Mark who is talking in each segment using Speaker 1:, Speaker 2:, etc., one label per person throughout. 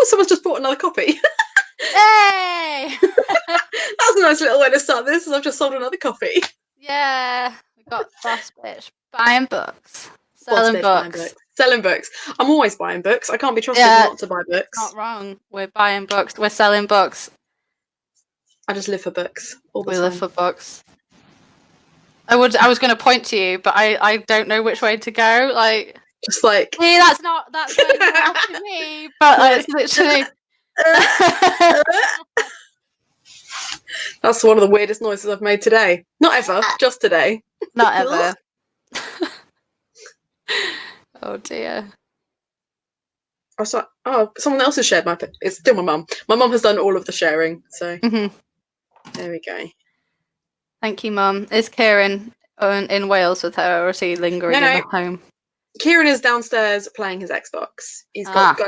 Speaker 1: Oh, someone's just bought another copy.
Speaker 2: Hey!
Speaker 1: That's a nice little way to start this. I've just sold another copy.
Speaker 2: Yeah, we got Boss Bitch buying books,
Speaker 1: Boss
Speaker 2: selling
Speaker 1: bitch buying
Speaker 2: books.
Speaker 1: selling books. I'm always buying books. I can't be trusted
Speaker 2: Yeah,
Speaker 1: not to buy books.
Speaker 2: not wrong. We're buying books. We're selling books.
Speaker 1: I just live for books all the
Speaker 2: We
Speaker 1: time.
Speaker 2: live for books. I was going to point to you, but I don't know which way to go. Like,
Speaker 1: just like,
Speaker 2: hey, that's where you're asking me. But it's literally.
Speaker 1: That's one of the weirdest noises I've made today. Not ever, just today.
Speaker 2: Not ever. Oh dear.
Speaker 1: I was like, oh, someone else has shared my. It's still my mum. My mum has done all of the sharing, so there we go.
Speaker 2: Thank you, Mum. Is Kieran in Wales with her, or is he lingering in the home?
Speaker 1: Kieran is downstairs playing his Xbox. He's got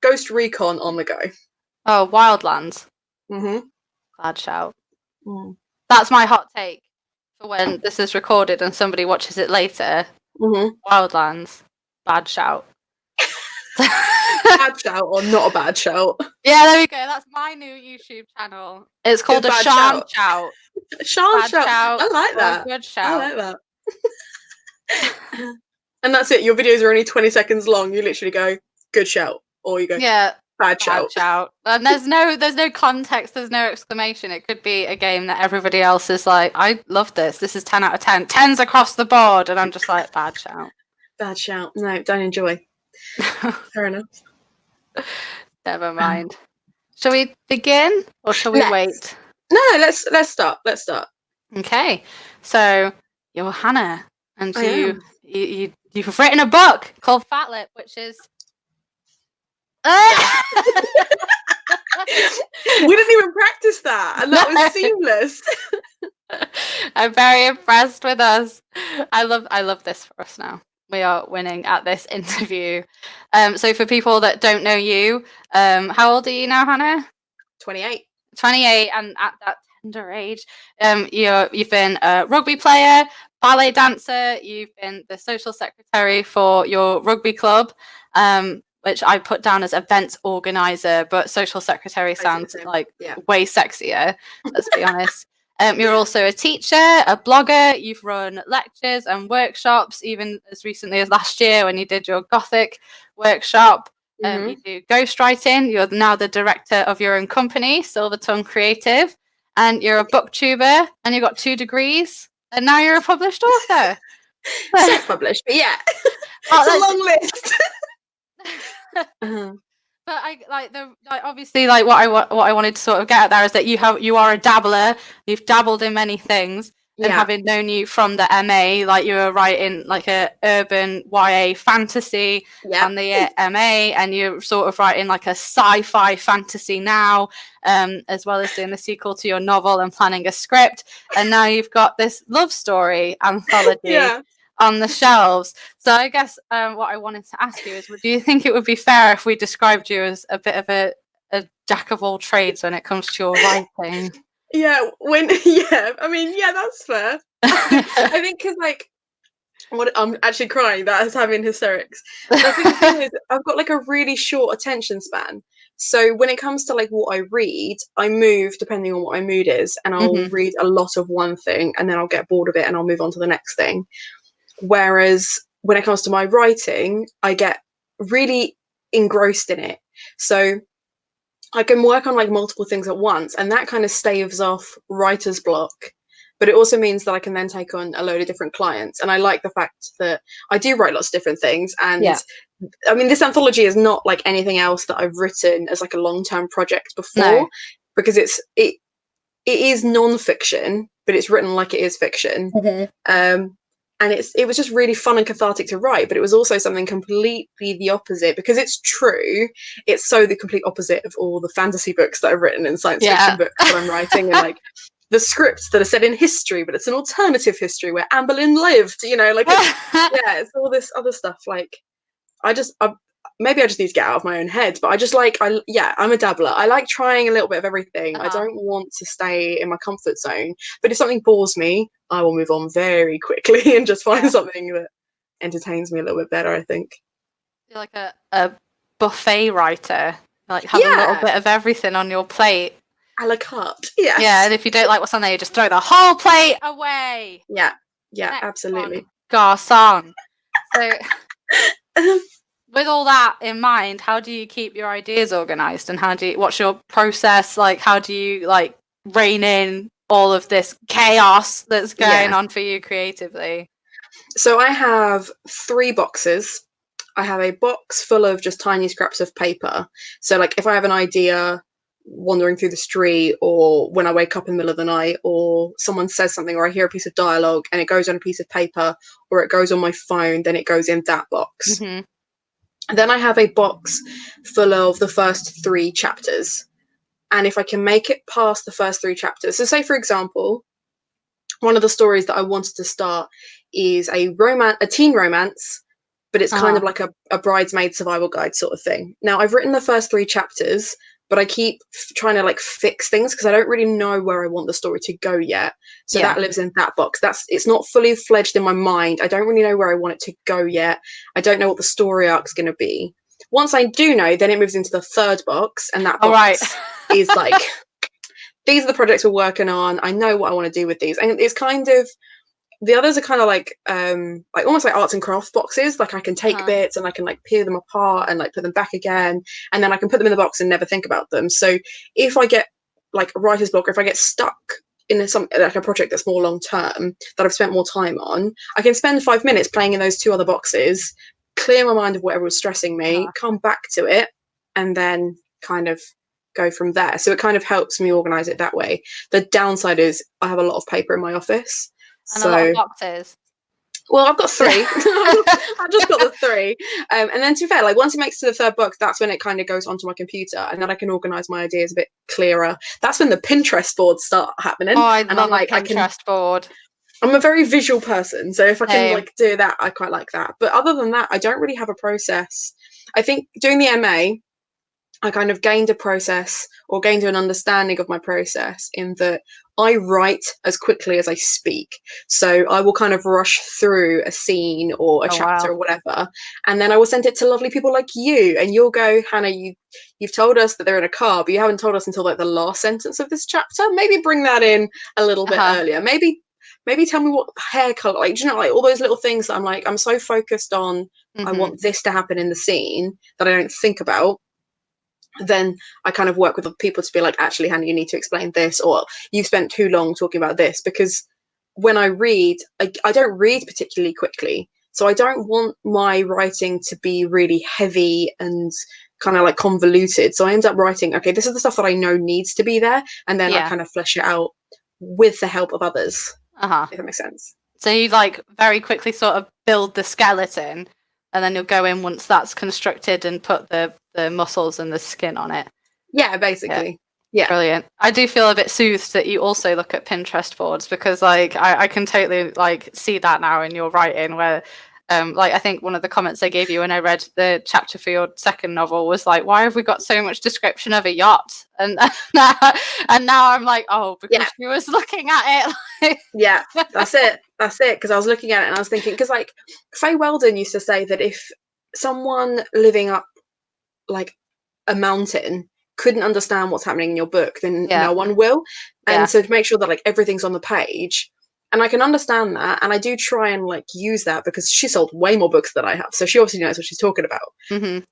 Speaker 1: Ghost Recon on the go.
Speaker 2: Oh, Wildlands. Bad shout. That's my hot take for when this is recorded and somebody watches it later. Wildlands. Bad shout.
Speaker 1: Bad shout or not a bad shout?
Speaker 2: Yeah, there we go. That's my new YouTube channel. It's called a Sian shout.
Speaker 1: Sian shout. I like that.
Speaker 2: Good shout.
Speaker 1: I like that. And that's it. Your videos are only 20 seconds long. You literally go, good shout. Or you go, bad shout.
Speaker 2: And there's no context, there's no exclamation. It could be a game that everybody else is like, I love this. This is 10 out of 10. 10s across the board. And I'm just like, bad shout.
Speaker 1: Bad shout. No, don't enjoy. Fair enough.
Speaker 2: Never mind. Shall we begin or shall we wait?
Speaker 1: No, let's start. Let's start.
Speaker 2: Okay. So you're Hannah, and you've written a book called FATLIP, which is
Speaker 1: we didn't even practice that, and that was seamless.
Speaker 2: I'm very impressed with us. I love this for us now. We are winning at this interview. So for people that don't know you, how old are you now, Hannah?
Speaker 1: 28.
Speaker 2: 28, and at that tender age, you've been a rugby player, ballet dancer, you've been the social secretary for your rugby club, which I put down as events organizer, but social secretary sounds like way sexier, let's be honest. You're also a teacher, a blogger, you've run lectures and workshops, even as recently as last year when you did your Gothic workshop. You do ghostwriting, you're now the director of your own company, Silver Tongue Creative, and you're a booktuber, and you've got 2 degrees, and now you're a published author.
Speaker 1: Self-published, but yeah. It's a long list.
Speaker 2: But obviously what I wanted to sort of get at there is that you are a dabbler. You've dabbled in many things, and having known you from the MA, like you were writing like a urban YA fantasy on the MA, and you're sort of writing like a sci-fi fantasy now, as well as doing the sequel to your novel and planning a script, and now you've got this love story anthology. On the shelves. So I guess what I wanted to ask you is, do you think it would be fair if we described you as a bit of a jack of all trades when it comes to your writing?
Speaker 1: That's fair. I think because I'm actually crying. That is having hysterics. I think the thing is, I've got like a really short attention span. So when it comes to like what I read, I move depending on what my mood is, and I'll read a lot of one thing, and then I'll get bored of it, and I'll move on to the next thing. Whereas when it comes to my writing, I get really engrossed in it. So I can work on like multiple things at once, and that kind of staves off writer's block. But it also means that I can then take on a load of different clients. And I like the fact that I do write lots of different things. And I mean, this anthology is not like anything else that I've written as like a long-term project before, because it is non-fiction, but it's written like it is fiction. And it was just really fun and cathartic to write, but it was also something completely the opposite, because it's true. It's so the complete opposite of all the fantasy books that I've written and science fiction books that I'm writing, and like the scripts that are set in history, but it's an alternative history where Anne Boleyn lived, it's all this other stuff. Like maybe I just need to get out of my own head, but I'm a dabbler. I like trying a little bit of everything. I don't want to stay in my comfort zone, but if something bores me, I will move on very quickly and just find something that entertains me a little bit better, I think.
Speaker 2: You're like a buffet writer. Like have a little
Speaker 1: Yeah,
Speaker 2: bit of everything on your plate.
Speaker 1: a la carte.
Speaker 2: Yeah, and
Speaker 1: Yes.
Speaker 2: if you don't like what's on there, you just throw the whole plate away.
Speaker 1: Yeah. Yeah,
Speaker 2: Next one,
Speaker 1: absolutely.
Speaker 2: garçon. So with all that in mind, how do you keep your ideas organized, and what's your process like? How do you like rein in all of this chaos that's going
Speaker 1: Yeah.
Speaker 2: on for you creatively?
Speaker 1: So I have 3 boxes. I have a box full of just tiny scraps of paper. So like if I have an idea wandering through the street, or when I wake up in the middle of the night, or someone says something, or I hear a piece of dialogue and it goes on a piece of paper, or it goes on my phone, then it goes in that box.
Speaker 2: Mm-hmm.
Speaker 1: Then I have a box full of the first 3 chapters. And if I can make it past the first 3 chapters, so say for example, one of the stories that I wanted to start is a teen romance, but it's kind of like a bridesmaid survival guide sort of thing. Now I've written the first 3 chapters, but I keep trying to like fix things because I don't really know where I want the story to go yet. So that lives in that box. It's not fully fledged in my mind. I don't really know where I want it to go yet. I don't know what the story arc's going to be. Once I do know, then it moves into the third box, and that box is like, these are the projects we're working on. I know what I want to do with these. And it's kind of, the others are kind of like almost like arts and crafts boxes. Like I can take bits and I can like peel them apart and like put them back again, and then I can put them in the box and never think about them. So if I get like a writer's block, or if I get stuck in some like a project that's more long term that I've spent more time on, I can spend 5 minutes playing in those 2 other boxes, clear my mind of whatever was stressing me, come back to it, and then kind of go from there. So it kind of helps me organize it that way. The downside is I have a lot of paper in my office.
Speaker 2: And a lot of boxes.
Speaker 1: Well, I've got 3. I've just got the 3. And then to be fair, like once it makes to the third book, that's when it kind of goes onto my computer, and then I can organize my ideas a bit clearer. That's when the Pinterest boards start happening.
Speaker 2: Oh, I
Speaker 1: and
Speaker 2: love
Speaker 1: I'm like,
Speaker 2: a Pinterest board.
Speaker 1: I'm a very visual person, so if I can like do that, I quite like that. But other than that, I don't really have a process. I think doing the MA, I kind of gained a process, or gained an understanding of my process, in that I write as quickly as I speak. So I will kind of rush through a scene or a chapter or whatever, and then I will send it to lovely people like you, and you'll go, Hannah, you've told us that they're in a car, but you haven't told us until like the last sentence of this chapter. Maybe bring that in a little bit earlier. Maybe tell me what hair color, like, you know, like all those little things that I'm like, I'm so focused on, I want this to happen in the scene, that I don't think about. Then I kind of work with other people to be like, actually, Hannah, you need to explain this, or you've spent too long talking about this. Because when I read, I don't read particularly quickly. So I don't want my writing to be really heavy and kind of like convoluted. So I end up writing, okay, this is the stuff that I know needs to be there. And then I kind of flesh it out with the help of others, if that makes sense.
Speaker 2: So you like very quickly sort of build the skeleton, and then you'll go in once that's constructed and put the muscles and the skin on it.
Speaker 1: Yeah, basically. Yeah.
Speaker 2: Brilliant. I do feel a bit soothed that you also look at Pinterest boards, because like I can totally like see that now in your writing, where like I think one of the comments I gave you when I read the chapter for your second novel was like, why have we got so much description of a yacht? And now I'm like, oh, because she was looking at it.
Speaker 1: Yeah, that's it. Because I was looking at it and I was thinking, because like Faye Weldon used to say that if someone living up like a mountain couldn't understand what's happening in your book, then no one will. And so to make sure that like everything's on the page, and I can understand that, and I do try and like use that, because she sold way more books than I have, so she obviously knows what she's talking about.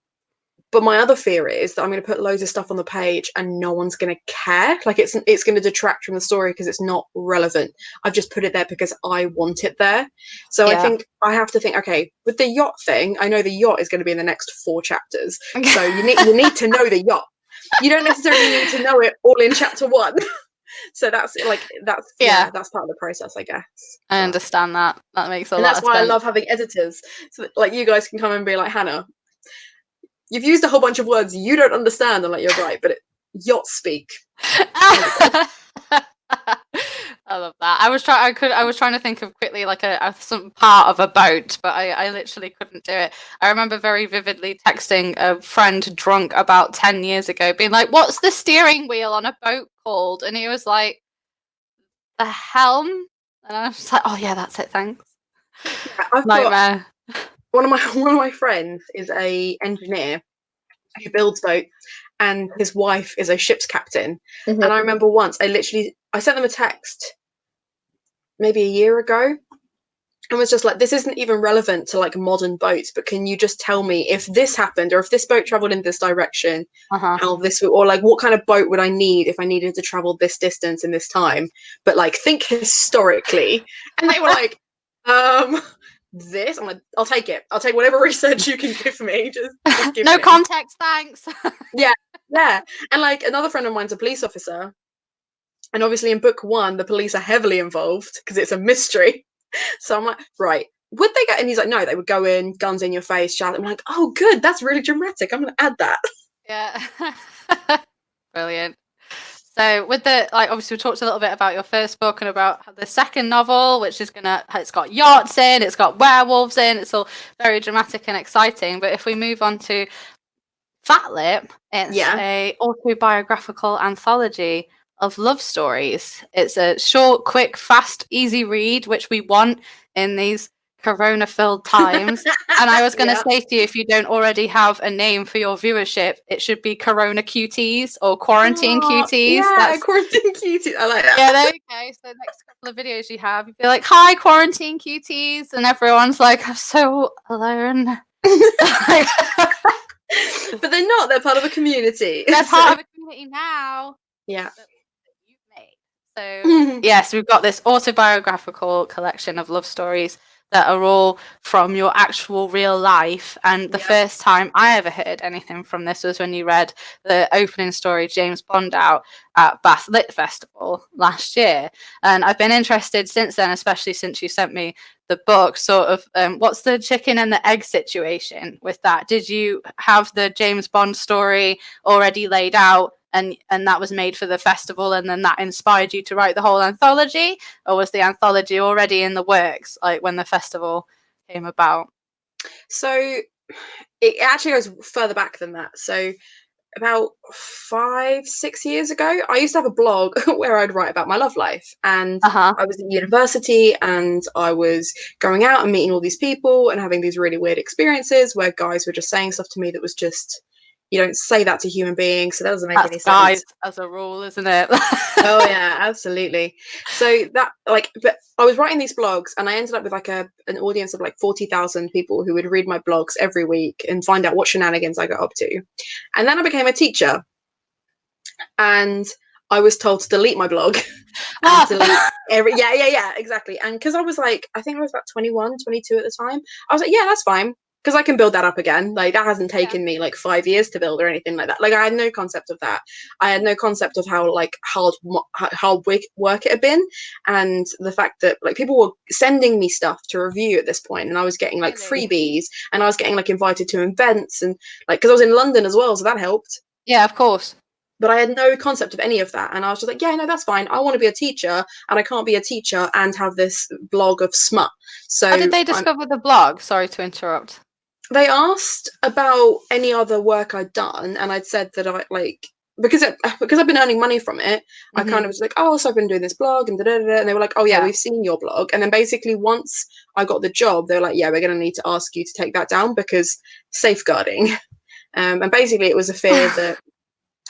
Speaker 1: But my other fear is that I'm going to put loads of stuff on the page and no one's going to care. Like it's going to detract from the story because it's not relevant. I've just put it there because I want it there. So I think I have to think, okay, with the yacht thing, I know the yacht is going to be in the next 4 chapters. So you need to know the yacht. You don't necessarily need to know it all in chapter 1. So that's part of the process, I guess.
Speaker 2: I understand that. That makes a lot of sense.
Speaker 1: And that's why I love having editors. So that, like, you guys can come and be like, Hannah, you've used a whole bunch of words you don't understand. I'm like, you're right, but yacht speak.
Speaker 2: I love that. I was trying to think of quickly like some part of a boat, but I literally couldn't do it. I remember very vividly texting a friend drunk about 10 years ago, being like, "What's the steering wheel on a boat called?" And he was like, "The helm." And I was just like, "Oh yeah, that's it. Thanks."
Speaker 1: Yeah, I've got one of my friends is a engineer, who builds boat, and his wife is a ship's captain.
Speaker 2: Mhm.
Speaker 1: And I remember once I sent them a text maybe a year ago, and was just like, this isn't even relevant to like modern boats, but can you just tell me if this happened, or if this boat traveled in this direction, how this would, or like what kind of boat would I need if I needed to travel this distance in this time, but like think historically. And they were like, this. I'm like, I'll take it. I'll take whatever research you can give me. Just give
Speaker 2: No
Speaker 1: me.
Speaker 2: context, thanks.
Speaker 1: Yeah. And like another friend of mine's a police officer, and obviously in book one the police are heavily involved because it's a mystery. So I'm like, right, would they get? And he's like, no, they would go in, guns in your face, shout. I'm like, oh, good, that's really dramatic. I'm going to add that.
Speaker 2: Yeah. Brilliant. So with the, like, obviously we talked a little bit about your first book and about the second novel, which is it's got yachts in, it's got werewolves in, it's all very dramatic and exciting. But if we move on to FATLIP, it's a autobiographical anthology of love stories. It's a short, quick, fast, easy read, which we want in these corona-filled times. And I was going to say to you, if you don't already have a name for your viewership, it should be Corona Cuties or Quarantine Cuties.
Speaker 1: Yeah, Quarantine Cuties. I like that.
Speaker 2: Yeah, there you go. So the next couple of videos you have, you'd be like, hi, Quarantine Cuties. And everyone's like, I'm so alone.
Speaker 1: But they're not. They're part of a community.
Speaker 2: They're part of a community now.
Speaker 1: Yeah.
Speaker 2: That you've made. So yes, we've got this autobiographical collection of love stories that are all from your actual real life. And the first time I ever heard anything from this was when you read the opening story, James Bond, out at Bath Lit Festival last year. And I've been interested since then, especially since you sent me the book, sort of what's the chicken and the egg situation with that? Did you have the James Bond story already laid out and that was made for the festival, and then that inspired you to write the whole anthology, or was the anthology already in the works like when the festival came about?
Speaker 1: So it actually goes further back than that. So about 5-6 years ago, I used to have a blog where I'd write about my love life, and I was at university and I was going out and meeting all these people and having these really weird experiences where guys were just saying stuff to me that was just, you don't say that to human beings, so that doesn't make any sense.
Speaker 2: Guys as a rule, isn't it?
Speaker 1: Oh yeah, absolutely. So that, like, but I was writing these blogs and I ended up with like an audience of like 40,000 people who would read my blogs every week and find out what shenanigans I got up to. And then I became a teacher and I was told to delete my blog and delete exactly. And because I was like, I think I was about 21, 22 at the time, I was like, yeah, that's fine, because I can build that up again. Like, that hasn't taken me like 5 years to build or anything like that. Like, I had no concept of that. I had no concept of how like hard work it had been, and the fact that like people were sending me stuff to review at this point, and I was getting like freebies, and I was getting like invited to events, and like, because I was in London as well, so that helped.
Speaker 2: Yeah, of course.
Speaker 1: But I had no concept of any of that, and I was just like, yeah, no, that's fine. I want to be a teacher, and I can't be a teacher and have this blog of smut. So
Speaker 2: how did they discover the blog? Sorry to interrupt.
Speaker 1: They asked about any other work I'd done, and I'd said that I like, because I've been earning money from it, I kind of was like, oh, so I've been doing this blog and and they were like, oh yeah, we've seen your blog. And then basically once I got the job, they were like, yeah, we're going to need to ask you to take that down because safeguarding. And basically it was a fear that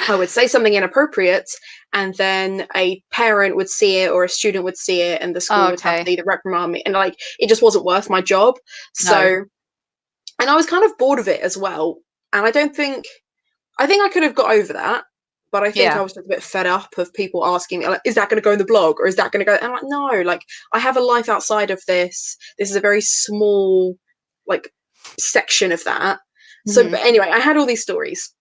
Speaker 1: I would say something inappropriate and then a parent would see it or a student would see it and the school would have to either reprimand me, and like, it just wasn't worth my job. So and I was kind of bored of it as well. And I think I could have got over that, but I think I was just a bit fed up of people asking me, like, is that going to go in the blog, or is that going to go? And I'm like, no, like, I have a life outside of this. This is a very small, like, section of that. So, but anyway, I had all these stories.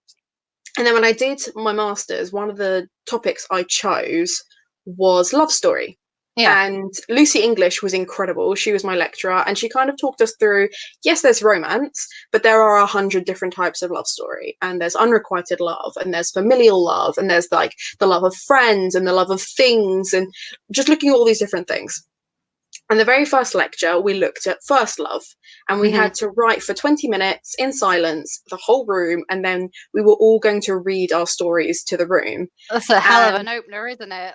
Speaker 1: And then when I did my master's, one of the topics I chose was love story. Yeah. And Lucy English was incredible. She was my lecturer, and she kind of talked us through, yes, there's romance, but there are 100 different types of love story. And there's unrequited love, and there's familial love, and there's like the love of friends and the love of things, and just looking at all these different things. And the very first lecture, we looked at first love, and we
Speaker 2: Mhm.
Speaker 1: had to write for 20 minutes in silence, the whole room, and then we were all going to read our stories to the room.
Speaker 2: That's a hell of
Speaker 1: And
Speaker 2: an opener, isn't it?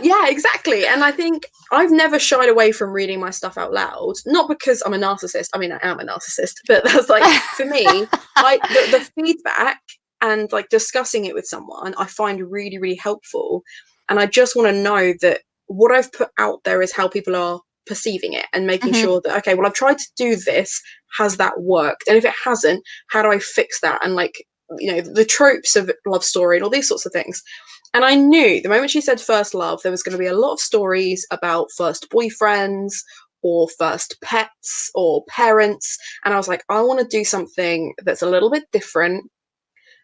Speaker 1: yeah, exactly. And I think I've never shied away from reading my stuff out loud, not because I'm a narcissist. I mean, I am a narcissist, but that's like, for me, the feedback and like discussing it with someone, I find really, really helpful. And I just want to know that what I've put out there is how people are perceiving it, and making
Speaker 2: Mhm.
Speaker 1: sure that, okay, well, I've tried to do this. Has that worked? And if it hasn't, how do I fix that? And like, the tropes of love story and all these sorts of things. And I knew the moment she said first love, there was going to be a lot of stories about first boyfriends or first pets or parents. And I was like, I want to do something that's a little bit different,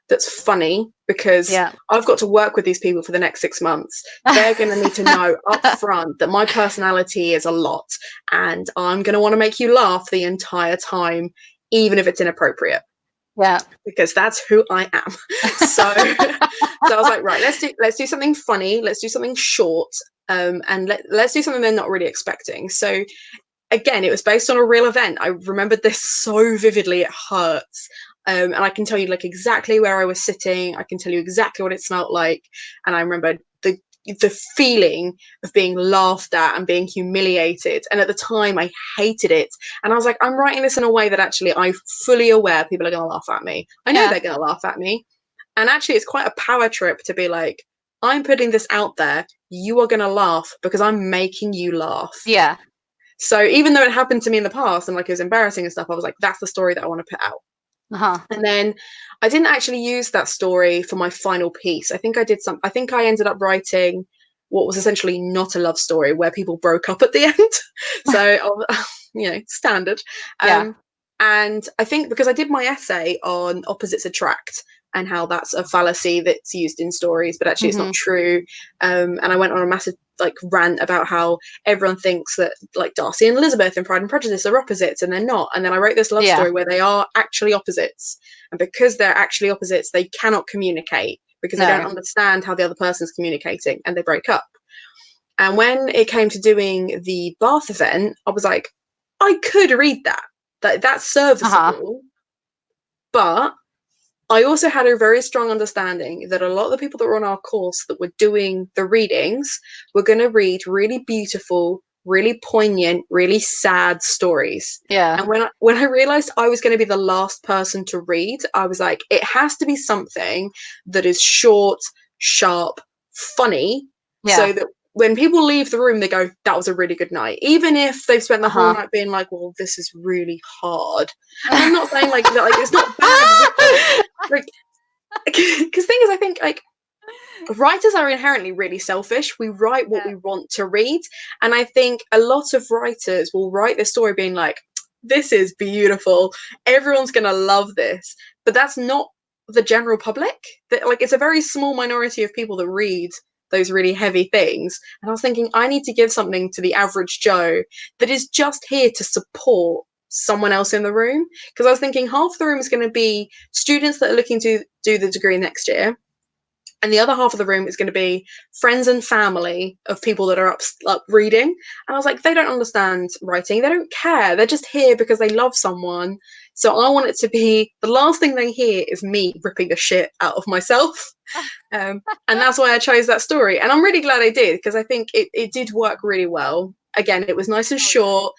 Speaker 1: that's funny, because
Speaker 2: Yeah.
Speaker 1: I've got to work with these people for the next 6 months. They're going to need to know up front that my personality is a lot, and I'm going to want to make you laugh the entire time, even if it's inappropriate,
Speaker 2: Yeah.
Speaker 1: because that's who I am. So, so I was like, right, let's do something funny, let's do something short, and let's do something they're not really expecting. So again, it was based on a real event. I remembered this so vividly, it hurts. And I can tell you like exactly where I was sitting. I can tell you exactly what it smelled like, and I remember the feeling of being laughed at and being humiliated. And at the time, I hated it. And I was like, I'm writing this in a way that actually I'm fully aware people are going to laugh at me. I know
Speaker 2: Yeah.
Speaker 1: they're going to laugh at me. And actually, it's quite a power trip to be like, I'm putting this out there. You are going to laugh because I'm making you laugh.
Speaker 2: Yeah.
Speaker 1: So even though it happened to me in the past and like it was embarrassing and stuff, I was like, that's the story that I want to put out.
Speaker 2: Uh-huh.
Speaker 1: And then I didn't actually use that story for my final piece. I think I ended up writing what was essentially not a love story, where people broke up at the end. So, standard.
Speaker 2: Yeah.
Speaker 1: And I think because I did my essay on opposites attract and how that's a fallacy that's used in stories, but actually it's not
Speaker 2: Mhm.
Speaker 1: true. And I went on a massive like rant about how everyone thinks that like Darcy and Elizabeth in Pride and Prejudice are opposites, and they're not. And then I wrote this love
Speaker 2: Yeah.
Speaker 1: story where they are actually opposites, and because they're actually opposites, they cannot communicate because they don't
Speaker 2: No.
Speaker 1: understand how the other person's communicating, and they break up. And when it came to doing the Bath event, I was like, I could read that. That's
Speaker 2: Uh-huh.
Speaker 1: serviceable. But I also had a very strong understanding that a lot of the people that were on our course that were doing the readings were going to read really beautiful, really poignant, really sad stories.
Speaker 2: Yeah.
Speaker 1: And when I realized I was going to be the last person to read, I was like, it has to be something that is short, sharp, funny,
Speaker 2: Yeah.
Speaker 1: so that when people leave the room, they go, that was a really good night. Even if they've spent the whole
Speaker 2: Uh-huh.
Speaker 1: night being like, well, this is really hard. And I'm not saying like that, like it's not bad written, like, because thing is, I think like writers are inherently really selfish. We write what
Speaker 2: Yeah.
Speaker 1: we want to read, and I think a lot of writers will write their story being like, this is beautiful, everyone's gonna love this, but that's not the general public. That, like, it's a very small minority of people that read those really heavy things. And I was thinking, I need to give something to the average Joe that is just here to support someone else in the room, because I was thinking half the room is going to be students that are looking to do the degree next year, and the other half of the room is going to be friends and family of people that are up reading. And I was like, they don't understand writing, they don't care, they're just here because they love someone. So I want it to be the last thing they hear is me ripping the shit out of myself. And that's why I chose that story, and I'm really glad I did, because I think it did work really well. Again, it was nice and
Speaker 2: Oh yeah.
Speaker 1: short,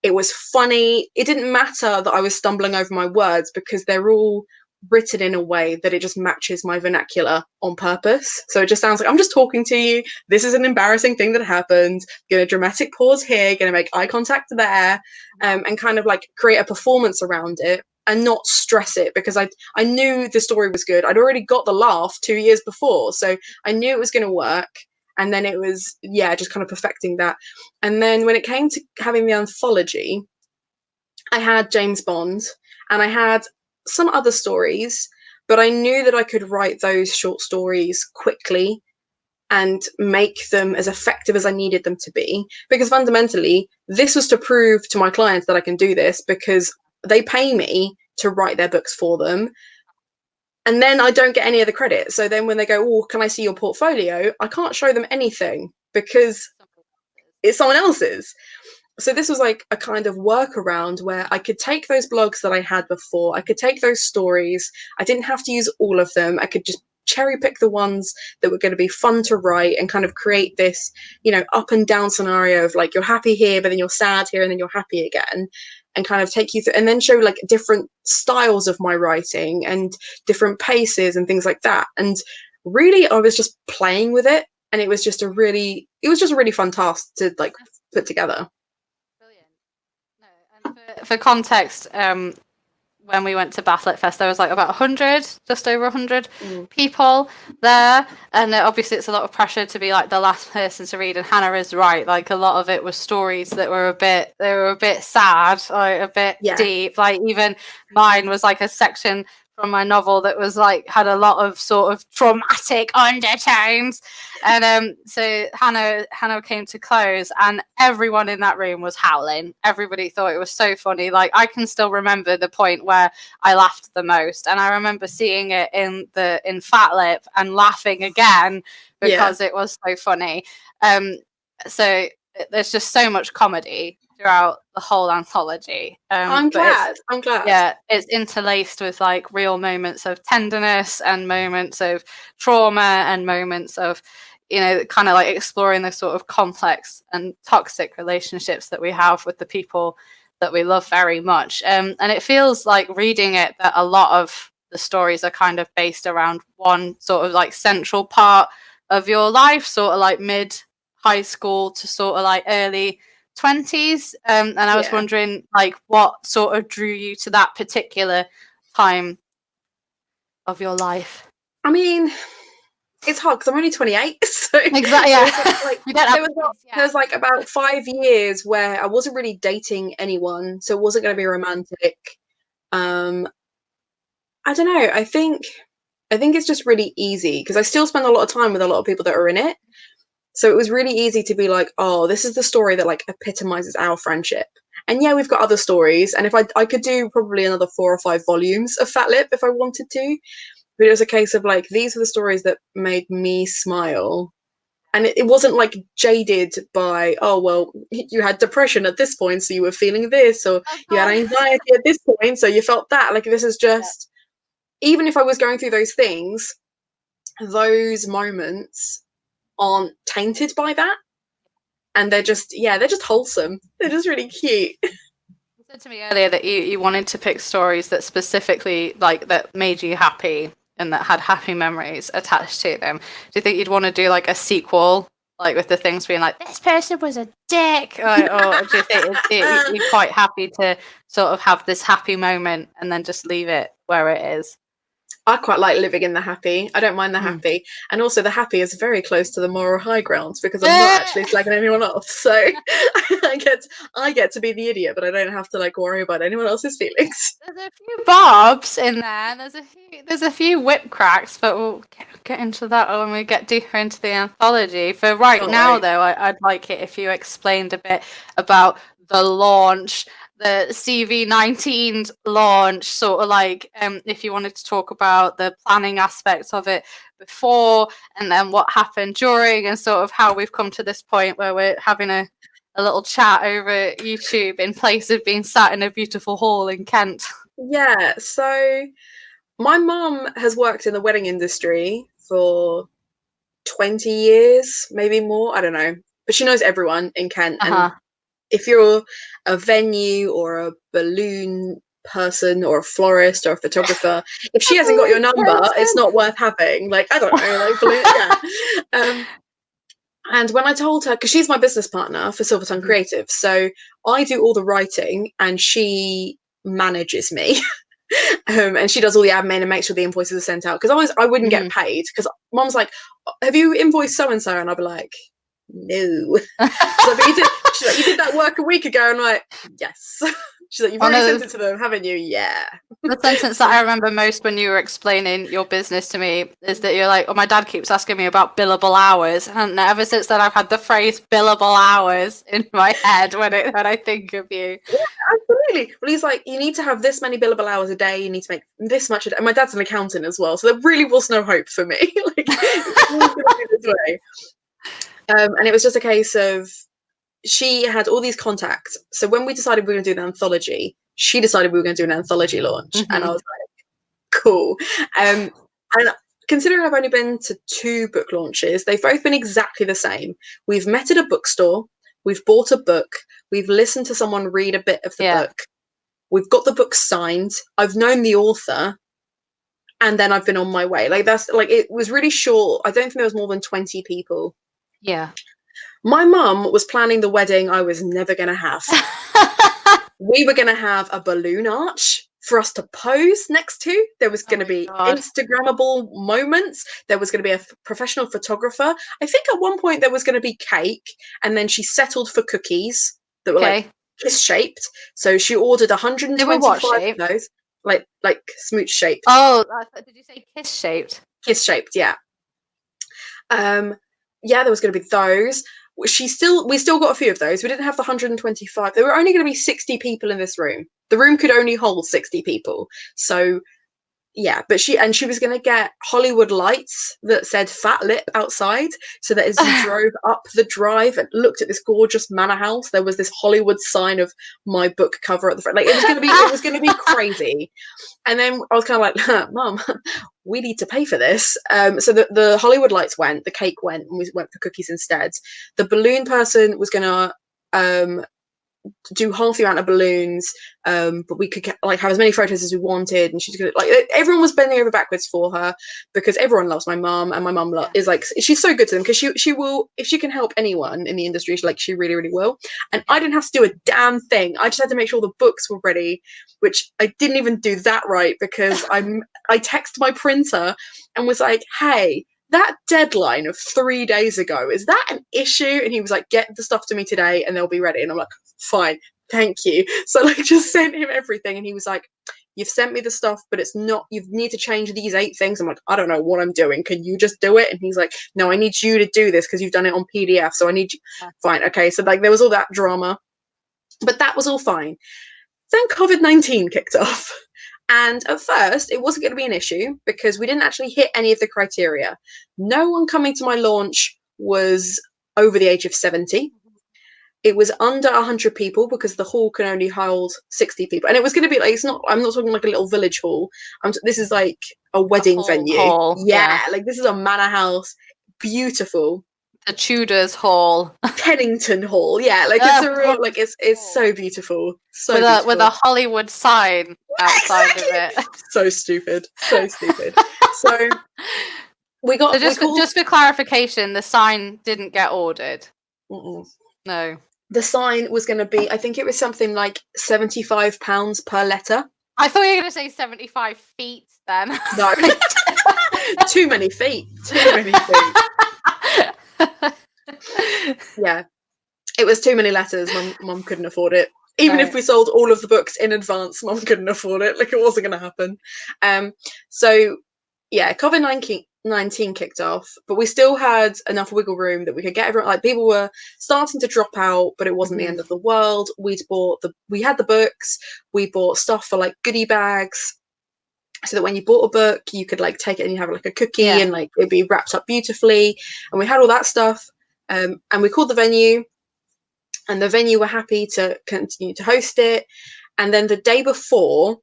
Speaker 1: it was funny, it didn't matter that I was stumbling over my words because they're all written in a way that it just matches my vernacular on purpose. So it just sounds like I'm just talking to you. This is an embarrassing thing that happened. Gonna dramatic pause here, gonna make eye contact there,
Speaker 2: Uh-huh.
Speaker 1: and kind of like create a performance around it and not stress it, because I knew the story was good. I'd already got the laugh 2 years before, so I knew it was going to work. And then it was, yeah, just kind of perfecting that. And then when it came to having the anthology, I had James Bond and I had some other stories, but I knew that I could write those short stories quickly and make them as effective as I needed them to be. Because fundamentally, this was to prove to my clients that I can do this, because they pay me to write their books for them. And then I don't get any of the credit. So then when they go, oh, can I see your portfolio? I can't show them anything because it's someone else's. So this was like a kind of workaround where I could take those blogs that I had before, I could take those stories, I didn't have to use all of them, I could just cherry pick the ones that were going to be fun to write and kind of create this, up and down scenario of like, you're happy here, but then you're sad here, and then you're happy again, and kind of take you through, and then show like different styles of my writing and different paces and things like that. And really, I was just playing with it, and it was just a really fun task to like put together.
Speaker 2: No, and for context, when we went to FATLIP Fest, there was like about 100, just over 100 people there, and obviously it's a lot of pressure to be like the last person to read. And Hannah is right; like a lot of it was stories that were a bit sad, like a bit deep. Like even mine was like a section from my novel that was like had a lot of sort of traumatic undertones, and so Hannah came to close, and everyone in that room was howling. Everybody thought it was so funny. Like I can still remember the point where I laughed the most, and I remember seeing it in FATLIP and laughing again because it was so funny. So there's just so much comedy throughout the whole anthology.
Speaker 1: I'm glad.
Speaker 2: Yeah, it's interlaced with like real moments of tenderness and moments of trauma and moments of, kind of like exploring the sort of complex and toxic relationships that we have with the people that we love very much. And it feels like reading it that a lot of the stories are kind of based around one sort of like central part of your life, sort of like mid high school to sort of like early 20s, and I was wondering like what sort of drew you to that particular time of your life.
Speaker 1: I mean, it's hard because I'm only 28, so
Speaker 2: exactly.
Speaker 1: There was like about 5 years where I wasn't really dating anyone, so it wasn't going to be romantic. I don't know. I think it's just really easy because I still spend a lot of time with a lot of people that are in it. So it was really easy to be like, oh, this is the story that like epitomizes our friendship. And yeah, we've got other stories. And if I could do probably another 4 or 5 volumes of FATLIP if I wanted to. But it was a case of like, these are the stories that made me smile. And it wasn't like jaded by, oh, well, you had depression at this point, so you were feeling this, or you had anxiety at this point, so you felt that. Like, this is just, even if I was going through those things, those moments aren't tainted by that, and they're just wholesome. They're just really cute.
Speaker 2: You said to me earlier that you wanted to pick stories that specifically like that made you happy and that had happy memories attached to them. Do you think you'd want to do like a sequel, like with the things being like this person was a dick, or do you think you're quite happy to sort of have this happy moment and then just leave it where it is?
Speaker 1: I quite like living in the happy. I don't mind the happy. And also the happy is very close to the moral high ground because I'm not actually slagging anyone off. So I get to be the idiot, but I don't have to like worry about anyone else's feelings.
Speaker 2: There's a few bobs in there. There's a few whip cracks, but we'll get into that when we get deeper into the anthology. For now, though, I'd like it if you explained a bit about the launch, the CV19 launch, sort of like if you wanted to talk about the planning aspects of it before and then what happened during, and sort of how we've come to this point where we're having a little chat over YouTube in place of being sat in a beautiful hall in Kent.
Speaker 1: Yeah, so my mum has worked in the wedding industry for 20 years, maybe more, I don't know, but she knows everyone in Kent. And if you're a venue or a balloon person or a florist or a photographer, if she hasn't got your number, it's not worth having. Like, I don't know, like, And when I told her, because she's my business partner for Silvertongue Creative, so I do all the writing and she manages me. And she does all the admin and makes sure the invoices are sent out. Because I wouldn't get paid. Because Mom's like, have you invoiced so-and-so? And I'd be like, no. She's like, you did that work a week ago. And I'm like, yes. She's like, you've already sent it to them, haven't you? Yeah.
Speaker 2: The sentence that I remember most when you were explaining your business to me is that you're like, oh, my dad keeps asking me about billable hours. And ever since then, I've had the phrase billable hours in my head when I think of you.
Speaker 1: Yeah, absolutely. Well, he's like, you need to have this many billable hours a day. You need to make this much a day. And my dad's an accountant as well. So there really was no hope for me. Like, this way. And it was just a case of, she had all these contacts. So when we decided we were going to do an anthology, she decided we were going to do an anthology launch, and I was like, cool. And considering I've only been to 2 book launches, they've both been exactly the same. We've met at a bookstore, we've bought a book, we've listened to someone read a bit of the book, we've got the book signed, I've known the author, and then I've been on my way. Like, that's like, it was really short. I don't think there was more than 20 people.
Speaker 2: Yeah.
Speaker 1: My mum was planning the wedding I was never going to have. We were going to have a balloon arch for us to pose next to. There was going to be Instagrammable moments. There was going to be a professional photographer. I think at one point there was going to be cake, and then she settled for cookies that were like kiss shaped. So she ordered 125 of those. Like smooch shaped.
Speaker 2: Oh, did you say kiss shaped?
Speaker 1: Kiss shaped, yeah. Yeah, there was going to be those. We still got a few of those. We didn't have the 125. There were only going to be 60 people in this room. The room could only hold 60 people. So yeah, but she was going to get Hollywood lights that said FATLIP outside, so that as you drove up the drive and looked at this gorgeous manor house, there was this Hollywood sign of my book cover at the front. Like, it was going to be crazy. And then I was kind of like, Mum, we need to pay for this. So the Hollywood lights went, the cake went, and we went for cookies instead. The balloon person was going to do half the amount of balloons, but we could have as many photos as we wanted, and she's gonna, like, everyone was bending over backwards for her, because everyone loves my mum, and my mum is like, she's so good to them, because she will, if she can help anyone in the industry, she really, really will. And I didn't have to do a damn thing. I just had to make sure the books were ready, which I didn't even do that right, because I texted my printer and was like, hey, that deadline of 3 days ago, is that an issue? And he was like, get the stuff to me today and they'll be ready. And I'm like, fine, thank you. So just sent him everything, and he was like, you've sent me the stuff, but it's not, you need to change these 8 things. I'm like, I don't know what I'm doing, can you just do it? And he's like, no, I need you to do this because you've done it on PDF, so I need you. Fine, okay. So there was all that drama, but that was all fine. Then COVID-19 kicked off. And at first, it wasn't going to be an issue because we didn't actually hit any of the criteria. No one coming to my launch was over the age of 70. It was under 100 people because the hall can only hold 60 people. And it was going to be like, I'm not talking like a little village hall. This is like a wedding venue.
Speaker 2: Hall,
Speaker 1: yeah, like this is a manor house. Beautiful.
Speaker 2: The Tudors Hall.
Speaker 1: Kennington Hall, yeah, like it's a real, like it's so beautiful, so beautiful.
Speaker 2: With a Hollywood sign outside of it.
Speaker 1: So stupid. So we got. So
Speaker 2: just for clarification, the sign didn't get ordered.
Speaker 1: Mm-mm.
Speaker 2: No,
Speaker 1: the sign was going to be, I think it was something like £75 per letter.
Speaker 2: I thought you were going to say 75 feet. Then
Speaker 1: no, too many feet. Yeah, it was too many letters. Mum couldn't afford it. Even if we sold all of the books in advance, Mum couldn't afford it. Like, it wasn't going to happen. So yeah, COVID-19 kicked off, but we still had enough wiggle room that we could get everyone. Like, people were starting to drop out, but it wasn't the end of the world. We had the books. We bought stuff for like goodie bags, so that when you bought a book, you could like take it and you have like a cookie and like it'd be wrapped up beautifully. And we had all that stuff. And we called the venue, and the venue were happy to continue to host it. And then the day before,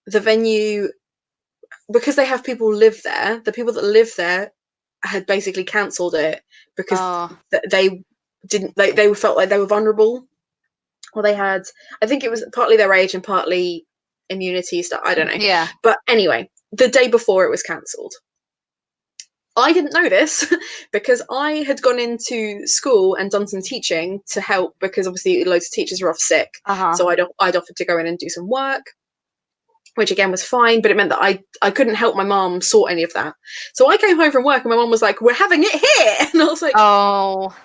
Speaker 1: the venue, because they have people live there, the people that live there had basically cancelled it because they felt like they were vulnerable, or they had, I think it was partly their age and partly immunity stuff, I don't know.
Speaker 2: Yeah.
Speaker 1: But anyway, the day before it was cancelled. I didn't know this because I had gone into school and done some teaching to help, because obviously loads of teachers were off sick. So I'd offered to go in and do some work, which again was fine, but it meant that I couldn't help my mum sort any of that. So I came home from work and my mum was like, we're having it here. And I was like, oh,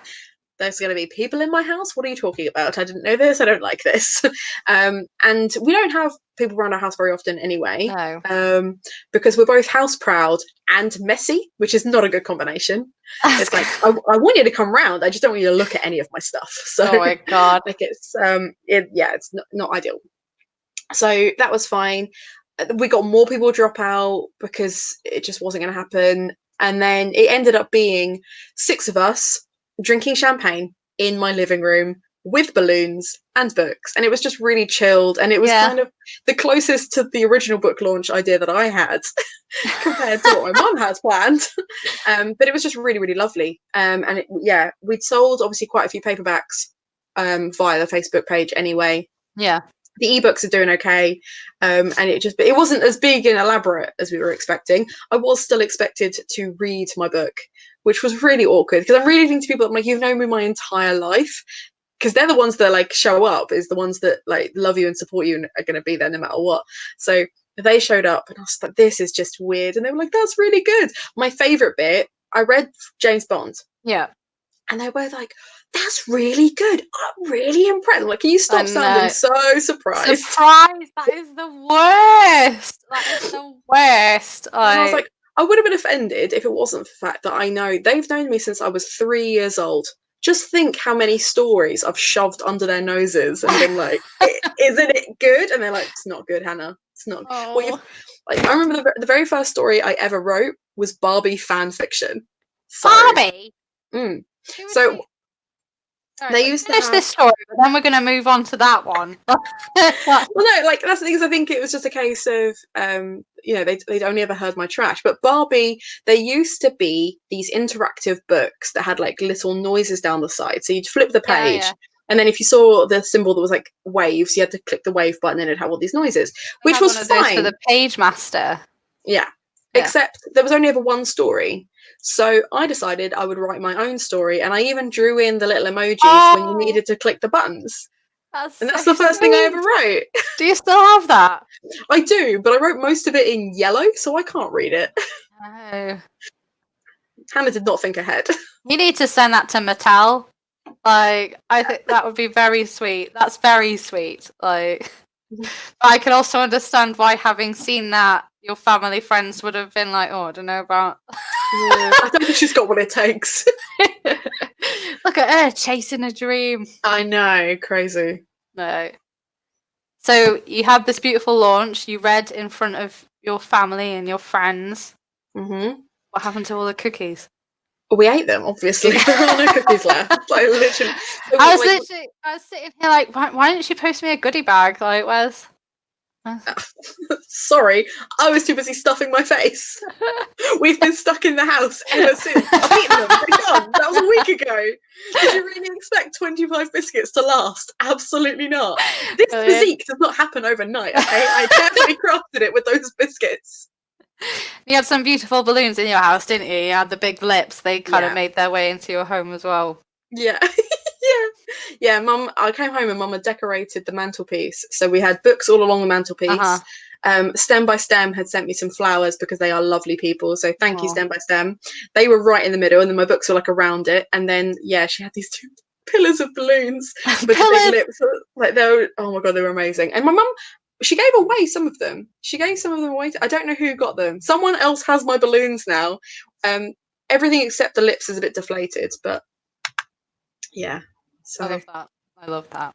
Speaker 1: there's going to be people in my house? What are you talking about? I didn't know this. I don't like this. And we don't have people around our house very often anyway.
Speaker 2: No.
Speaker 1: Because we're both house proud and messy, which is not a good combination. It's like, I want you to come round. I just don't want you to look at any of my stuff. So,
Speaker 2: oh my God.
Speaker 1: Like, it's, it's not ideal. So that was fine. We got more people drop out because it just wasn't going to happen. And then it ended up being 6 of us drinking champagne in my living room with balloons and books, and it was just really chilled, and it was kind of the closest to the original book launch idea that I had compared to what my mum had planned. But it was just really, really lovely. And we'd sold obviously quite a few paperbacks via the Facebook page anyway.
Speaker 2: Yeah.
Speaker 1: The ebooks are doing okay, and it wasn't as big and elaborate as we were expecting. I was still expected to read my book, which was really awkward because I'm reading to people I'm like, you've known me my entire life, because they're the ones that like show up, is the ones that like love you and support you and are going to be there no matter what. So they showed up and I was like, this is just weird, and they were like, that's really good. My favorite bit, I read James Bond, and they were like, that's really good, I'm really impressed. Like, can you stop sounding so surprised?
Speaker 2: That is the worst. That is the worst.
Speaker 1: And I was like, I would have been offended if it wasn't for the fact that I know they've known me since I was 3 years old. Just think how many stories I've shoved under their noses and been like, isn't it good? And they're like, it's not good, Hannah. It's not. Well, like, I remember the very first story I ever wrote was Barbie fan fiction. So,
Speaker 2: Barbie?
Speaker 1: So they used to
Speaker 2: finish this story, but then we're going to move on to that one.
Speaker 1: Well, no, like, that's the thing, is I think it was just a case of, they'd only ever heard my trash. But Barbie, there used to be these interactive books that had like little noises down the side. So you'd flip the page, and then if you saw the symbol that was like waves, you had to click the wave button, and it'd have all these noises, which was fine
Speaker 2: for the page master.
Speaker 1: Yeah. Except there was only ever one story. So I decided I would write my own story, and I even drew in the little emojis when you needed to click the buttons. That's the first thing I ever wrote.
Speaker 2: Do you still have that?
Speaker 1: I do, but I wrote most of it in yellow, so I can't read it.
Speaker 2: Oh.
Speaker 1: Hannah did not think ahead.
Speaker 2: You need to send that to Mattel. Like, I think that would be very sweet. That's very sweet. Like, I can also understand why, having seen that, your family friends would have been like, oh, I don't know about.
Speaker 1: I don't think she's got what it takes.
Speaker 2: Look at her chasing a dream.
Speaker 1: I know, crazy.
Speaker 2: No. So you had this beautiful launch. You read in front of your family and your friends.
Speaker 1: Mm-hmm.
Speaker 2: What happened to all the cookies?
Speaker 1: We ate them, obviously. There are no cookies left. Like, literally.
Speaker 2: I was sitting here like, why didn't she post me a goodie bag? Like, where's?
Speaker 1: Sorry, I was too busy stuffing my face. We've been stuck in the house ever since. I've eaten them. They're gone. That was a week ago. Did you really expect 25 biscuits to last? Absolutely not. This physique does not happen overnight, okay? I carefully crafted it with those biscuits.
Speaker 2: You had some beautiful balloons in your house, didn't you? You had the big lips. They kind of made their way into your home as well.
Speaker 1: Yeah. Yeah, Mum, I came home and Mum had decorated the mantelpiece. So we had books all along the mantelpiece. Stem by Stem had sent me some flowers because they are lovely people. So thank you, Stem by Stem. They were right in the middle, and then my books were like around it. And then, she had these 2 pillars of balloons with the big lips. Like, oh my God, they were amazing. And my mum, she gave away some of them. She gave some of them away. I don't know who got them. Someone else has my balloons now. Everything except the lips is a bit deflated, but yeah. So
Speaker 2: I love that.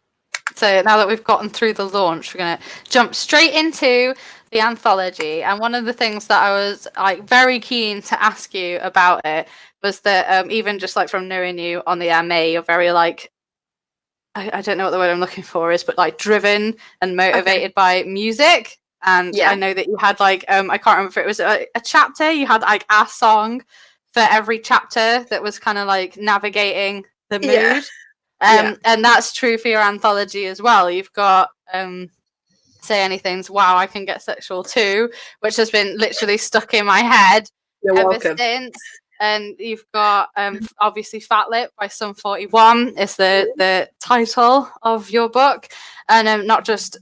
Speaker 2: So now that we've gotten through the launch, we're going to jump straight into the anthology. And one of the things that I was like very keen to ask you about it was that even just like from knowing you on the MA, you're very like, I don't know what the word I'm looking for is, but like driven and motivated by music. And I know that you had like, I can't remember if it was a chapter, you had like a song for every chapter that was kind of like navigating the mood. And that's true for your anthology as well. You've got Say Anything's Wow, I Can Get Sexual Too, which has been literally stuck in my head ever since. And you've got obviously FATLIP by Sum 41 is the title of your book. And not just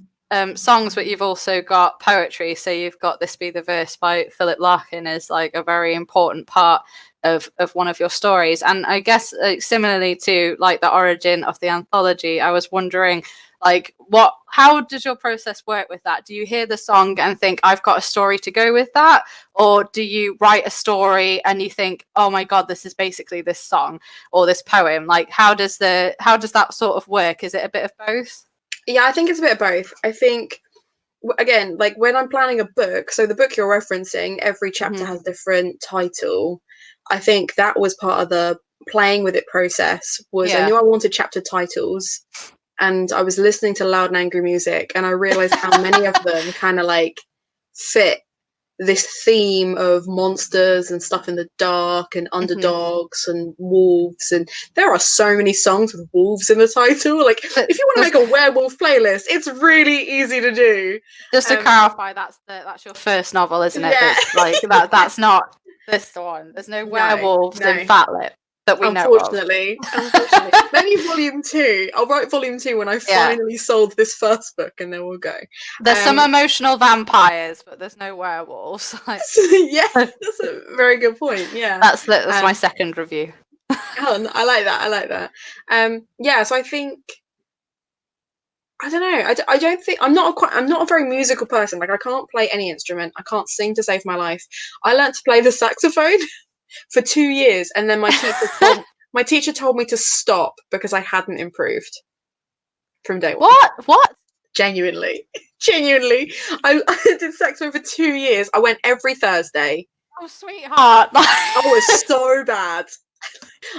Speaker 2: songs, but you've also got poetry. So you've got This Be the Verse by Philip Larkin is like a very important part of one of your stories. And I guess similarly to like the origin of the anthology, I was wondering like how does your process work with that? Do you hear the song and think, I've got a story to go with that? Or do you write a story and you think, oh my God, this is basically this song or this poem? Like, how does that sort of work? Is it a bit of both?
Speaker 1: Yeah, I think it's a bit of both. I think, again, like when I'm planning a book, so the book you're referencing, every chapter has a different title. I think that was part of the playing with it process was I
Speaker 2: Yeah.
Speaker 1: knew I wanted chapter titles, and I was listening to loud and angry music, and I realized how many of them kind of like fit this theme of monsters and stuff in the dark and underdogs and wolves, and there are so many songs with wolves in the title. Like, if you want to make a werewolf playlist, it's really easy to do.
Speaker 2: Just to clarify, that's your first novel, isn't it?
Speaker 1: Yeah.
Speaker 2: That's like that's not this one. There's no werewolves in FATLIP that we know of.
Speaker 1: Unfortunately. Maybe volume 2. I'll write volume 2 when I finally sold this first book, and then we'll go.
Speaker 2: There's some emotional vampires, but there's no werewolves.
Speaker 1: Yeah, that's a very good point. Yeah,
Speaker 2: that's my second review.
Speaker 1: Oh, I like that. Yeah, so I think, I don't know. I don't think I'm not a very musical person. Like, I can't play any instrument. I can't sing to save my life. I learned to play the saxophone for 2 years, and then my teacher told me to stop because I hadn't improved from day one.
Speaker 2: What?
Speaker 1: Genuinely, I did saxophone for 2 years. I went every Thursday.
Speaker 2: Oh, sweetheart!
Speaker 1: I was so bad.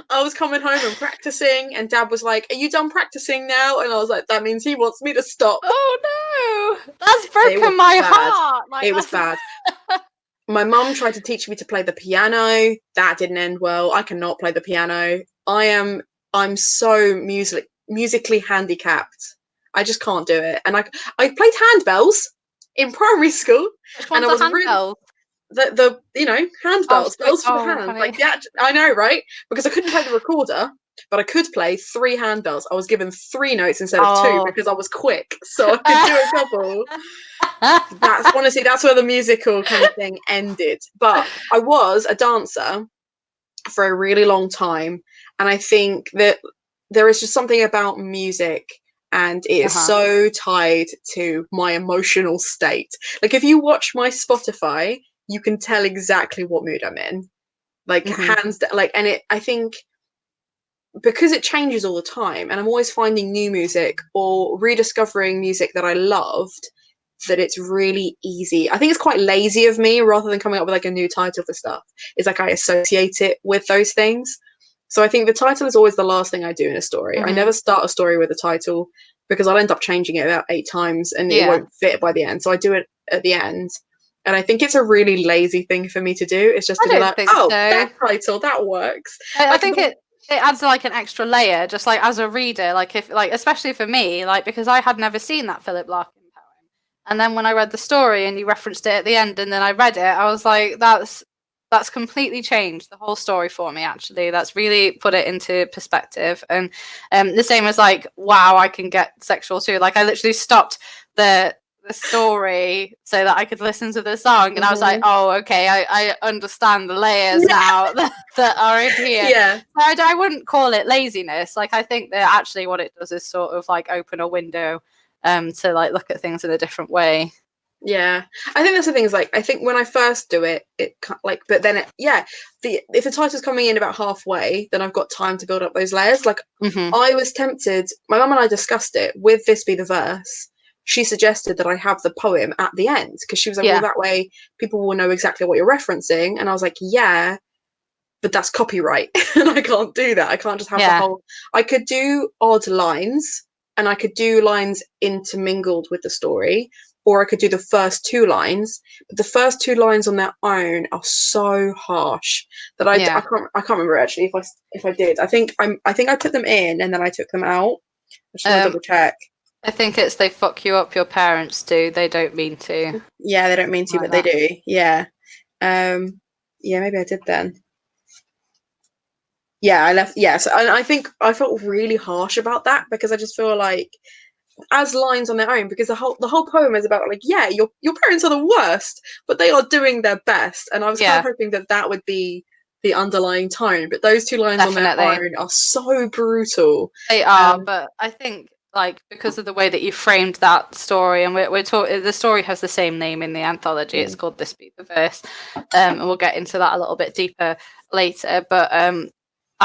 Speaker 1: I was coming home and practicing, and Dad was like, "Are you done practicing now?" And I was like, "That means he wants me to stop."
Speaker 2: Oh no, that's broken my heart.
Speaker 1: It was bad. My mum tried to teach me to play the piano. That didn't end well. I cannot play the piano. I'm so musically handicapped. I just can't do it. And I played handbells in primary school.
Speaker 2: Which one's a handbell?
Speaker 1: The handbells, bells for the hands. Honey. Like, yeah, I know, right? Because I couldn't play the recorder, but I could play 3 handbells. I was given 3 notes instead of 2 because I was quick, so I could do a couple. That's where the musical kind of thing ended. But I was a dancer for a really long time, and I think that there is just something about music, and it is so tied to my emotional state. Like, if you watch my Spotify, you can tell exactly what mood I'm in. Like, hands down. Like, and I think because it changes all the time, and I'm always finding new music or rediscovering music that I loved, that it's really easy. I think it's quite lazy of me, rather than coming up with like a new title for stuff. It's like I associate it with those things. So I think the title is always the last thing I do in a story. I never start a story with a title, because I'll end up changing it about 8 times and it won't fit by the end. So I do it at the end. And I think it's a really lazy thing for me to do. It's just to be like, that title, that works.
Speaker 2: I think it adds like an extra layer, just like as a reader, especially for me, like, because I had never seen that Philip Larkin poem. And then when I read the story and you referenced it at the end, and then I read it, I was like, that's completely changed the whole story for me, actually. That's really put it into perspective. And the same as like, wow, I can get sexual too. Like, I literally stopped the story so that I could listen to the song, and I was like, oh, okay, I understand the layers now that are in here.
Speaker 1: Yeah.
Speaker 2: So I wouldn't call it laziness. Like, I think that actually what it does is sort of like open a window to like look at things in a different way.
Speaker 1: Yeah, I think that's the thing, is like, I think when I first do it like, but then if the title's coming in about halfway, then I've got time to build up those layers. Like, I was tempted, my mum and I discussed it, with This Be the Verse, she suggested that I have the poem at the end, because she was like, well, that way people will know exactly what you're referencing. And I was like, yeah, but that's copyright and I can't do that. I can't just have the whole. I could do odd lines, and I could do lines intermingled with the story, or I could do the first 2 lines. But the first 2 lines on their own are so harsh that I can't remember actually if I did. I think I put them in and then I took them out. I just want to double check.
Speaker 2: I think it's they fuck you up, your parents do. They don't mean to.
Speaker 1: Yeah, they don't mean to, but they do. Yeah. Yeah, maybe I did then. Yeah, I left. Yes, and I think I felt really harsh about that, because I just feel like, as lines on their own, because the whole poem is about like, yeah, your parents are the worst, but they are doing their best. And I was kind of hoping that would be the underlying tone, but those 2 lines on their own are so brutal.
Speaker 2: They are, but I think, like, because of the way that you framed that story, and we're talking, the story has the same name in the anthology. It's called This Be the Verse, and we'll get into that a little bit deeper later. But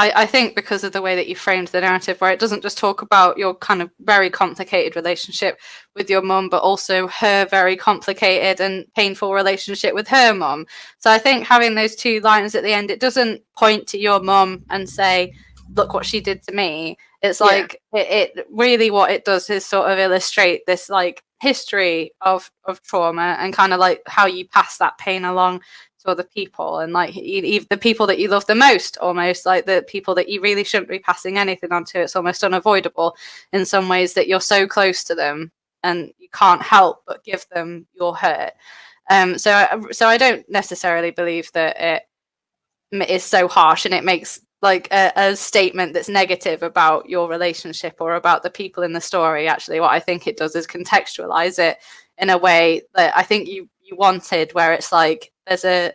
Speaker 2: I think because of the way that you framed the narrative, where it doesn't just talk about your kind of very complicated relationship with your mum, but also her very complicated and painful relationship with her mum. So I think having those two lines at the end, it doesn't point to your mum and say, look what she did to me. It's like it really, what it does is sort of illustrate this like history of trauma and kind of like how you pass that pain along to other people, and like the people that you love the most, almost like the people that you really shouldn't be passing anything on to. It's almost unavoidable in some ways that you're so close to them and you can't help but give them your hurt. So I don't necessarily believe that it is so harsh and it makes like a statement that's negative about your relationship or about the people in the story. Actually, what I think it does is contextualize it in a way that I think you wanted, where it's like there's a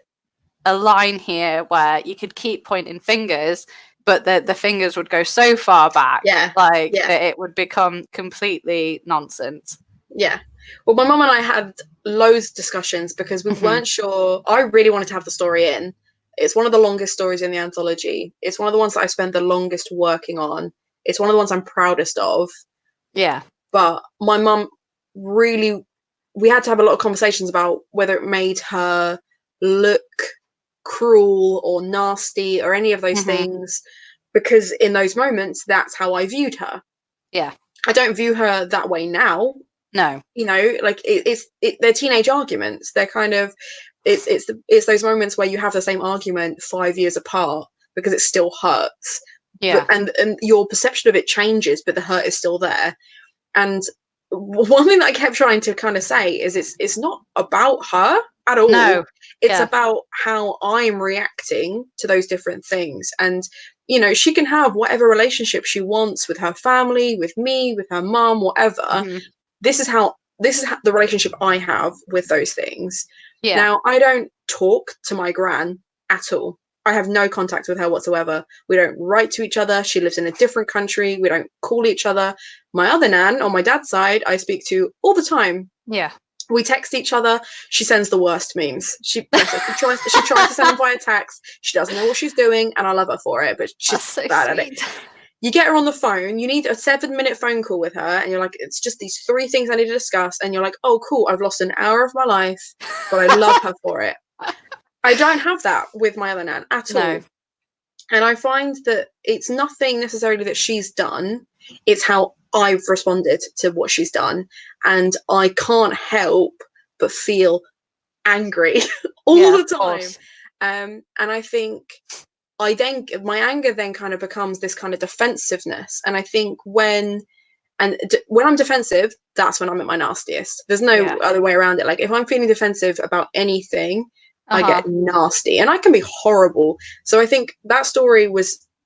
Speaker 2: line here where you could keep pointing fingers, but the fingers would go so far back, that it would become completely nonsense.
Speaker 1: Yeah. Well, my mum and I had loads of discussions because we weren't sure. I really wanted to have the story in. It's one of the longest stories in the anthology. It's one of the ones that I spent the longest working on. It's one of the ones I'm proudest of.
Speaker 2: Yeah.
Speaker 1: But my mum really, we had to have a lot of conversations about whether it made her look cruel or nasty or any of those things, because in those moments, that's how I viewed her.
Speaker 2: Yeah.
Speaker 1: I don't view her that way now.
Speaker 2: No.
Speaker 1: You know, like they're teenage arguments. They're kind of, it's those moments where you have the same argument 5 years apart because it still hurts.
Speaker 2: Yeah.
Speaker 1: But, and your perception of it changes, but the hurt is still there. And one thing that I kept trying to kind of say is it's not about her at all.
Speaker 2: No.
Speaker 1: It's about how I'm reacting to those different things. And, you know, she can have whatever relationship she wants with her family, with me, with her mom, whatever. This is the relationship I have with those things.
Speaker 2: Yeah.
Speaker 1: Now, I don't talk to my gran at all. I have no contact with her whatsoever. We don't write to each other. She lives in a different country. We don't call each other. My other nan on my dad's side, I speak to all the time.
Speaker 2: Yeah.
Speaker 1: We text each other. She sends the worst memes. She tries to send them via text. She doesn't know what she's doing, and I love her for it, but she's
Speaker 2: so
Speaker 1: bad
Speaker 2: sweet.
Speaker 1: at it. You get her on the phone, you need a 7-minute phone call with her, and you're like, it's just these 3 things I need to discuss, and you're like, oh, cool, I've lost an hour of my life, but I love her for it. I don't have that with my other nan at all. And I find that it's nothing necessarily that she's done, it's how I've responded to what she's done, and I can't help but feel angry all the time. And I think my anger then kind of becomes this kind of defensiveness. And I think when I'm defensive, that's when I'm at my nastiest. There's no other way around it. Like if I'm feeling defensive about anything, I get nasty, and I can be horrible. So I think that story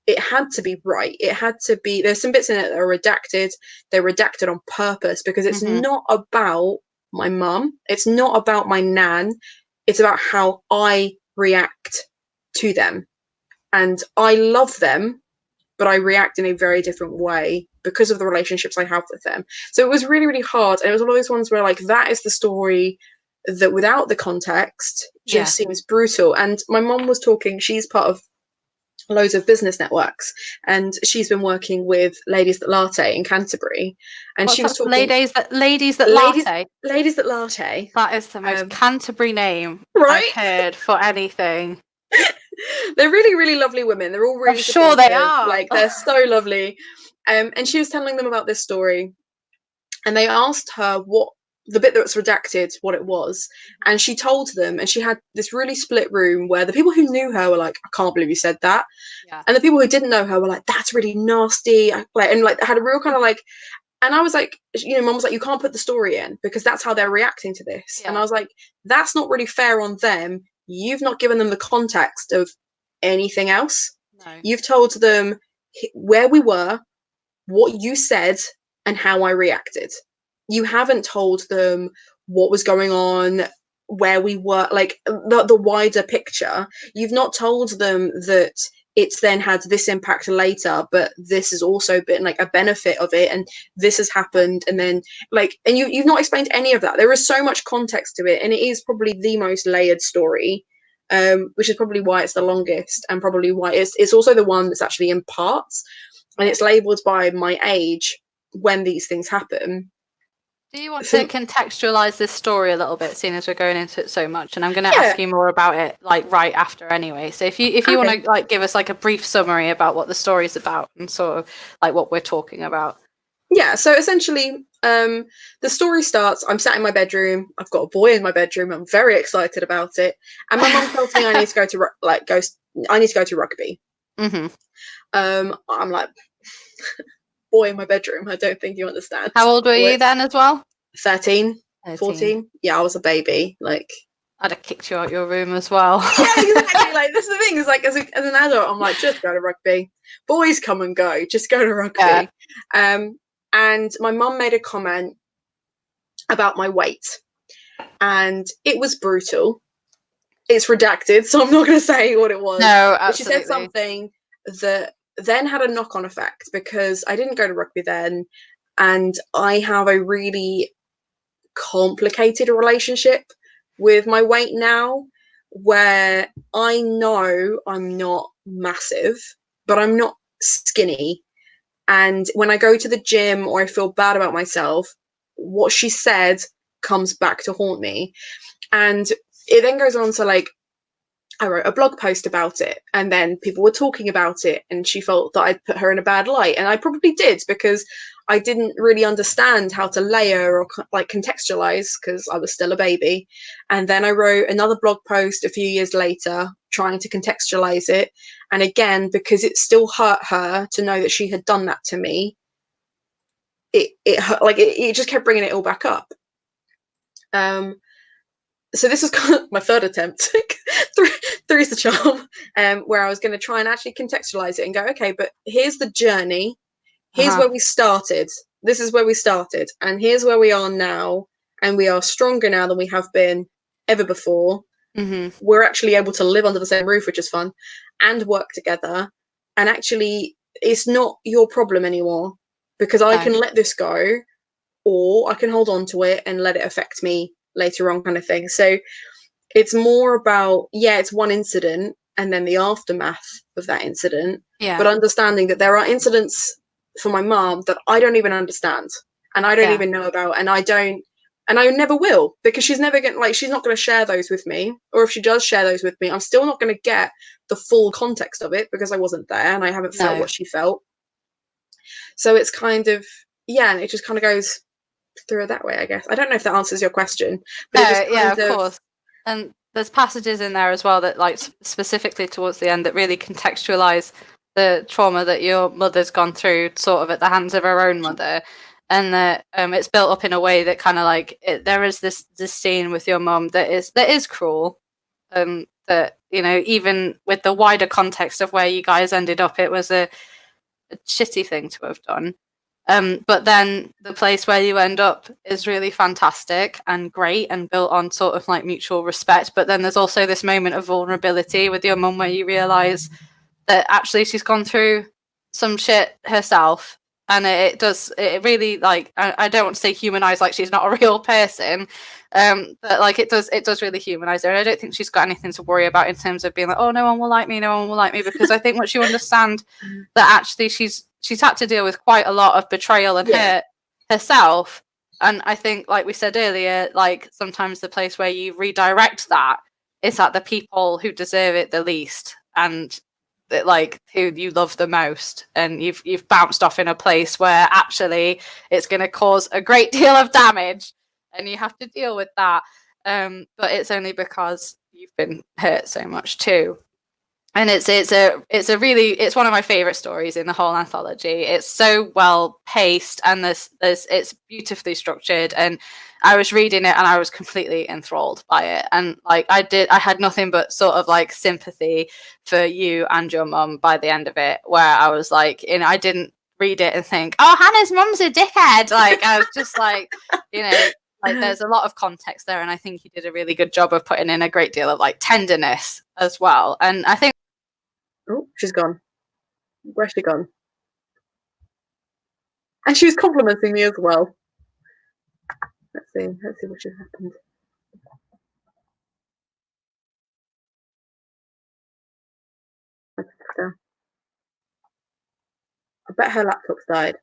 Speaker 1: it had to be right. It had to be, there's some bits in it that are redacted. They're redacted on purpose because it's not about my mum. It's not about my nan. It's about how I react to them. And I love them, but I react in a very different way because of the relationships I have with them. So it was really, really hard. And it was one of those ones where like, that is the story that without the context just seems brutal. And my mom was talking, she's part of loads of business networks, and she's been working with Ladies That Latte in Canterbury, and she was talking
Speaker 2: Ladies That Latte.
Speaker 1: Ladies That Latte.
Speaker 2: That is the most Canterbury name I've heard for anything.
Speaker 1: They're really, really lovely women. They're all really
Speaker 2: I'm sure they are.
Speaker 1: Like they're so lovely. And she was telling them about this story, and they asked her what the bit that was redacted, what it was, and she told them, and she had this really split room where the people who knew her were like, I can't believe you said that, and the people who didn't know her were like, that's really nasty, like, and like had a real kind of like, and I was like, you know, mom was like, you can't put the story in because that's how they're reacting to this, and I was like, that's not really fair on them. You've not given them the context of anything else. You've told them where we were, what you said, and how I reacted. You haven't told them what was going on, where we were, like the wider picture. You've not told them that it's then had this impact later, but this has also been like a benefit of it, and this has happened, and then like, and you've not explained any of that. There is so much context to it, and it is probably the most layered story which is probably why it's the longest, and probably why it's also the one that's actually in parts, and it's labelled by my age when these things happen.
Speaker 2: Do you want to contextualize this story a little bit, seeing as we're going into it so much? And I'm going to
Speaker 1: Yeah.
Speaker 2: ask you more about it like right after anyway. So if you want to like give us like a brief summary about what the story's about and sort of like what we're talking about.
Speaker 1: Yeah, so essentially, the story starts. I'm sat in my bedroom. I've got a boy in my bedroom. I'm very excited about it, and my mum tells me I need to go to I need to go to rugby.
Speaker 2: Mm-hmm.
Speaker 1: I'm like, boy in my bedroom. I don't think you understand.
Speaker 2: How old were you then as well?
Speaker 1: 13, 14. Yeah, I was a baby. Like,
Speaker 2: I'd have kicked you out your room as well.
Speaker 1: Yeah, exactly. Like, that's the thing. Is like, as an adult, I'm like, just go to rugby. Boys come and go. Just go to rugby. Yeah. And my mum made a comment about my weight, and it was brutal. It's redacted, so I'm not going to say what it was.
Speaker 2: No, absolutely.
Speaker 1: But she said something that then had a knock-on effect, because I didn't go to rugby then, and I have a really complicated relationship with my weight now, where I know I'm not massive, but I'm not skinny. And when I go to the gym or I feel bad about myself, what she said comes back to haunt me. And it then goes on to, like, I wrote a blog post about it, and then people were talking about it, and she felt that I'd put her in a bad light. And I probably did, because I didn't really understand how to layer or like contextualize, because I was still a baby. And then I wrote another blog post a few years later trying to contextualize it. And again, because it still hurt her to know that she had done that to me, it hurt, like it just kept bringing it all back up. So this was kind of my third attempt. Three's the charm, where I was going to try and actually contextualize it and go, okay, but here's the journey. Here's where we started. This is where we started. And here's where we are now. And we are stronger now than we have been ever before.
Speaker 2: Mm-hmm.
Speaker 1: We're actually able to live under the same roof, which is fun, and work together. And actually, it's not your problem anymore, because I can let this go, or I can hold on to it and let it affect me later on, kind of thing. So it's more about, yeah, it's one incident and then the aftermath of that incident, but understanding that there are incidents for my mom that I don't even understand, and I don't even know about, and I never will, because she's never gonna, like, she's not going to share those with me, or if she does share those with me, I'm still not going to get the full context of it, because I wasn't there and I haven't felt what she felt. So it's kind of, yeah, and it just kind of goes through it that way, I guess. I don't know if that answers your question, but it just kind
Speaker 2: of course. And there's passages in there as well that, like, specifically towards the end, that really contextualize the trauma that your mother's gone through, sort of at the hands of her own mother, and that it's built up in a way that kind of like there is this scene with your mum that is cruel, that, you know, even with the wider context of where you guys ended up, it was a shitty thing to have done. But then the place where you end up is really fantastic and great and built on sort of like mutual respect. But then there's also this moment of vulnerability with your mum where you realise that actually she's gone through some shit herself. And it really, like, I don't want to say humanise, like she's not a real person, but like it does really humanise her. And I don't think she's got anything to worry about in terms of being like, oh, no one will like me, because I think once you understand that actually she's had to deal with quite a lot of betrayal and hurt herself. And I think, like we said earlier, like sometimes the place where you redirect that is at the people who deserve it the least, and like who you love the most, and you've bounced off in a place where actually it's going to cause a great deal of damage, and you have to deal with that. But it's only because you've been hurt so much too. And it's one of my favorite stories in the whole anthology. It's so well paced, and it's beautifully structured, and I was reading it and I was completely enthralled by it. And like I had nothing but sort of like sympathy for you and your mum by the end of it, where I was like, you know, I didn't read it and think, oh, Hannah's mum's a dickhead. Like, I was just like, you know, like there's a lot of context there, and I think you did a really good job of putting in a great deal of like tenderness as well. And I think,
Speaker 1: oh, she's gone. Where's she gone? And she was complimenting me as well. Let's see what just happened. Alexa. I bet her laptop's died.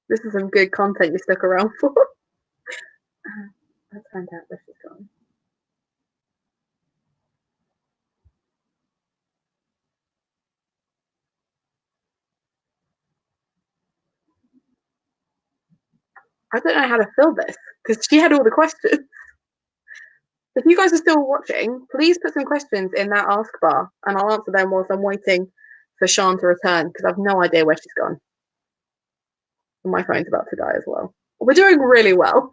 Speaker 1: This is some good content you stuck around for. Let's find out where she's gone. I don't know how to fill this because she had all the questions. If you guys are still watching, please put some questions in that ask bar and I'll answer them whilst I'm waiting for Sian to return because I've no idea where she's gone. And my phone's about to die as well. We're doing really well.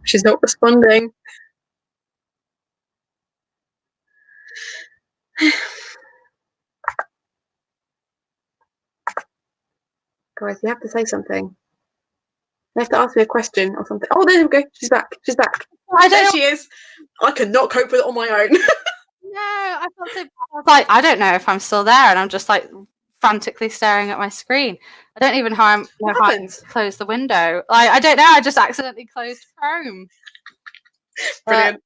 Speaker 1: She's not responding. Guys, you have to say something. You have to ask me a question or something. Oh, there we go. She's back. She's back. There she is. I cannot cope with it on my own.
Speaker 2: No, I felt so bad. I was like, I don't know if I'm still there, and I'm just like frantically staring at my screen. I don't even know how I closed the window. Like, I don't know. I just accidentally closed Chrome.
Speaker 1: Brilliant.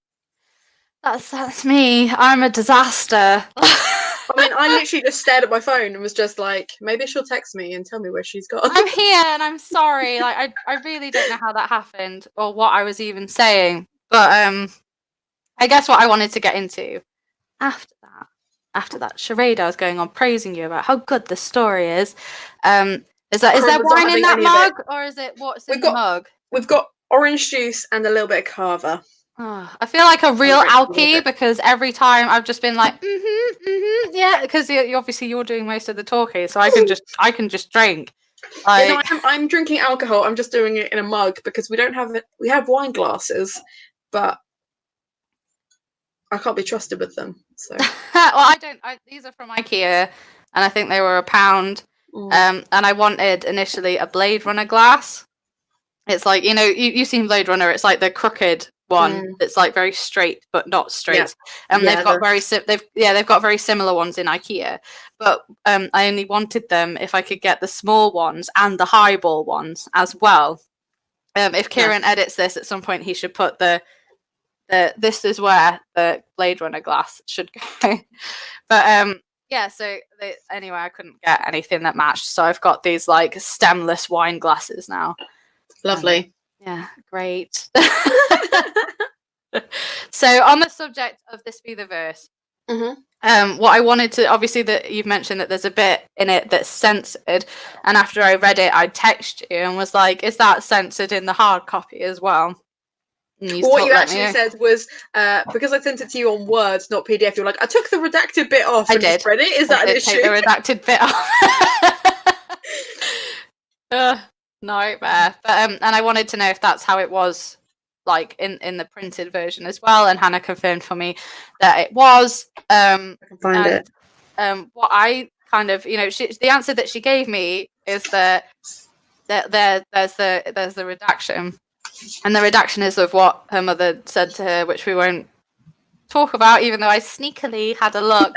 Speaker 2: That's me. I'm a disaster.
Speaker 1: I mean, I literally just stared at my phone and was just like, maybe she'll text me and tell me where she's gone.
Speaker 2: I'm here and I'm sorry. Like, I really don't know how that happened or what I was even saying. But I guess what I wanted to get into after that charade I was going on praising you about how good the story is there wine in that mug or is it what's in the mug?
Speaker 1: We've got orange juice and a little bit of cava.
Speaker 2: Oh, I feel like a real alkie because every time I've just been like, yeah, because you're doing most of the talking, so I can just drink. Like,
Speaker 1: yeah, no, I'm drinking alcohol. I'm just doing it in a mug because we don't have it. We have wine glasses, but I can't be trusted with them. So
Speaker 2: well, I don't. These are from IKEA, and I think they were £1. And I wanted initially a Blade Runner glass. It's like, you've seen Blade Runner. It's like the crooked one. It's like very straight but not straight. And they've got they've got very similar ones in IKEA. But I only wanted them if I could get the small ones and the highball ones as well. If Kieran edits this at some point, he should put this is where the Blade Runner glass should go. But so anyway, I couldn't get anything that matched, so I've got these like stemless wine glasses now.
Speaker 1: Lovely.
Speaker 2: Yeah, great. So on the subject of This Be the Verse, what I wanted to, obviously that you've mentioned that there's a bit in it that's censored, and after I read it I texted you and was like, is that censored in the hard copy as well?
Speaker 1: What you actually said was, because I sent it to you on Word, not PDF, you're like, I took the redacted bit off and just read it. Is that an issue?
Speaker 2: Take the redacted bit off. Nightmare. But and I wanted to know if that's how it was, like in the printed version as well. And Hannah confirmed for me that it was.
Speaker 1: I can find it.
Speaker 2: What I kind of, the answer that she gave me is that there's the redaction, and the redaction is of what her mother said to her, which we won't talk about, even though I sneakily had a look.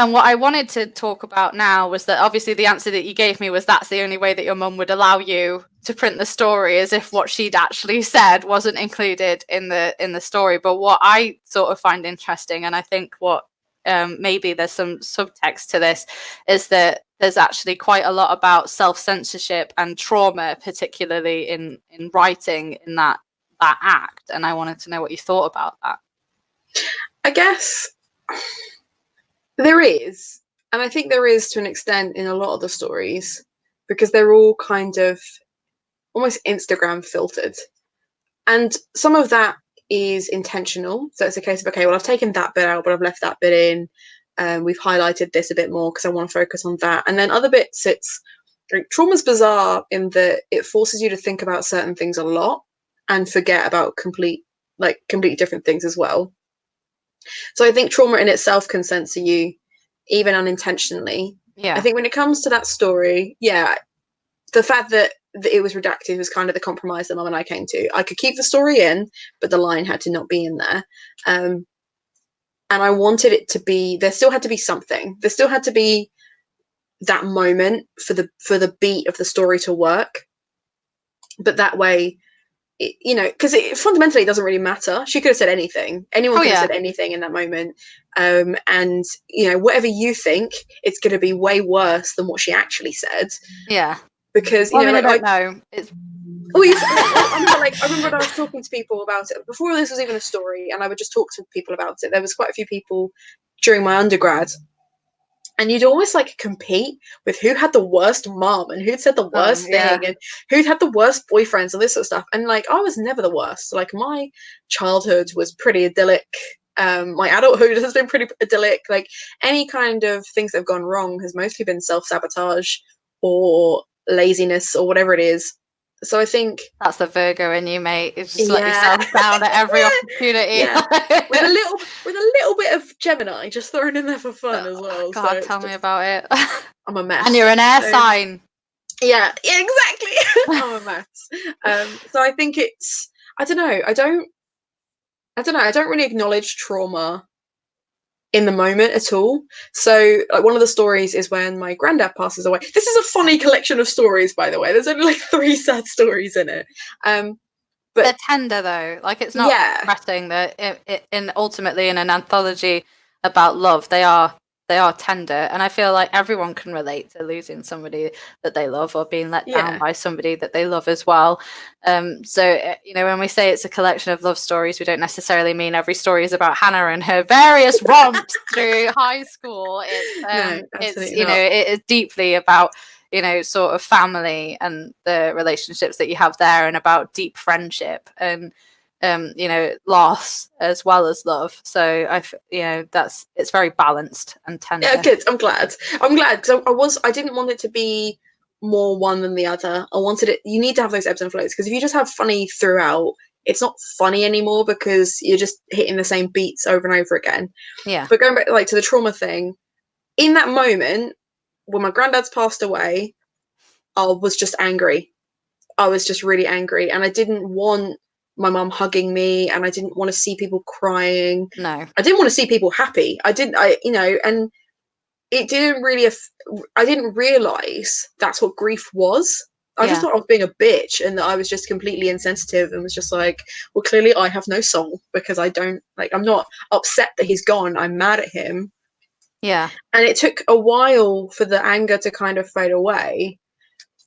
Speaker 2: And what I wanted to talk about now was that obviously the answer that you gave me was that's the only way that your mum would allow you to print the story, as if what she'd actually said wasn't included in the story. But what I sort of find interesting, and I think what maybe there's some subtext to this, is that there's actually quite a lot about self-censorship and trauma, particularly in writing in that act. And I wanted to know what you thought about that.
Speaker 1: I guess there is, and I think there is to an extent in a lot of the stories, because they're all kind of almost Instagram filtered. And some of that is intentional. So it's a case of, okay, well, I've taken that bit out, but I've left that bit in. We've highlighted this a bit more because I want to focus on that. And then other bits, it's like, trauma's bizarre in that it forces you to think about certain things a lot and forget about completely different things as well. So I think trauma in itself can censor you, even unintentionally.
Speaker 2: Yeah.
Speaker 1: I think when it comes to that story, the fact that it was redacted was kind of the compromise that Mum and I came to. I could keep the story in, but the line had to not be in there. And I wanted it to be, there still had to be something. There still had to be that moment for the beat of the story to work. But that way, because it fundamentally doesn't really matter. She could have said anything. Anyone could have said anything in that moment. And, whatever you think, it's going to be way worse than what she actually said.
Speaker 2: Yeah.
Speaker 1: Because,
Speaker 2: I don't know. It's...
Speaker 1: I remember when I was talking to people about it, before this was even a story, and I would just talk to people about it. There was quite a few people during my undergrad. And you'd always compete with who had the worst mom and who'd said the worst thing and who'd had the worst boyfriends and this sort of stuff. And I was never the worst. My childhood was pretty idyllic. My adulthood has been pretty idyllic. Any kind of things that have gone wrong has mostly been self-sabotage or laziness or whatever it is. So I think
Speaker 2: that's the Virgo in you, mate. It's just let yourself down at every opportunity.
Speaker 1: with a little bit of Gemini just thrown in there for fun as well.
Speaker 2: God, tell me about it.
Speaker 1: I'm a mess.
Speaker 2: And you're an air sign.
Speaker 1: Yeah, exactly. I'm a mess. So I think it's, I don't know. I don't really acknowledge trauma in the moment at all. So one of the stories is when my granddad passes away. This is a funny collection of stories, by the way. There's only 3 sad stories in it. But
Speaker 2: they're tender though. It's not depressing. That ultimately in an anthology about love, they are tender, and I feel like everyone can relate to losing somebody that they love or being let down by somebody that they love as well. So when we say it's a collection of love stories, we don't necessarily mean every story is about Hannah and her various romps through high school. It is deeply about sort of family and the relationships that you have there, and about deep friendship and loss as well as love. So it's very balanced and tender.
Speaker 1: Yeah, good. I'm glad because I didn't want it to be more one than the other. I wanted it, you need to have those ebbs and flows, because if you just have funny throughout, it's not funny anymore because you're just hitting the same beats over and over again.
Speaker 2: Yeah.
Speaker 1: But going back to the trauma thing, in that moment when my granddad's passed away, I was just angry. I was just really angry, and I didn't want my mum hugging me, and I didn't want to see people crying.
Speaker 2: No,
Speaker 1: I didn't want to see people happy. And it didn't really, I didn't realize that's what grief was. I just thought I was being a bitch, and that I was just completely insensitive, and was just well, clearly I have no soul because I don't, I'm not upset that he's gone. I'm mad at him.
Speaker 2: Yeah.
Speaker 1: And it took a while for the anger to kind of fade away.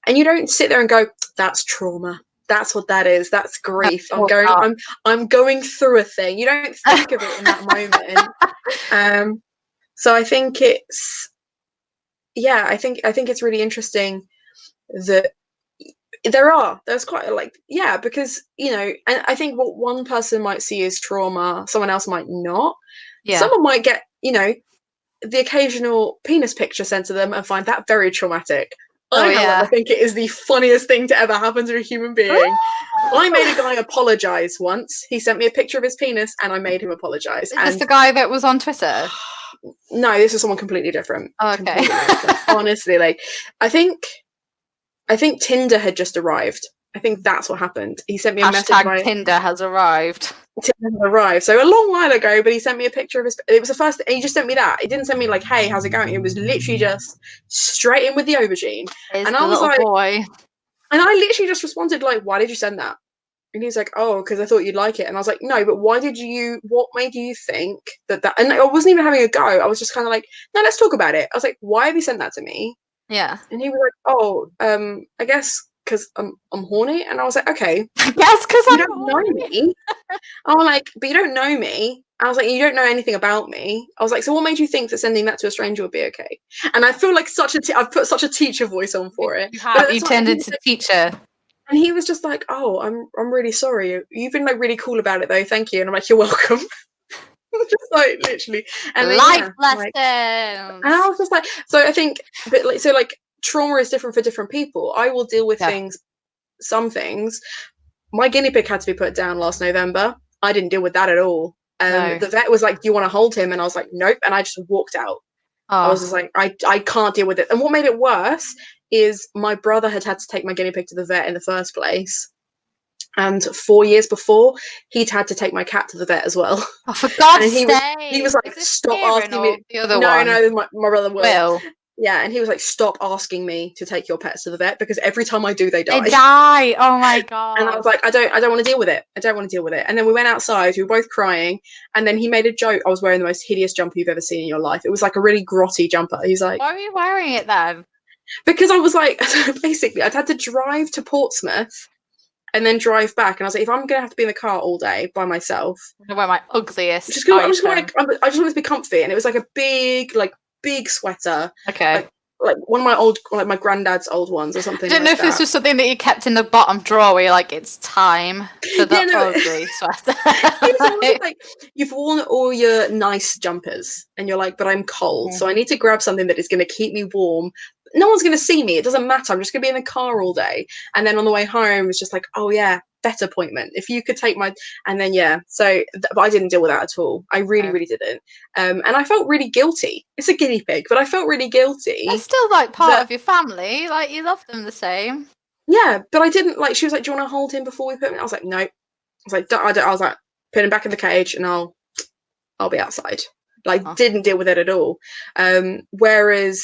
Speaker 1: And you don't sit there and go, that's trauma. That's what that is. That's grief. I'm going through a thing. You don't think of it in that moment. So I think it's, I think it's really interesting that there's quite because, and I think what one person might see as trauma, someone else might not.
Speaker 2: Yeah.
Speaker 1: Someone might get, the occasional penis picture sent to them and find that very traumatic. I think it is the funniest thing to ever happen to a human being. I made a guy apologise once. He sent me a picture of his penis and I made him apologise.
Speaker 2: Is this the guy that was on Twitter?
Speaker 1: No, this is someone completely different.
Speaker 2: Oh, okay.
Speaker 1: Completely different. Honestly, I think Tinder had just arrived. I think that's what happened. He sent me a message.
Speaker 2: Tinder has arrived.
Speaker 1: Tinder has arrived. So a long while ago, but he sent me a picture of his. It was the first. And he just sent me that. He didn't send me hey, how's it going? It was literally just straight in with the aubergine.
Speaker 2: And I was boy.
Speaker 1: And I literally just responded why did you send that? And he's like, oh, because I thought you'd like it. And I was like, no, but what made you think that? And I wasn't even having a go. I was just kind of no, let's talk about it. I was like, why have you sent that to me?
Speaker 2: Yeah.
Speaker 1: And he was like, oh, I guess because I'm horny. And I was like, okay.
Speaker 2: Yes, because
Speaker 1: you don't know me. I was but you don't know me. I was you don't know anything about me. I was so what made you think that sending that to a stranger would be okay? And I feel I've put such a teacher voice on for it.
Speaker 2: You turned into teacher.
Speaker 1: And he was just oh, I'm really sorry. You've been really cool about it though. Thank you. And I'm you're welcome. Just literally. And
Speaker 2: life lessons.
Speaker 1: And I was just so I think, but trauma is different for different people. I will deal with some things. My guinea pig had to be put down last November. I didn't deal with that at all. No. The vet was do you want to hold him? And I was nope. And I just walked out. I
Speaker 2: Oh,
Speaker 1: was just like, I can't deal with it. And what made it worse is my brother had to take my guinea pig to the vet in the first place. And 4 years before, he'd had to take my cat to the vet as well.
Speaker 2: oh, for God's
Speaker 1: And he was
Speaker 2: sake!
Speaker 1: like,
Speaker 2: Is this
Speaker 1: stop
Speaker 2: Kieran
Speaker 1: asking
Speaker 2: or
Speaker 1: me.
Speaker 2: the other
Speaker 1: No,
Speaker 2: one?
Speaker 1: no, my brother Will.
Speaker 2: Will.
Speaker 1: Yeah, and he was like, stop asking me to take your pets to the vet because every time I do, they
Speaker 2: They
Speaker 1: die.
Speaker 2: die. Oh my
Speaker 1: And I
Speaker 2: God.
Speaker 1: was like, I don't want to deal with it. I don't want to deal with it. And then we went outside, we were both crying, and then he made a joke. I was wearing the most hideous jumper you've ever seen in your life. It was like a really grotty jumper. He's like,
Speaker 2: Why were you wearing it then?
Speaker 1: because I was like, basically, I'd had to drive to Portsmouth and then drive back. And I was like, if I'm gonna have to be in the car all day by myself,
Speaker 2: I'm gonna wear my ugliest
Speaker 1: just I just
Speaker 2: item.
Speaker 1: I just wanted to be comfy. And it was like a big sweater,
Speaker 2: Okay.
Speaker 1: like one of my old, like my granddad's old ones or
Speaker 2: I
Speaker 1: something
Speaker 2: don't know
Speaker 1: like
Speaker 2: if this
Speaker 1: that.
Speaker 2: was something that you kept in the bottom drawer where you're like, it's time for the
Speaker 1: Yeah, no,
Speaker 2: ugly sweater.
Speaker 1: it was almost like you've worn all your nice jumpers and you're like, but I'm cold, so I need to grab something that is going to keep me warm. No one's going to see me. It doesn't matter. I'm just going to be in the car all day. And then on the way home, it's just like, oh yeah, vet appointment. If you could take my, and then yeah. So, but I didn't deal with that at all. I really,
Speaker 2: No.
Speaker 1: really didn't. And I felt really guilty. It's a guinea pig, but I felt really guilty.
Speaker 2: They're still like part
Speaker 1: That
Speaker 2: of your family. Like you love them the same.
Speaker 1: yeah, but I didn't like. She was like, "Do you want to hold him before we put him?" I was like, "No." I was like, I was like, put him back in the cage, and I'll be outside. Like,
Speaker 2: Oh.
Speaker 1: didn't deal with it at all. Whereas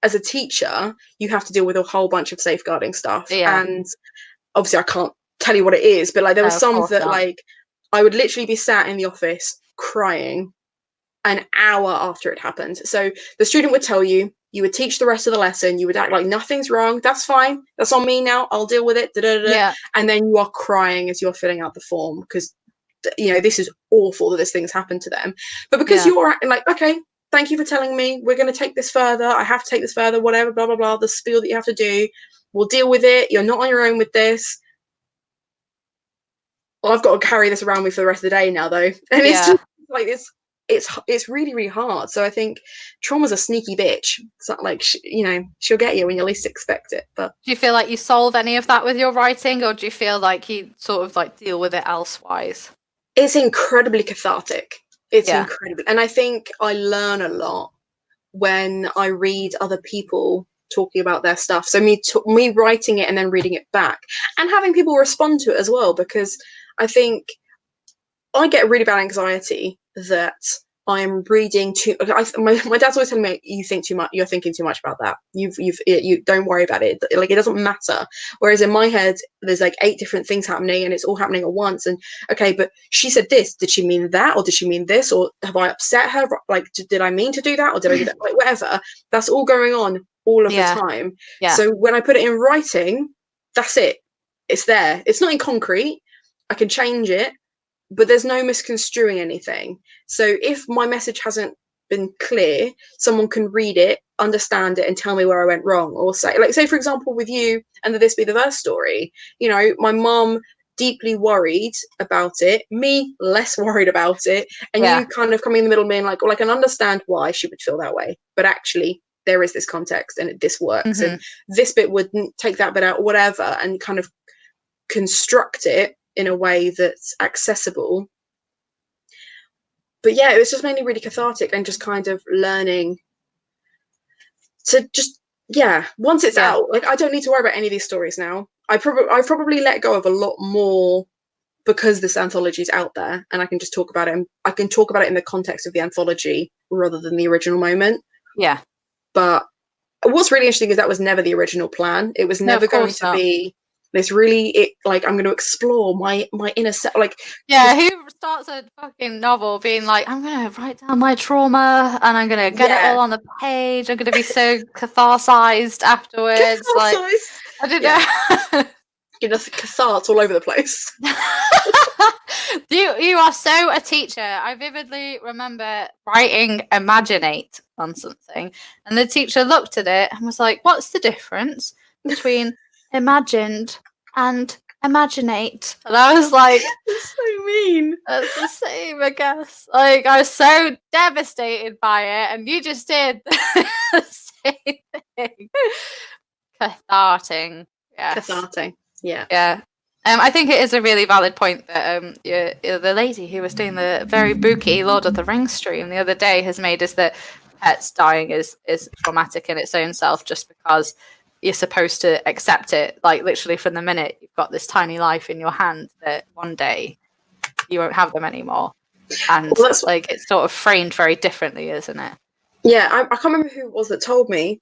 Speaker 1: as a teacher, you have to deal with a whole bunch of safeguarding stuff.
Speaker 2: Yeah.
Speaker 1: And obviously I can't tell you what it is, but like there were
Speaker 2: No, of
Speaker 1: some
Speaker 2: course
Speaker 1: that
Speaker 2: not.
Speaker 1: like I would literally be sat in the office crying an hour after it happened. So the student would tell you, you would teach the rest of the lesson, you would act like nothing's wrong, that's fine, that's on me now, I'll deal with it,
Speaker 2: Yeah.
Speaker 1: and then you are crying as you're filling out the form because this is awful that this thing's happened to them. But because you're acting like, okay, thank you for telling me, we're going to take this further, I have to take this further, whatever, blah blah blah, the spiel that you have to do, we'll deal with it, you're not on your own with this. Well, I've got to carry this around with me for the rest of the day now though, and it's just like this. It's really really hard. So I think trauma's a sneaky bitch. It's not like she'll get you when you least expect it. But
Speaker 2: do you feel like you solve any of that with your writing, or do you feel like you sort of like deal with it elsewise?
Speaker 1: it's incredibly cathartic. It's incredible, and I think I learn a lot when I read other people talking about their stuff. So me writing it and then reading it back and having people respond to it as well, because I think I get really bad anxiety that I'm reading too. My dad's always telling me, "You think too much. You're thinking too much about that. You don't worry about it. Like it doesn't matter." Whereas in my head, there's like 8 different things happening, and it's all happening at once. And okay, but she said this. Did she mean that, or did she mean this, or have I upset her? Like, did I mean to do that, or did I do that? Like whatever. That's all going on all of the time.
Speaker 2: Yeah.
Speaker 1: So when I put it in writing, that's it. It's there. It's not in concrete. I can change it, but there's no misconstruing anything. So if my message hasn't been clear, someone can read it, understand it, and tell me where I went wrong. Or say for example, with you and the This Be the Verse story, my mum deeply worried about it, me less worried about it, and you kind of coming in the middle being like, well, I can understand why she would feel that way, but actually there is this context and this works, and this bit wouldn't take that bit out, whatever, and kind of construct it in a way that's accessible. But yeah, it was just mainly really cathartic and just kind of learning to just once it's out, like I don't need to worry about any of these stories now. I probably let go of a lot more because this anthology is out there and I can just talk about it, and I can talk about it in the context of the anthology rather than the original moment.
Speaker 2: Yeah.
Speaker 1: But what's really interesting is that was never the original plan. It was never going to be this really like I'm going to explore my inner self. Like
Speaker 2: who starts a fucking novel being like, I'm going to write down my trauma and I'm going to get it all on the page. I'm going to be so catharsized afterwards. Like I don't know.
Speaker 1: Catharts all over the place.
Speaker 2: You are so a teacher. I vividly remember writing Imaginate on something, and the teacher looked at it and was like, what's the difference between imagined and imaginate? And I was like,
Speaker 1: that's so mean.
Speaker 2: That's the same, I guess. Like, I was so devastated by it, and you just did the same thing. Catharting. Yes.
Speaker 1: Catharting. Yeah.
Speaker 2: Yeah. I think it is a really valid point that the lady who was doing the very booky Lord of the Rings stream the other day has made, is that pets dying is traumatic in its own self, just because you're supposed to accept it, like literally from the minute you've got this tiny life in your hand, that one day you won't have them anymore. And
Speaker 1: Well, that's
Speaker 2: like it's sort of framed very differently, isn't it?
Speaker 1: yeah. I can't remember who it was that told me.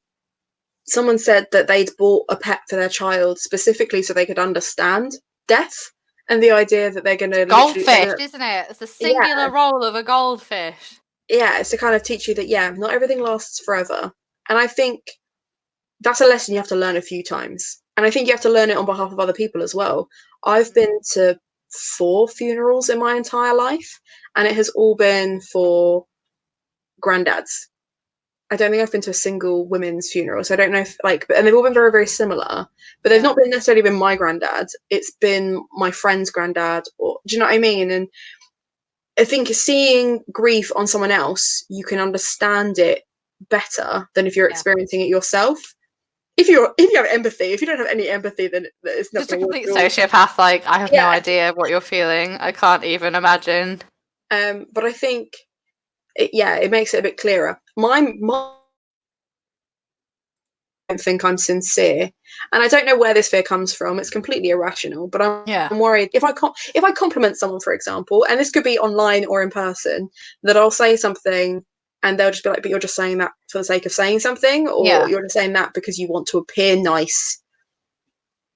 Speaker 1: Someone said that they'd bought a pet for their child specifically so they could understand death and the idea that they're going to
Speaker 2: Goldfish, isn't it? It's the singular role of a goldfish.
Speaker 1: Yeah, it's to kind of teach you that not everything lasts forever, and I think that's a lesson you have to learn a few times, and I think you have to learn it on behalf of other people as well. I've been to 4 funerals in my entire life, and it has all been for granddads. I don't think I've been to a single women's funeral, so I don't know if and they've all been very, very similar, but they've not been necessarily been my granddad. It's been my friend's granddad, or do you know what I mean? And I think seeing grief on someone else, you can understand it better than if you're experiencing it yourself. If you have empathy, if you don't have any empathy, then it's not
Speaker 2: just a complete sociopath. Like, I have no idea what you're feeling. I can't even imagine.
Speaker 1: But I think, it makes it a bit clearer. I don't think I'm sincere, and I don't know where this fear comes from. It's completely irrational, but I'm worried if I compliment someone, for example, and this could be online or in person, that I'll say something and they'll just be like, but you're just saying that for the sake of saying something, or you're just saying that because you want to appear nice,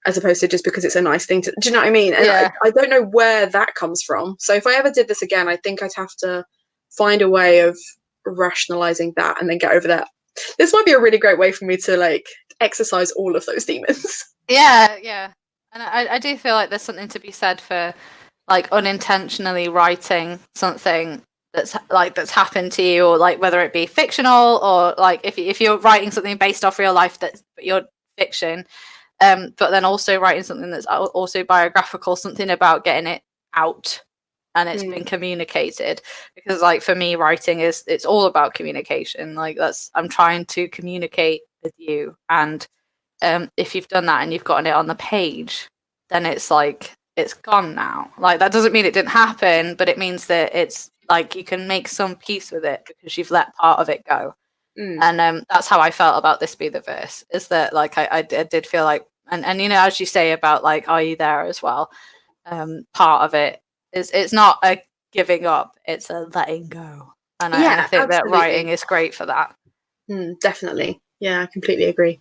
Speaker 1: as opposed to just because it's a nice thing to, do you know what I mean? And I don't know where that comes from. So if I ever did this again, I think I'd have to find a way of rationalizing that and then get over that. This might be a really great way for me to exercise all of those demons.
Speaker 2: Yeah. And I do feel like there's something to be said for unintentionally writing something that's happened to you, or whether it be fictional, or if you're writing something based off real life but you're fiction, but then also writing something that's also biographical, something about getting it out and it's been communicated. Because for me, writing it's all about communication. I'm trying to communicate with you, and if you've done that and you've gotten it on the page, then it's it's gone now. That doesn't mean it didn't happen, but it means that it's you can make some peace with it because you've let part of it go. And that's how I felt about This Be the Verse, is that I did feel and as you say about Are You There as well, part of it is, it's not a giving up, it's a letting go. And I think that writing is great for that.
Speaker 1: Definitely. Yeah, I completely agree.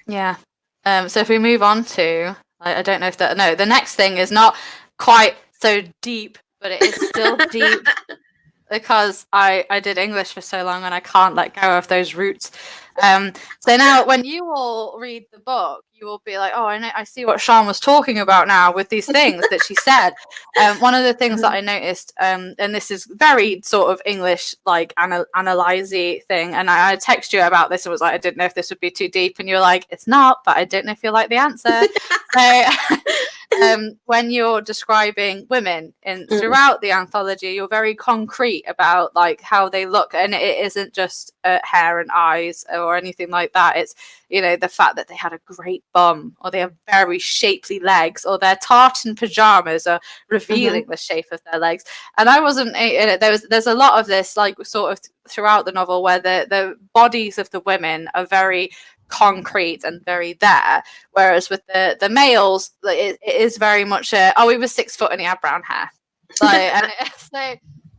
Speaker 2: Yeah. So if we move on to, I don't know if the next thing is not quite so deep, but it is still deep because I did English for so long and I can't let go of those roots. So now when you all read the book, you will be like, oh, I see what Sian was talking about now with these things that she said. One of the things that I noticed, and this is very sort of English, analyse-y thing, and I text you about this and was like, I didn't know if this would be too deep, and you're like, it's not, but I don't know if you like the answer. So when you're describing women throughout the anthology, you're very concrete about how they look, and it isn't just hair and eyes or anything like that. It's the fact that they had a great bum, or they have very shapely legs, or their tartan pajamas are revealing the shape of their legs. And I wasn't in it. There's a lot of this sort of throughout the novel where the bodies of the women are very concrete and very there, whereas with the males it is very much he was 6 foot and he had brown hair.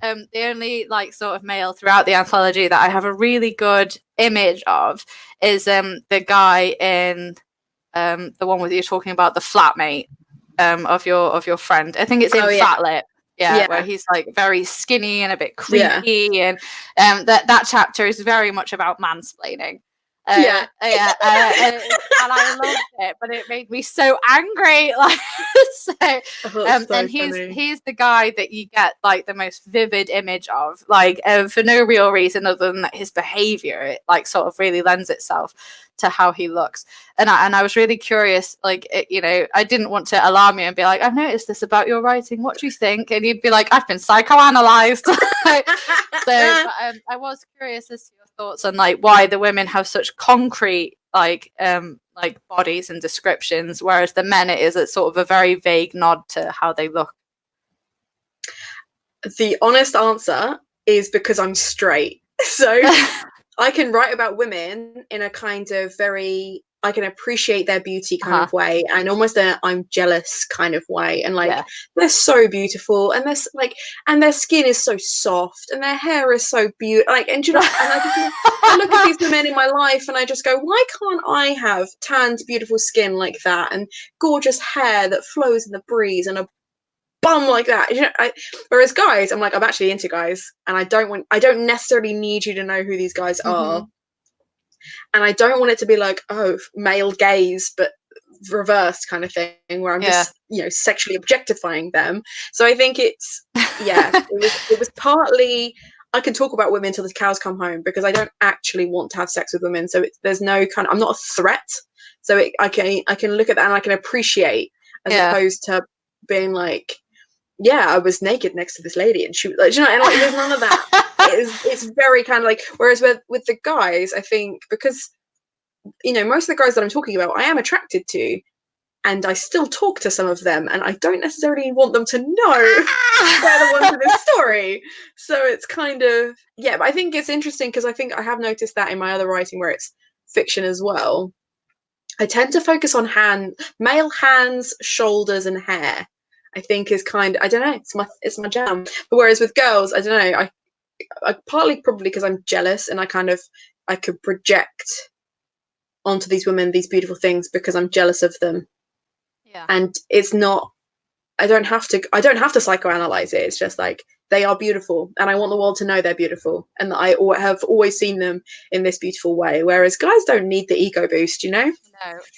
Speaker 2: The only sort of male throughout the anthology that I have a really good image of is the guy in the one where you're talking about, the flatmate of your friend. I think it's in FATLIP. Where he's very skinny and a bit creepy, and that chapter is very much about mansplaining. And I loved it, but it made me so angry. And he's the guy that you get the most vivid image of, for no real reason other than that his behavior sort of really lends itself to how he looks. And I was really curious, I didn't want to alarm you and be like, I've noticed this about your writing, what do you think? And you'd be like, I've been psychoanalyzed. I was curious as to your thoughts on why the women have such concrete bodies and descriptions, whereas the men, it is a sort of a very vague nod to how they look.
Speaker 1: The honest answer is because I'm straight. So I can write about women in a kind of very, I can appreciate their beauty kind of way, and almost a I'm jealous kind of way. And like, they're so beautiful, and and their skin is so soft, and their hair is so beautiful. Like, and and I look at these women in my life, and I just go, why can't I have tanned, beautiful skin like that, and gorgeous hair that flows in the breeze, and a bum like that? Whereas guys, I'm like, I'm actually into guys, and I don't necessarily need you to know who these guys are, and I don't want it to be like, oh, male gaze, but reversed kind of thing, where I'm just sexually objectifying them. So I think it's it was partly, I can talk about women till the cows come home, because I don't actually want to have sex with women, so there's no kind of, I'm not a threat, so I can look at that and I can appreciate, as opposed to being like, I was naked next to this lady and she was like, and like, there's none of that. It's very kind of like, whereas with the guys, I think, because most of the guys that I'm talking about, I am attracted to, and I still talk to some of them, and I don't necessarily want them to know they're the ones in this story. So it's kind of, but I think it's interesting, because I think I have noticed that in my other writing, where it's fiction as well, I tend to focus on male hands, shoulders, and hair. I think is kind of, I don't know, it's my jam. But whereas with girls, I don't know, I partly probably because I'm jealous, and I could project onto these women these beautiful things because I'm jealous of them. And it's not, I don't have to psychoanalyze it. It's just like, they are beautiful, and I want the world to know they're beautiful, and that I have always seen them in this beautiful way. Whereas guys don't need the ego boost, No,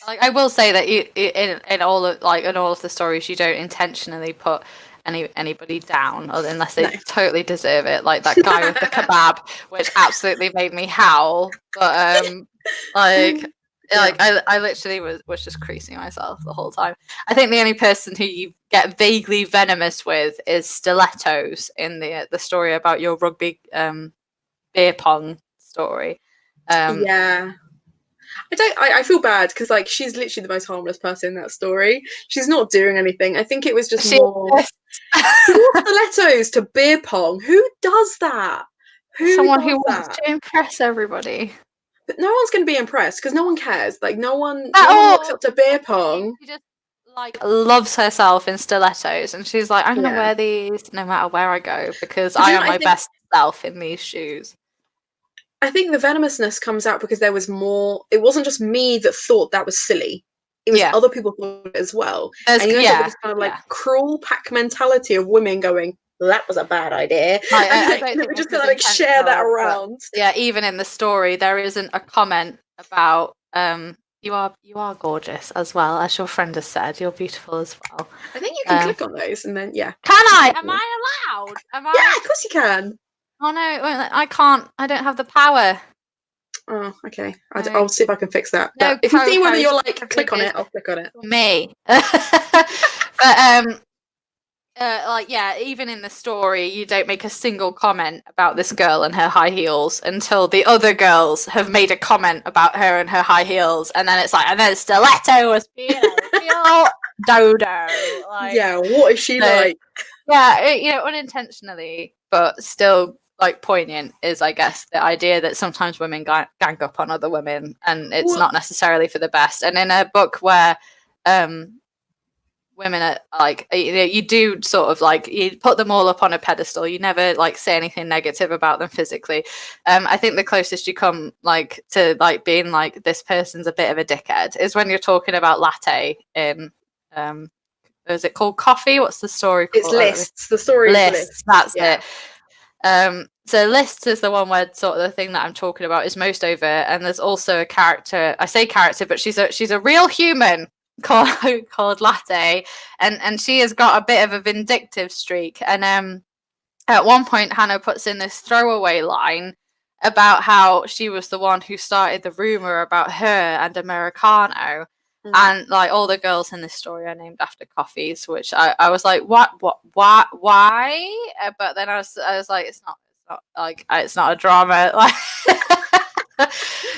Speaker 2: like, I will say that in all of the stories, you don't intentionally put anybody down, unless they totally deserve it. Like that guy with the kebab, which absolutely made me howl. But I literally was just creasing myself the whole time. I think the only person who you get vaguely venomous with is Stilettos in the story about your rugby beer pong story.
Speaker 1: I feel bad, because like, she's literally the most harmless person in that story. She's not doing anything. I think it was just more Stilettos to beer pong. Who does that?
Speaker 2: Someone who wants to impress everybody.
Speaker 1: But no one's going to be impressed, because no one cares. Like, no one walks up to beer pong.
Speaker 2: She just loves herself in stilettos, and she's like, I'm going to wear these no matter where I go, because I am my best self in these shoes.
Speaker 1: I think the venomousness comes out because there was more. It wasn't just me that thought that was silly. It was other people thought it as well. And you end up with this kind of like cruel pack mentality of women going, well, that was a bad idea.
Speaker 2: I don't think
Speaker 1: we just kind of like share that around.
Speaker 2: Even in the story, there isn't a comment about you are gorgeous as well, as your friend has said. You're beautiful as well.
Speaker 1: I think you can click on those, and then
Speaker 2: Can I? Am I allowed?
Speaker 1: Yeah, of course you can.
Speaker 2: Oh no, I can't. I don't have the power.
Speaker 1: Oh, okay. I'll see if I can fix that. No, if you see whether you're like, click on it, I'll click on it.
Speaker 2: Me. But even in the story, you don't make a single comment about this girl and her high heels until the other girls have made a comment about her and her high heels, and then it's like, and then Stiletto was real dodo.
Speaker 1: What is she like?
Speaker 2: Yeah, unintentionally, but still like poignant is, I guess, the idea that sometimes women gang up on other women, and it's not necessarily for the best. And in a book where women are like, you do sort of like, you put them all up on a pedestal, you never like say anything negative about them physically. I think the closest you come like to like being like, this person's a bit of a dickhead, is when you're talking about Latte in is it called Coffee? What's the story called?
Speaker 1: It's Lists. The story is Lists.
Speaker 2: That's it. So Lists is the one where sort of the thing that I'm talking about is most over, and there's also a character, I say character, but she's a real human called Latte, and she has got a bit of a vindictive streak. And at one point Hannah puts in this throwaway line about how she was the one who started the rumor about her and Americano. And like, all the girls in this story are named after coffees, which I was like, what, why? But then I was like, it's not like, it's not a drama, like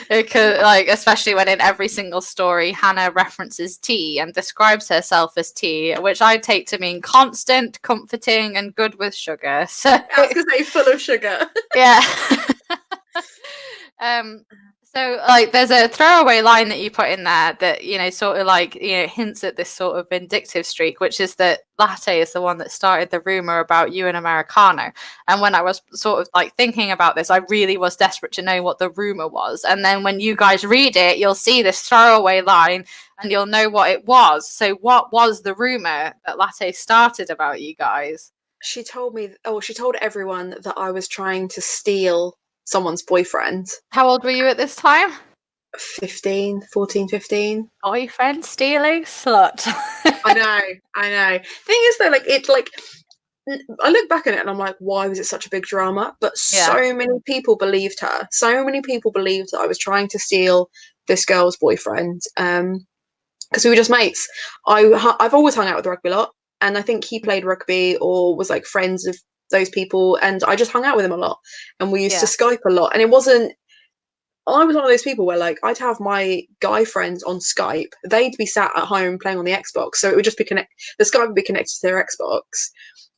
Speaker 2: it could, like, especially when in every single story Hannah references tea and describes herself as tea, which I take to mean constant, comforting, and good with sugar. So
Speaker 1: I was gonna say full of sugar.
Speaker 2: Yeah. So like there's a throwaway line that you put in there that, you know, sort of like, you know, hints at this sort of vindictive streak, which is that Latte is the one that started the rumor about you and Americano. And when I was sort of like thinking about this, I really was desperate to know what the rumor was. And then when you guys read it, you'll see this throwaway line and you'll know what it was. So what was the rumor that Latte started about you guys?
Speaker 1: She told me, she told everyone that I was trying to steal someone's boyfriend.
Speaker 2: How old were you at this time?
Speaker 1: 14, 15.
Speaker 2: Boyfriend stealing slut.
Speaker 1: I know. Thing is though, like it's like I look back at it and I'm like, why was it such a big drama? But so many people believed her. So many people believed that I was trying to steal this girl's boyfriend. Because we were just mates. I've always hung out with rugby a lot, and I think he played rugby or was like friends of those people, and I just hung out with him a lot, and we used to Skype a lot. And it wasn't. I was one of those people where like I'd have my guy friends on Skype. They'd be sat at home playing on the Xbox, so it would just be the Skype would be connected to their Xbox,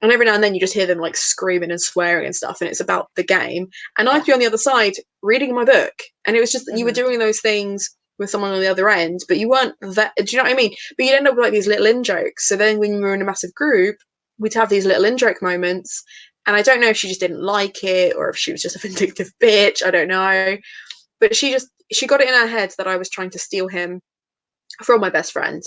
Speaker 1: and every now and then you just hear them like screaming and swearing and stuff, and it's about the game. And I'd be on the other side reading my book, and it was just you were doing those things with someone on the other end, but you weren't that. Do you know what I mean? But you'd end up with like these little in jokes. So then when we were in a massive group, we'd have these little in joke moments. And I don't know if she just didn't like it or if she was just a vindictive bitch. I don't know. But she got it in her head that I was trying to steal him from my best friend.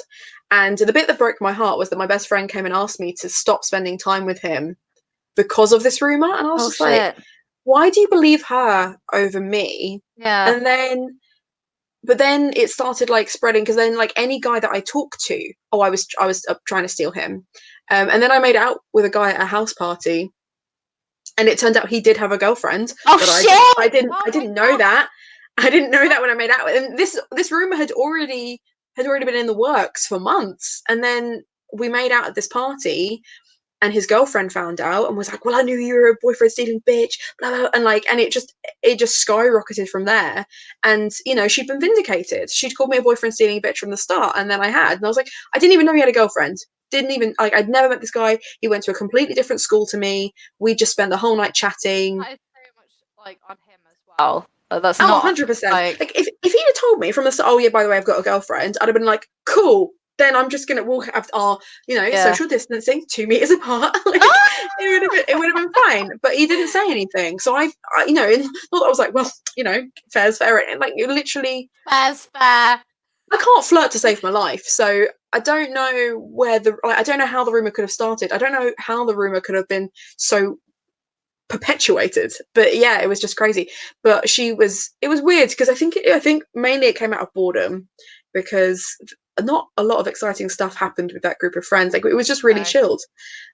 Speaker 1: And the bit that broke my heart was that my best friend came and asked me to stop spending time with him because of this rumor. And I was just like, why do you believe her over me?
Speaker 2: Yeah.
Speaker 1: And then but then it started like spreading, because then like any guy that I talked to, I was trying to steal him. And then I made out with a guy at a house party, and it turned out he did have a girlfriend.
Speaker 2: Oh shit!
Speaker 1: I didn't know that. I didn't know that when I made out with him. And this rumor had already been in the works for months. And then we made out at this party, and his girlfriend found out and was like, well, I knew you were a boyfriend stealing bitch, blah, blah, and like, and it just skyrocketed from there. And you know, she'd been vindicated. She'd called me a boyfriend stealing bitch from the start, and then and I was like, I didn't even know he had a girlfriend. Didn't even like, I'd never met this guy. He went to a completely different school to me. We just spent the whole night chatting.
Speaker 2: That is very much like on him as well. That's not
Speaker 1: 100%.
Speaker 2: like
Speaker 1: if he'd have told me from the start, oh yeah, by the way, I've got a girlfriend, I'd have been like, cool. Then I'm just gonna walk have our, social distancing 2 meters apart. Like, it would have been fine. But he didn't say anything. So I not that I was like, well, fair's fair. And like, you literally,
Speaker 2: fair's fair.
Speaker 1: I can't flirt to save my life. So I don't know I don't know how the rumor could have started. I don't know how the rumor could have been so perpetuated. But yeah, it was just crazy. But it was weird, because I think mainly it came out of boredom, because not a lot of exciting stuff happened with that group of friends. Like, it was just really chilled.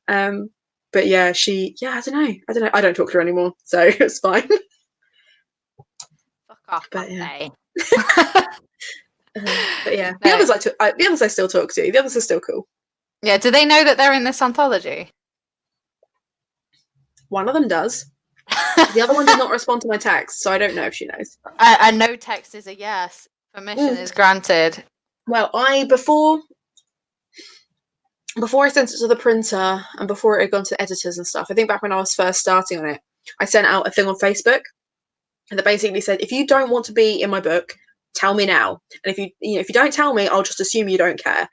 Speaker 1: But yeah, I don't know. I don't talk to her anymore, so it's fine.
Speaker 2: Fuck off,
Speaker 1: but yeah.
Speaker 2: But
Speaker 1: yeah, the others I still talk to. The others are still cool.
Speaker 2: Yeah, do they know that they're in this anthology?
Speaker 1: One of them does. The other one did not respond to my text, so I don't know if she knows.
Speaker 2: And no text is a yes. Permission is granted.
Speaker 1: Well, before I sent it to the printer and before it had gone to editors and stuff, I think back when I was first starting on it, I sent out a thing on Facebook, and that basically said, if you don't want to be in my book, tell me now. And if you don't tell me, I'll just assume you don't care.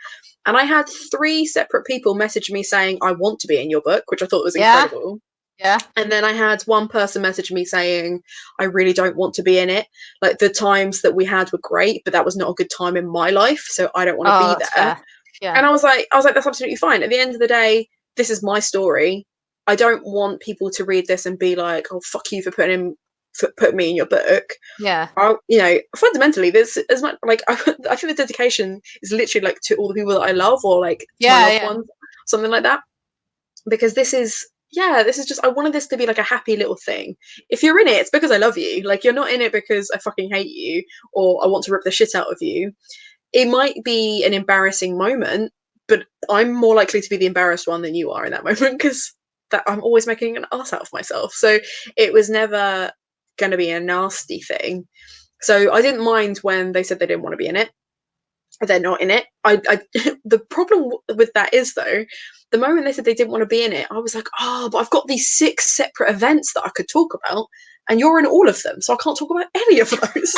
Speaker 1: And I had 3 separate people message me saying, I want to be in your book, which I thought was incredible.
Speaker 2: Yeah.
Speaker 1: And then I had one person message me saying, I really don't want to be in it. Like, the times that we had were great, but that was not a good time in my life, so I don't want to be there.
Speaker 2: Fair. Yeah.
Speaker 1: And I was like, that's absolutely fine. At the end of the day, this is my story. I don't want people to read this and be like, oh, fuck you for putting me in your book.
Speaker 2: Yeah.
Speaker 1: Fundamentally, there's as much like I think the dedication is literally like to all the people that I love, or like to my loved ones, something like that. Because this is just, I wanted this to be like a happy little thing. If you're in it, it's because I love you. Like, you're not in it because I fucking hate you or I want to rip the shit out of you. It might be an embarrassing moment, but I'm more likely to be the embarrassed one than you are in that moment, because I'm always making an ass out of myself. So it was never going to be a nasty thing. So I didn't mind when they said they didn't want to be in it. they're not in it. The problem with that is, though, the moment they said they didn't want to be in it, I was like, oh, but I've got these 6 separate events that I could talk about, and you're in all of them, so I can't talk about any of those.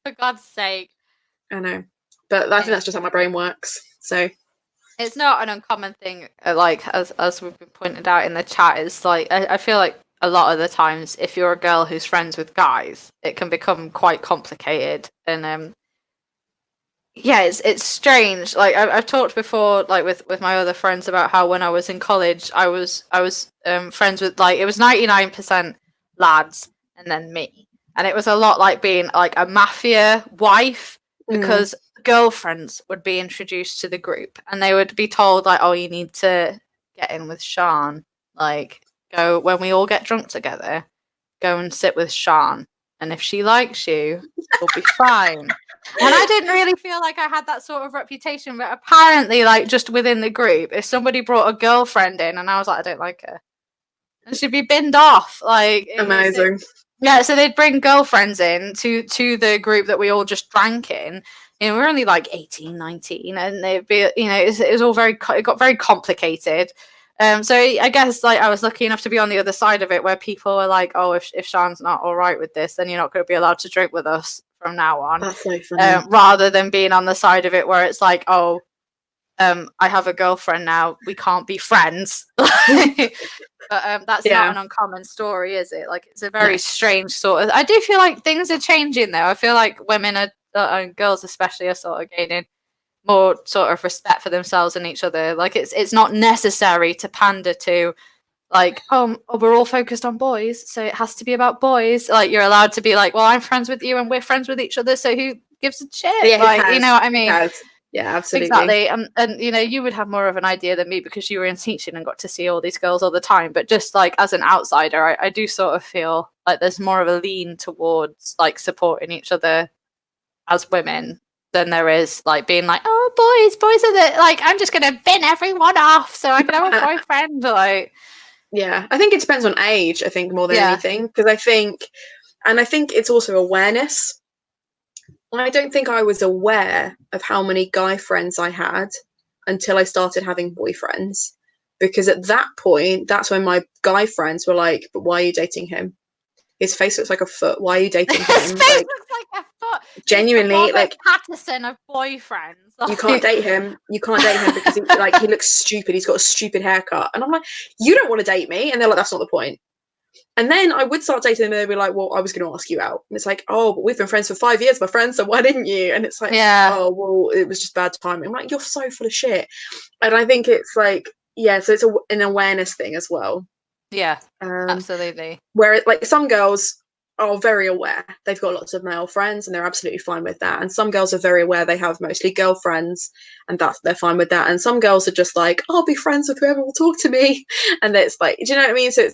Speaker 2: For God's sake.
Speaker 1: I know, but I think that's just how my brain works. So
Speaker 2: it's not an uncommon thing, like as we've been pointed out in the chat. Is like I feel like a lot of the times, if you're a girl who's friends with guys, it can become quite complicated. And yeah, it's strange. Like I've talked before, like with my other friends, about how when I was in college, I was friends with, like, it was 99% lads and then me, and it was a lot like being like a mafia wife, because girlfriends would be introduced to the group and they would be told, like, oh, you need to get in with Sian, like, go when we all get drunk together, go and sit with Sian, and if she likes you, you'll be fine. And I didn't really feel like I had that sort of reputation, but apparently, like, just within the group, if somebody brought a girlfriend in and I was like, I don't like her, and she'd be binned off. Like,
Speaker 1: amazing.
Speaker 2: Yeah, so they'd bring girlfriends in to the group that we all just drank in. You know, we were only like 18, 19, and they'd be, you know, it was all it got very complicated. So I guess, like, I was lucky enough to be on the other side of it, where people were like, oh, if Sian's not all right with this, then you're not going to be allowed to drink with us from now on.
Speaker 1: That's so funny.
Speaker 2: Rather than being on the side of it where it's like, oh, I have a girlfriend now, we can't be friends. But that's not an uncommon story, is it? Like, it's a very strange sort of. I do feel like things are changing, though. I feel like women are, and girls especially, are sort of gaining more sort of respect for themselves and each other. Like, it's not necessary to pander to, like, oh, we're all focused on boys, so it has to be about boys. Like, you're allowed to be like, well, I'm friends with you and we're friends with each other, so who gives a shit?
Speaker 1: Yeah,
Speaker 2: like, you know what I mean?
Speaker 1: Yeah, absolutely.
Speaker 2: Exactly. And you know, you would have more of an idea than me because you were in teaching and got to see all these girls all the time. But just like as an outsider, I do sort of feel like there's more of a lean towards like supporting each other as women than there is like being like, oh, boys are the, like, I'm just gonna bin everyone off so I can have a boyfriend. Like,
Speaker 1: yeah, I think it depends on age, I think, more than anything, because I think it's also awareness. I don't think I was aware of how many guy friends I had until I started having boyfriends, because at that point, that's when my guy friends were like, but why are you dating him? His face looks like a foot. Why are you dating him?
Speaker 2: His face looks like a foot.
Speaker 1: Genuinely, like,
Speaker 2: Patterson of boyfriends. Like,
Speaker 1: you can't date him. You can't date him because he looks stupid. He's got a stupid haircut. And I'm like, you don't want to date me. And they're like, that's not the point. And then I would start dating them and they'd be like, well, I was going to ask you out. And it's like, oh, but we've been friends for 5 years, my friend, so why didn't you? And it's like, oh, well, it was just bad timing. I'm like, you're so full of shit. And I think it's like, yeah, so it's an awareness thing as well.
Speaker 2: Yeah, absolutely.
Speaker 1: Where, like, some girls are very aware. They've got lots of male friends and they're absolutely fine with that. And some girls are very aware they have mostly girlfriends and they're fine with that. And some girls are just like, I'll be friends with whoever will talk to me. And it's like, do you know what I mean? So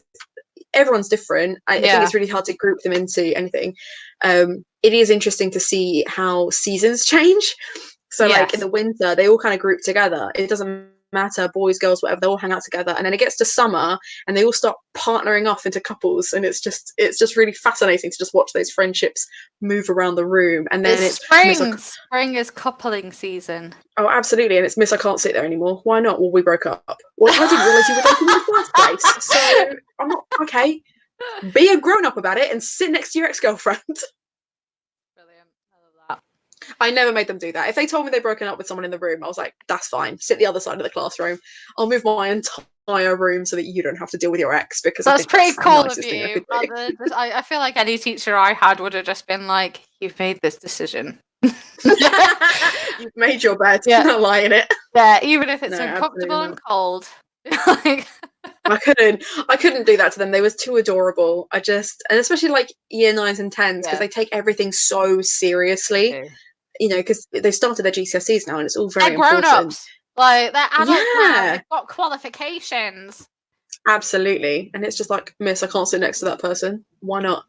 Speaker 1: everyone's different. I think it's really hard to group them into anything. It is interesting to see how seasons change. So like in the winter, they all kind of group together. It doesn't matter, boys, girls, whatever, they all hang out together. And then it gets to summer and they all start partnering off into couples. And it's just really fascinating to just watch those friendships move around the room. And then it's
Speaker 2: spring is coupling season.
Speaker 1: Oh, absolutely. And it's Miss, I can't sit there anymore. Why not? Well, we broke up. Well, I didn't realise you were dating in the first place. So I'm not, okay. Be a grown up about it and sit next to your ex-girlfriend.
Speaker 2: Brilliant. I love that.
Speaker 1: I never made them do that. If they told me they'd broken up with someone in the room, I was like, that's fine. Sit the other side of the classroom. I'll move my entire room so that you don't have to deal with your ex, because
Speaker 2: that's pretty cool of you. I feel like any teacher I had would have just been like, you've made this decision.
Speaker 1: You've made your bed. Don't lie in it.
Speaker 2: Yeah, even if it's uncomfortable and cold.
Speaker 1: I couldn't do that to them. They was too adorable. And especially like year 9s and 10s, because they take everything so seriously. You know, because they've started their GCSEs now and it's all very important.
Speaker 2: Grown-ups. Like, they're adults now. They've got qualifications.
Speaker 1: Absolutely. And it's just like, Miss, I can't sit next to that person. Why not?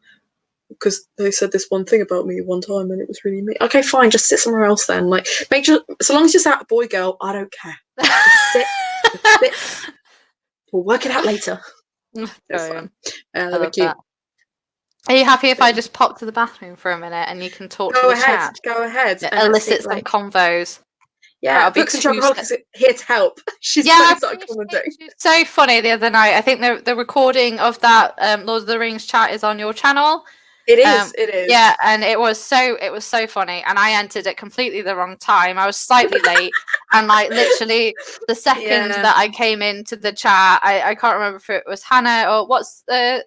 Speaker 1: Because they said this one thing about me one time and it was really me. Okay, fine, just sit somewhere else then. Like, make sure, so long as you're sat, boy, girl, I don't care. Just sit. Just sit. We'll work it out later. It's fine. They were cute.
Speaker 2: Are you happy if I just pop to the bathroom for a minute and you can talk to
Speaker 1: Go
Speaker 2: the
Speaker 1: ahead.
Speaker 2: chat?
Speaker 1: Go ahead.
Speaker 2: It
Speaker 1: And let's see,
Speaker 2: elicits some convos.
Speaker 1: yeah,
Speaker 2: I'll be
Speaker 1: Books and Chocoholics is here to help. She's
Speaker 2: Yeah, I
Speaker 1: started commenting.
Speaker 2: appreciate you. So funny the other night. I think the recording of that Lord of the Rings chat is on your channel.
Speaker 1: It is. It is.
Speaker 2: Yeah, and it was so funny. And I entered at completely the wrong time. I was slightly late, and like literally the second that I came into the chat, I can't remember if it was Hannah or what's the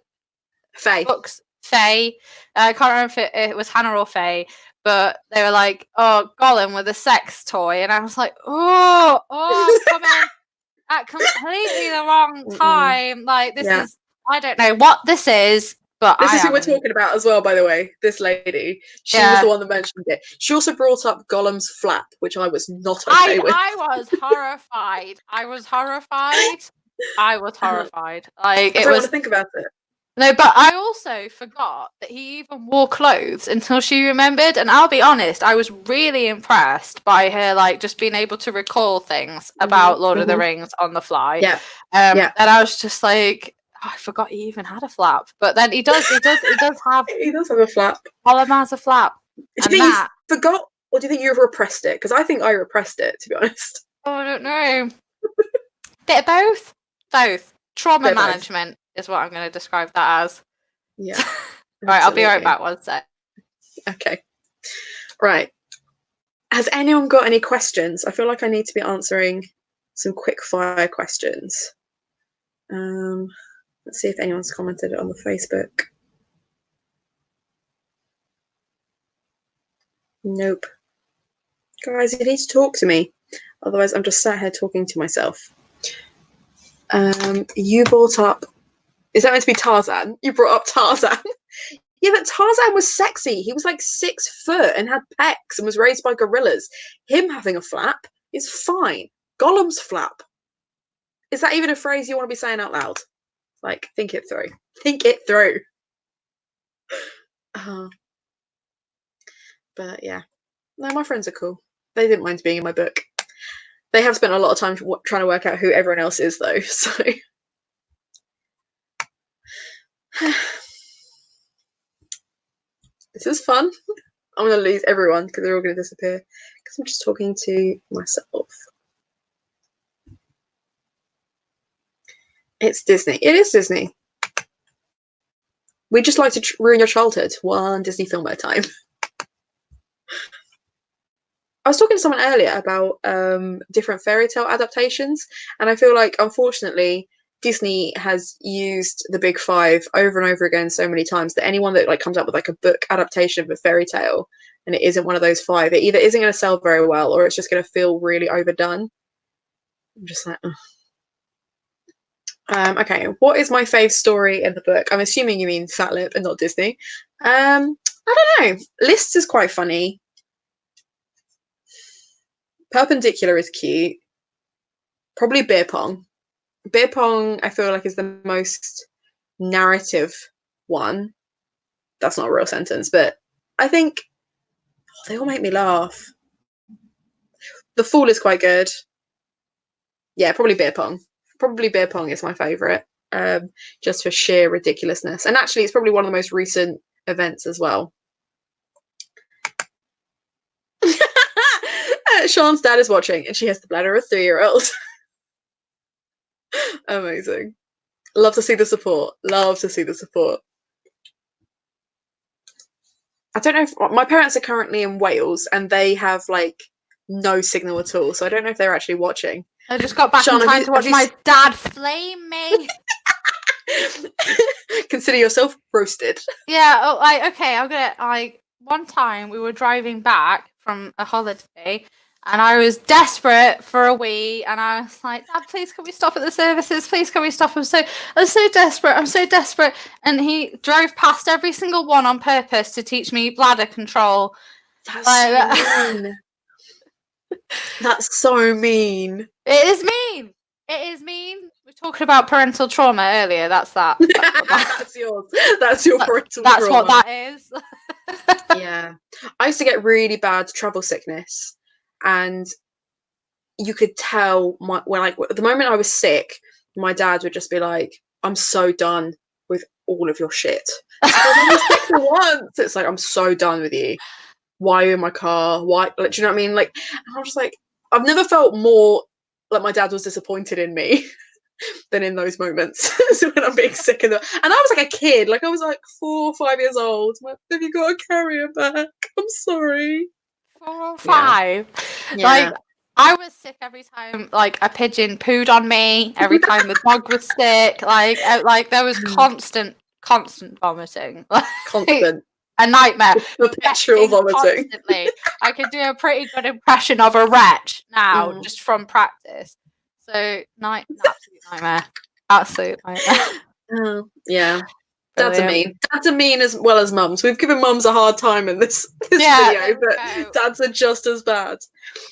Speaker 1: Faye.
Speaker 2: books Faye. I can't remember if it was Hannah or Faye, but they were like, "Oh, Gollum with a sex toy," and I was like, "Oh, I've come in at completely the wrong time. Like this is, I don't know what this is, but
Speaker 1: this is who we're talking about as well. By the way, this lady, she was the one that mentioned it. She also brought up Gollum's flap, which I was not okay with.
Speaker 2: I was horrified. I was horrified. Like
Speaker 1: I don't want to think about it.
Speaker 2: No, but I also forgot that he even wore clothes until she remembered. And I'll be honest, I was really impressed by her, like just being able to recall things about Lord of the Rings on the fly.
Speaker 1: Yeah.
Speaker 2: And I was just like, oh, I forgot he even had a flap. But then he does have
Speaker 1: he does have a flap.
Speaker 2: Gollum has a flap.
Speaker 1: Do you think you forgot, or do you think you've repressed it? Because I think I repressed it, to be honest.
Speaker 2: Oh, I don't know. Bit of both. Both. Trauma management is what I'm going to describe that as.
Speaker 1: Yeah.
Speaker 2: Right, I'll be right back one sec.
Speaker 1: Okay. Right. Has anyone got any questions? I feel like I need to be answering some quick fire questions. Let's see if anyone's commented on the Facebook. Nope. Guys, you need to talk to me. Otherwise, I'm just sat here talking to myself. You brought up... Is that meant to be Tarzan? You brought up Tarzan. Yeah, but Tarzan was sexy. He was like 6 foot and had pecs and was raised by gorillas. Him having a flap is fine. Gollum's flap. Is that even a phrase you want to be saying out loud? Like, think it through. Think it through. But yeah. No, my friends are cool. They didn't mind being in my book. They have spent a lot of time trying to work out who everyone else is, though, so... This is fun. I'm going to lose everyone because they're all going to disappear because I'm just talking to myself. It's Disney. It is Disney. We just like to ruin your childhood. One Disney film at a time. I was talking to someone earlier about different fairy tale adaptations, and I feel like, unfortunately, Disney has used the big 5 over and over again so many times that anyone that like comes up with like a book adaptation of a fairy tale and it isn't one of those 5, it either isn't going to sell very well or it's just going to feel really overdone. I'm just like, okay, what is my fave story in the book? I'm assuming you mean FATLIP and not Disney. I don't know. Lists is quite funny. Perpendicular is cute. Probably beer pong. Beer pong, I feel like, is the most narrative one. That's not a real sentence, but I think they all make me laugh. The Fool is quite good. Yeah, probably beer pong. Probably beer pong is my favourite, just for sheer ridiculousness. And actually, it's probably one of the most recent events as well. Sean's dad is watching, and she has the bladder of a 3-year-old. Amazing. Love to see the support. Love to see the support. I don't know if my parents are currently in Wales and they have like no signal at all, so I don't know if they're actually watching.
Speaker 2: I just got back in time to watch my dad flame me.
Speaker 1: Consider yourself roasted.
Speaker 2: Yeah. Oh, okay. I'm gonna. One time we were driving back from a holiday, and I was desperate for a wee, and I was like, "Dad, please can we stop at the services? Please can we stop? I'm so desperate. I'm so desperate." And he drove past every single one on purpose to teach me bladder control.
Speaker 1: That's so mean. That's so mean.
Speaker 2: It is mean. It is mean. We were talking about parental trauma earlier. That's that.
Speaker 1: That's yours. That's your parental
Speaker 2: trauma. That's what that is.
Speaker 1: Yeah. I used to get really bad travel sickness, and you could tell the moment I was sick, my dad would just be like, "I'm so done with all of your shit. It's like, I've only sick for once. It's like, I'm so done with you. Why are you in my car? Why? Like, do you know what I mean? Like, and I was just like, I've never felt more like my dad was disappointed in me than in those moments. So when I'm being sick and I was like a kid, like I was like 4 or 5 years old. I'm like, have you got a carrier back? I'm sorry.
Speaker 2: 4 or 5.
Speaker 1: Yeah.
Speaker 2: Like, I was sick every time like a pigeon pooed on me. Every time the dog was sick, like there was constant vomiting.
Speaker 1: Constant.
Speaker 2: A nightmare.
Speaker 1: Perpetual vomiting.
Speaker 2: Constantly. I could do a pretty good impression of a wretch now, just from practice. So, absolute nightmare. Absolute nightmare.
Speaker 1: Yeah. Dads are mean as well as mums. We've given mums a hard time in this video, but dads are just as bad.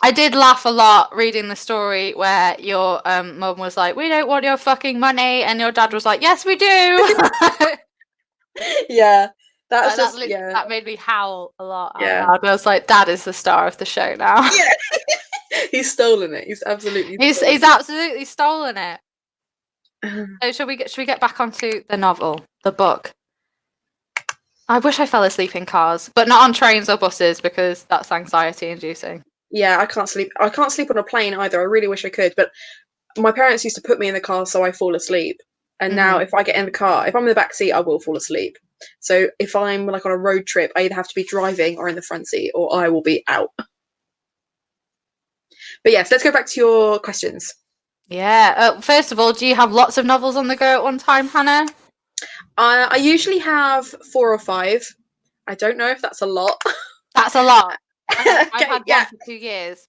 Speaker 2: I did laugh a lot reading the story where your mum was like, "We don't want your fucking money," and your dad was like, "Yes, we do."
Speaker 1: Yeah. That
Speaker 2: made me howl a lot. Yeah. I was like, Dad is the star of the show now.
Speaker 1: Yeah. He's stolen it. He's absolutely
Speaker 2: he's absolutely stolen it. So should we get back onto the novel, the book? I wish I fell asleep in cars, but not on trains or buses because that's anxiety inducing.
Speaker 1: Yeah, I can't sleep. I can't sleep on a plane either. I really wish I could, but my parents used to put me in the car so I fall asleep. And now if I get in the car, if I'm in the back seat, I will fall asleep. So if I'm like on a road trip, I either have to be driving or in the front seat, or I will be out. But yes, let's go back to your questions.
Speaker 2: Yeah. First of all, do you have lots of novels on the go at one time, Hannah?
Speaker 1: I usually have 4 or 5. I don't know if that's a lot.
Speaker 2: That's a lot. I've had one for 2 years.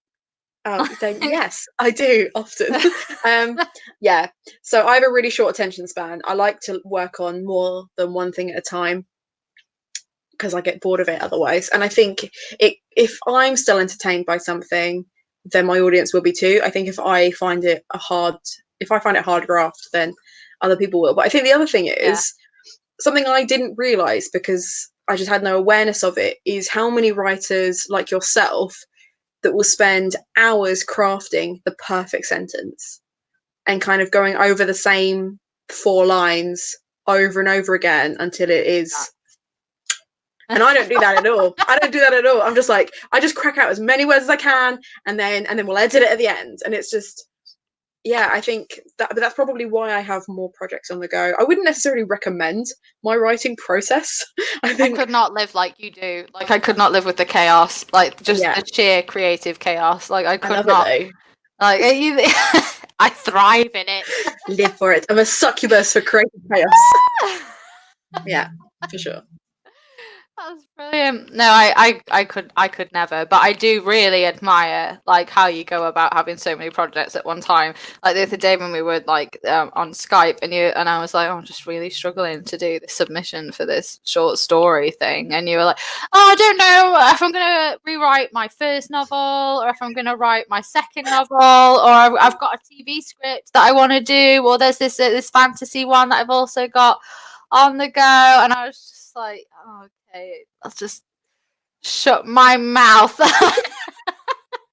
Speaker 1: Oh, then yes, I do often. Yeah. So I have a really short attention span. I like to work on more than one thing at a time because I get bored of it otherwise. And I think if I'm still entertained by something, then my audience will be too. I think if I find it hard graft, then other people will. But I think the other thing is something I didn't realize because I just had no awareness of it is how many writers like yourself that will spend hours crafting the perfect sentence and kind of going over the same 4 lines over and over again until it is. And I don't do that at all. I'm just like, I just crack out as many words as I can and then we'll edit it at the end. And it's just, yeah, I think that's probably why I have more projects on the go. I wouldn't necessarily recommend my writing process. I
Speaker 2: could not live like you do. Like I could not live with the chaos, like just the sheer creative chaos. Like I could not. Like I thrive in it.
Speaker 1: Live for it. I'm a succubus for creative chaos. Yeah, for sure.
Speaker 2: That's brilliant. No, I could never, but I do really admire like how you go about having so many projects at one time. Like the other day when we were like on Skype and I was like, oh, I'm just really struggling to do the submission for this short story thing, and you were like, oh, I don't know if I'm gonna rewrite my first novel or if I'm gonna write my second novel, or I've got a TV script that I want to do, or there's this fantasy one that I've also got on the go, and I was just like, oh, okay, I'll just shut my mouth.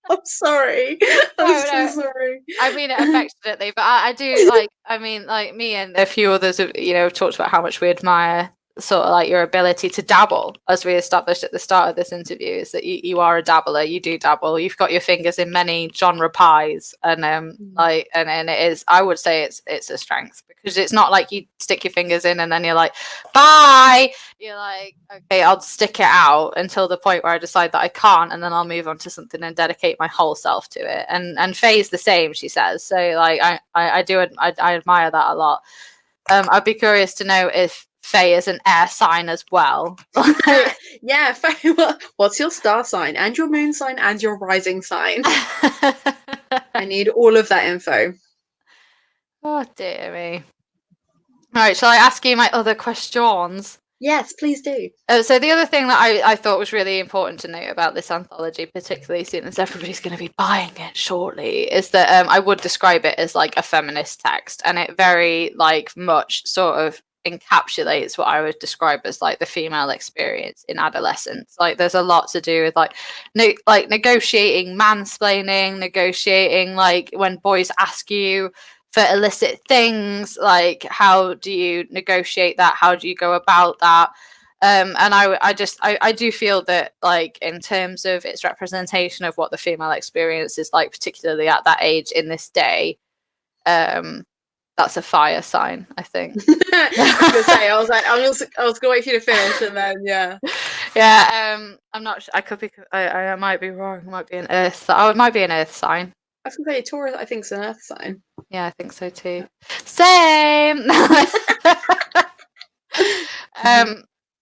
Speaker 1: I'm sorry. I'm so sorry.
Speaker 2: I mean it affectionately, but I do like. I mean, like me and a few others have, talked about how much we admire sort of like your ability to dabble, as we established at the start of this interview, is that you are a dabbler. You do dabble. You've got your fingers in many genre pies, and and it is. I would say it's a strength because it's not like you stick your fingers in and then you're like, bye. You're like, okay, I'll stick it out until the point where I decide that I can't, and then I'll move on to something and dedicate my whole self to it. And Faye's the same, she says. So like I admire that a lot. I'd be curious to know if Faye is an air sign as well.
Speaker 1: Yeah, Faye, what's your star sign and your moon sign and your rising sign? I need all of that info.
Speaker 2: Oh, dear me. All right, shall I ask you my other questions?
Speaker 1: Yes, please do.
Speaker 2: So the other thing that I thought was really important to note about this anthology, particularly soon as everybody's going to be buying it shortly, is that I would describe it as like a feminist text, and it very like much sort of encapsulates what I would describe as like the female experience in adolescence. Like there's a lot to do with like negotiating mansplaining, negotiating like when boys ask you for illicit things. Like, how do you negotiate that? How do you go about that? And I do feel that, like, in terms of its representation of what the female experience is like, particularly at that age in this day, that's a fire sign, I think.
Speaker 1: I was gonna say, I was gonna wait for you to finish, and then
Speaker 2: I'm not sure. I could be. I might be wrong. It might be an earth. Oh, it might be an earth sign.
Speaker 1: I was gonna say Taurus. I think it's an Earth sign.
Speaker 2: Yeah, I think so too. Same.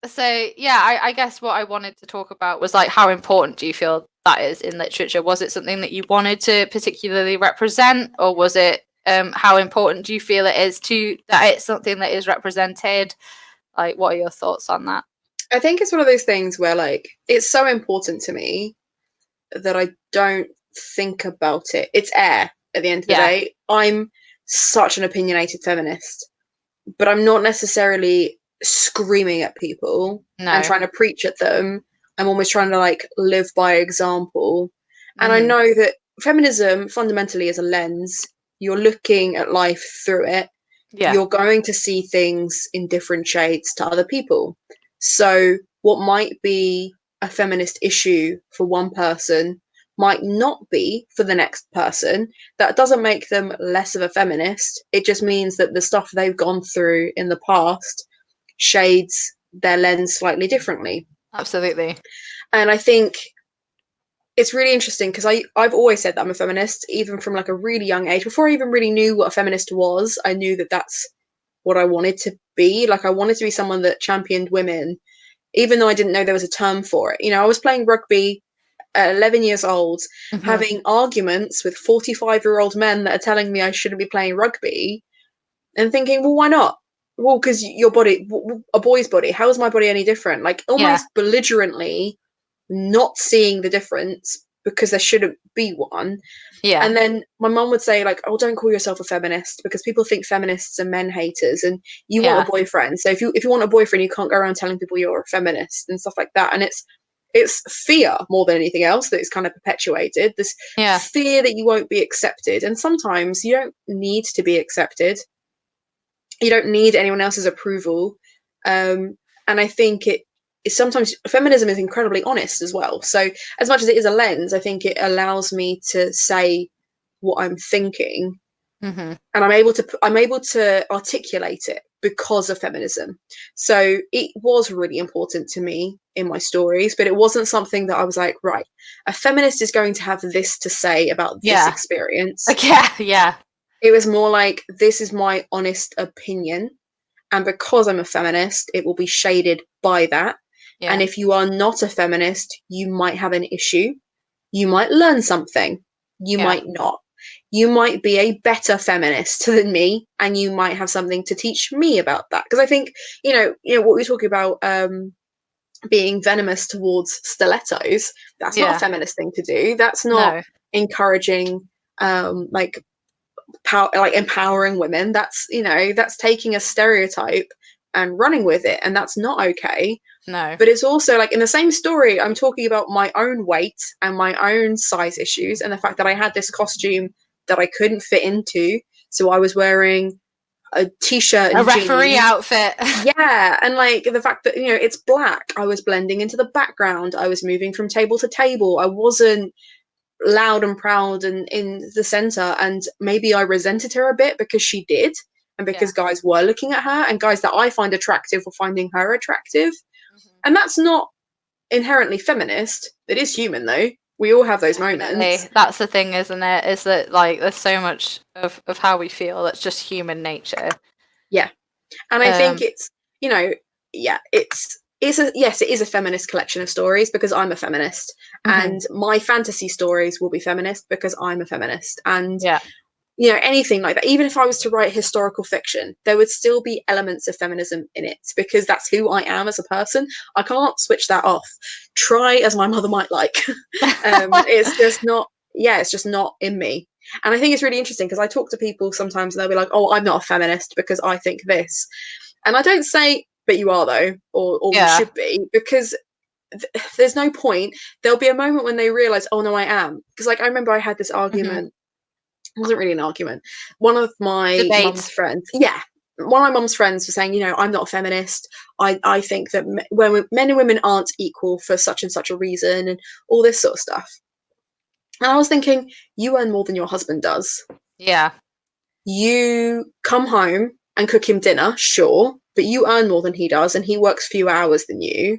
Speaker 2: So yeah, I guess what I wanted to talk about was, like, how important do you feel that is in literature? Was it something that you wanted to particularly represent, or was it how important do you feel it is to that it's something that is represented? Like, what are your thoughts on that?
Speaker 1: I think it's one of those things where, like, it's so important to me that I don't think about it. It's air at the end of the day. I'm such an opinionated feminist, but I'm not necessarily screaming at people and trying to preach at them. I'm almost trying to, like, live by example. And I know that feminism fundamentally is a lens. You're looking at life through it. You're going to see things in different shades to other people. So what might be a feminist issue for one person might not be for the next person. That doesn't make them less of a feminist. It just means that the stuff they've gone through in the past shades their lens slightly differently.
Speaker 2: Absolutely.
Speaker 1: And I think it's really interesting because I've always said that I'm a feminist, even from, like, a really young age. Before I even really knew what a feminist was, I knew that that's what I wanted to be. Like, I wanted to be someone that championed women, even though I didn't know there was a term for it. You know, I was playing rugby at 11 years old, having arguments with 45-year-old men that are telling me I shouldn't be playing rugby, and thinking, well, why not? Well, because your body, a boy's body, how is my body any different? Like, almost belligerently not seeing the difference because there shouldn't be one. And then my mum would say, like, oh, don't call yourself a feminist because people think feminists are men haters and you want a boyfriend. So if you want a boyfriend, you can't go around telling people you're a feminist and stuff like that. And it's fear more than anything else that is kind of perpetuated. This fear that you won't be accepted. And sometimes you don't need to be accepted. You don't need anyone else's approval. And I think sometimes feminism is incredibly honest as well. So as much as it is a lens, I think it allows me to say what I'm thinking, and I'm able to articulate it because of feminism. So it was really important to me in my stories, but it wasn't something that I was like, right, a feminist is going to have this to say about this experience. It was more like, this is my honest opinion, and because I'm a feminist, it will be shaded by that. And if you are not a feminist, you might have an issue. You might learn something. You might not. You might be a better feminist than me, and you might have something to teach me about that. Because I think, you know, what we're talking about, being venomous towards stilettos, that's not a feminist thing to do. That's not encouraging, like empowering women. That's, you know, that's taking a stereotype and running with it, and that's not okay. But it's also, like, in the same story, I'm talking about my own weight and my own size issues, and the fact that I had this costume that I couldn't fit into, so I was wearing a t-shirt and
Speaker 2: a referee
Speaker 1: jeans.
Speaker 2: Outfit.
Speaker 1: And, like, the fact that, you know, it's black, I was blending into the background, I was moving from table to table, I wasn't loud and proud and in the center. And maybe I resented her a bit because she did, and because guys were looking at her, and guys that I find attractive were finding her attractive. And that's not inherently feminist. It is human, though. We all have those moments.
Speaker 2: That's the thing, isn't it? Is that, like, there's so much of how we feel that's just human nature.
Speaker 1: And I think it's, you know, it is a feminist collection of stories because I'm a feminist, and my fantasy stories will be feminist because I'm a feminist. And you know, anything like that, even if I was to write historical fiction, there would still be elements of feminism in it because that's who I am as a person. I can't switch that off, try as my mother might like. It's just not in me. And I think it's really interesting because I talk to people sometimes and they'll be like, oh, I'm not a feminist because I think this. And I don't say, but you are, though, or you should be, because there's no point. There'll be a moment when they realize, oh no, I am. Because, like, I remember I had this argument It wasn't really an argument. One of my mum's
Speaker 2: Debate.
Speaker 1: friends, yeah, one of my mum's friends was saying, I'm not a feminist. I think that when men and women aren't equal for such and such a reason, and all this sort of stuff. And I was thinking, you earn more than your husband does.
Speaker 2: Yeah.
Speaker 1: You come home and cook him dinner, sure, but you earn more than he does, and he works fewer hours than you.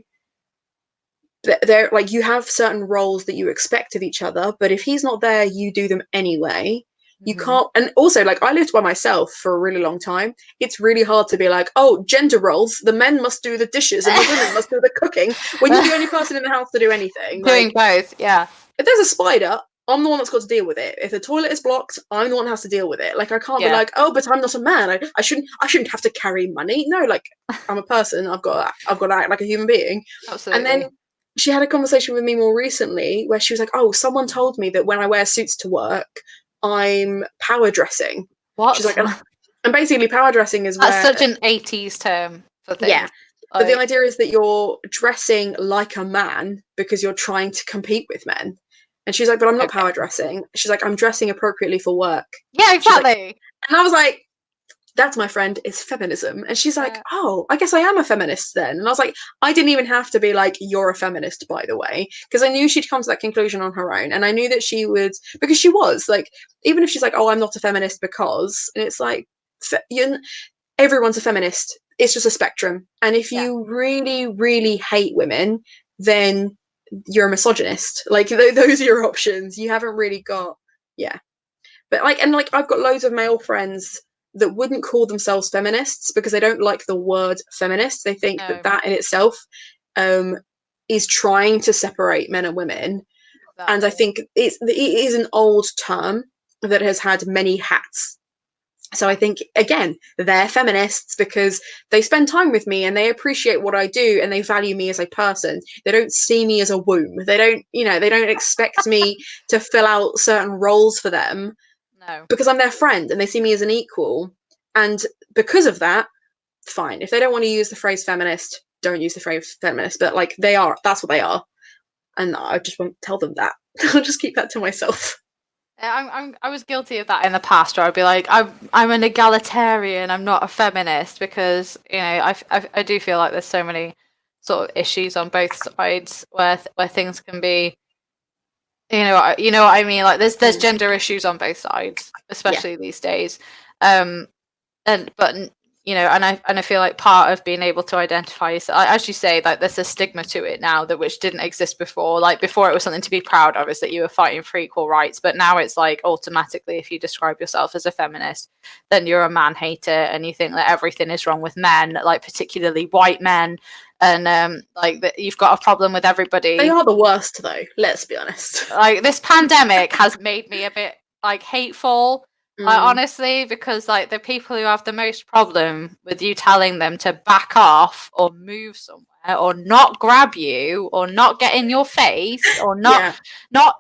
Speaker 1: They're like, you have certain roles that you expect of each other, but if he's not there, you do them anyway. You can't. And also, like, I lived by myself for a really long time. It's really hard to be like, oh, gender roles, the men must do the dishes and the women must do the cooking, when you're the only person in the house to do anything.
Speaker 2: Doing
Speaker 1: Like,
Speaker 2: both, yeah.
Speaker 1: if there's a spider, I'm the one that's got to deal with it. If the toilet is blocked, I'm the one that has to deal with it. Like, I can't be
Speaker 2: Yeah.
Speaker 1: like, oh, but I'm not a man. I shouldn't have to carry money. No, like, I'm a person. I've got to act like a human being.
Speaker 2: Absolutely.
Speaker 1: And then she had a conversation with me more recently where she was like, oh, someone told me that when I wear suits to work, I'm power dressing.
Speaker 2: What?
Speaker 1: She's like, and basically power dressing is
Speaker 2: That's
Speaker 1: where,
Speaker 2: such an 80s term for things.
Speaker 1: yeah. But the idea is that you're dressing like a man because you're trying to compete with men. And she's like, but I'm not power dressing. She's like, I'm dressing appropriately for work.
Speaker 2: Yeah, exactly.
Speaker 1: Like, and I was like, that's, my friend, is feminism. And she's like, oh, I guess I am a feminist then. And I was like, I didn't even have to be like, you're a feminist, by the way, because I knew she'd come to that conclusion on her own. And I knew that she would, because she was like, even if she's like, oh, I'm not a feminist because, and it's like, everyone's a feminist. It's just a spectrum. And if you really, really hate women, then you're a misogynist. Like, those are your options. You haven't really got, But like, and like, I've got loads of male friends that wouldn't call themselves feminists because they don't like the word feminist. They think that in itself is trying to separate men and women. Exactly. And I think it is an old term that has had many hats. So I think, again, they're feminists because they spend time with me and they appreciate what I do and they value me as a person. They don't see me as a womb. They don't, they don't expect me to fill out certain roles for them.
Speaker 2: No.
Speaker 1: Because I'm their friend and they see me as an equal. And because of that, fine. If they don't want to use the phrase feminist, don't use the phrase feminist. But like, that's what they are. And I just won't tell them that. I'll just keep that to myself.
Speaker 2: I was guilty of that in the past, where I'd be like, I'm an egalitarian, I'm not a feminist, because I do feel like there's so many sort of issues on both sides where things can be, you know what I mean, like there's gender issues on both sides, especially these days, and I feel like part of being able to identify, as you say, like there's a stigma to it now that which didn't exist before. Like before, it was something to be proud of, is that you were fighting for equal rights. But now it's like automatically, if you describe yourself as a feminist, then you're a man hater, and you think that everything is wrong with men, like particularly white men, and like that you've got a problem with everybody.
Speaker 1: They are the worst, though. Let's be honest.
Speaker 2: Like this pandemic has made me a bit like hateful. Honestly, because like the people who have the most problem with you telling them to back off or move somewhere or not grab you or not get in your face or not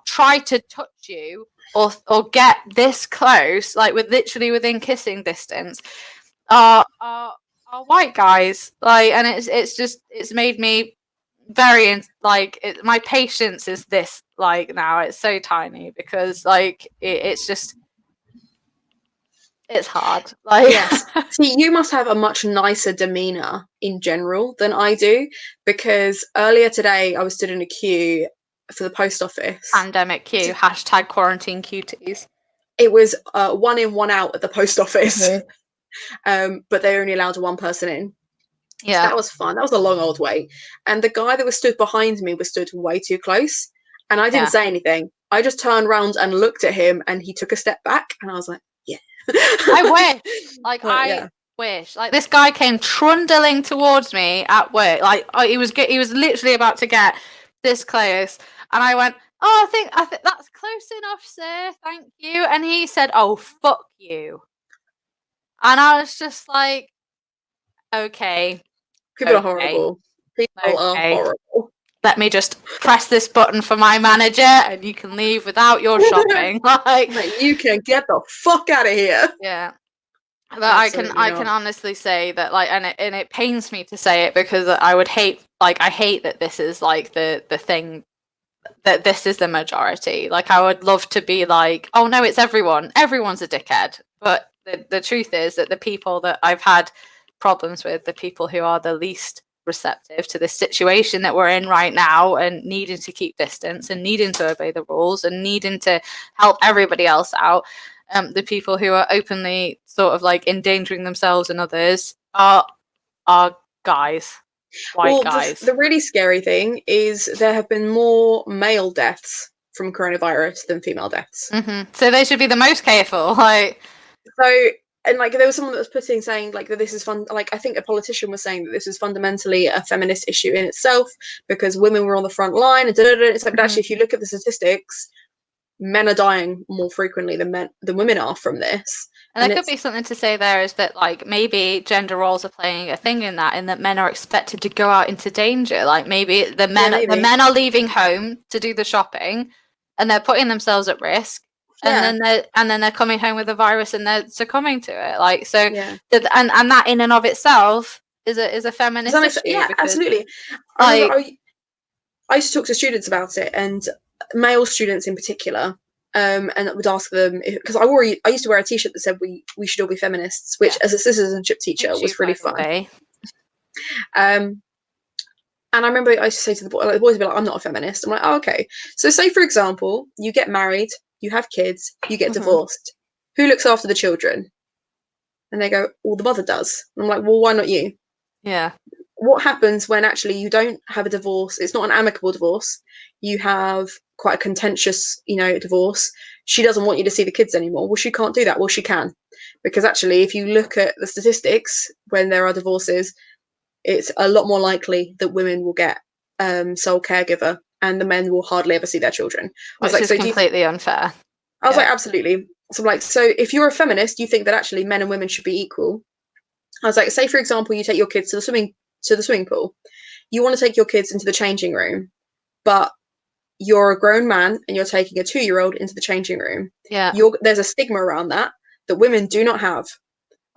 Speaker 2: try to touch you or get this close, like literally within kissing distance, are white guys. Like, and it's made me very my patience is this, like, now it's so tiny because like it's just. It's hard. Like,
Speaker 1: yes. See, you must have a much nicer demeanor in general than I do, because earlier today I was stood in a queue for the post office.
Speaker 2: Pandemic queue. Hashtag quarantine cuties.
Speaker 1: It was 1 in, 1 out at the post office. But they only allowed one person in. Yeah. So that was fun. That was a long old wait. And the guy that was stood behind me was stood way too close. And I didn't say anything. I just turned around and looked at him, and he took a step back, and I was like, yeah.
Speaker 2: I wish. Like, I wish. Like, this guy came trundling towards me at work. Like, he was literally about to get this close. And I went, oh, I think that's close enough, sir. Thank you. And he said, oh, fuck you. And I was just like, okay.
Speaker 1: People are horrible. People are horrible.
Speaker 2: Let me just press this button for my manager and you can leave without your shopping. Like,
Speaker 1: you can get the fuck out of here.
Speaker 2: Yeah. But absolutely I can honestly say that, like, and it pains me to say it because I hate that this is like the thing that this is the majority. Like, I would love to be like, oh no, it's everyone's a dickhead. But the truth is that the people that I've had problems with, the people who are the least receptive to this situation that we're in right now, and needing to keep distance and needing to obey the rules and needing to help everybody else out, the people who are openly sort of like endangering themselves and others are guys, white guys.
Speaker 1: The really scary thing is there have been more male deaths from coronavirus than female deaths.
Speaker 2: So they should be the most careful. Like,
Speaker 1: so, and like there was someone that was saying like that this is fun. Like I think a politician was saying that this is fundamentally a feminist issue in itself because women were on the front line and it's like actually if you look at the statistics, men are dying more frequently than women are from this.
Speaker 2: And there could be something to say there is that like maybe gender roles are playing a thing in that men are expected to go out into danger. Like maybe the men are leaving home to do the shopping and they're putting themselves at risk. And then they're coming home with a virus and they're succumbing to it. Like so, and that in and of itself is a feminist issue.
Speaker 1: Yeah, absolutely. I used to talk to students about it, and male students in particular, and would ask them because I used to wear a T-shirt that said we should all be feminists, which as a citizenship teacher was really fun. And I remember I used to say to the boys would be like, I'm not a feminist. I'm like, oh, okay. So say, for example, you get married, you have kids, you get divorced. Who looks after the children? And they go, well, the mother does. And I'm like, well, why not you?
Speaker 2: Yeah.
Speaker 1: What happens when actually you don't have a divorce? It's not an amicable divorce. You have quite a contentious, divorce. She doesn't want you to see the kids anymore. Well, she can't do that. Well, she can. Because actually, if you look at the statistics, when there are divorces, it's a lot more likely that women will get sole caregiver and the men will hardly ever see their children.
Speaker 2: Which is completely unfair.
Speaker 1: I was like, absolutely. So like, so if you're a feminist, you think that actually men and women should be equal. I was like, say for example, you take your kids to the swimming pool. You want to take your kids into the changing room, but you're a grown man and you're taking a 2-year-old into the changing room.
Speaker 2: Yeah.
Speaker 1: There's a stigma around that women do not have.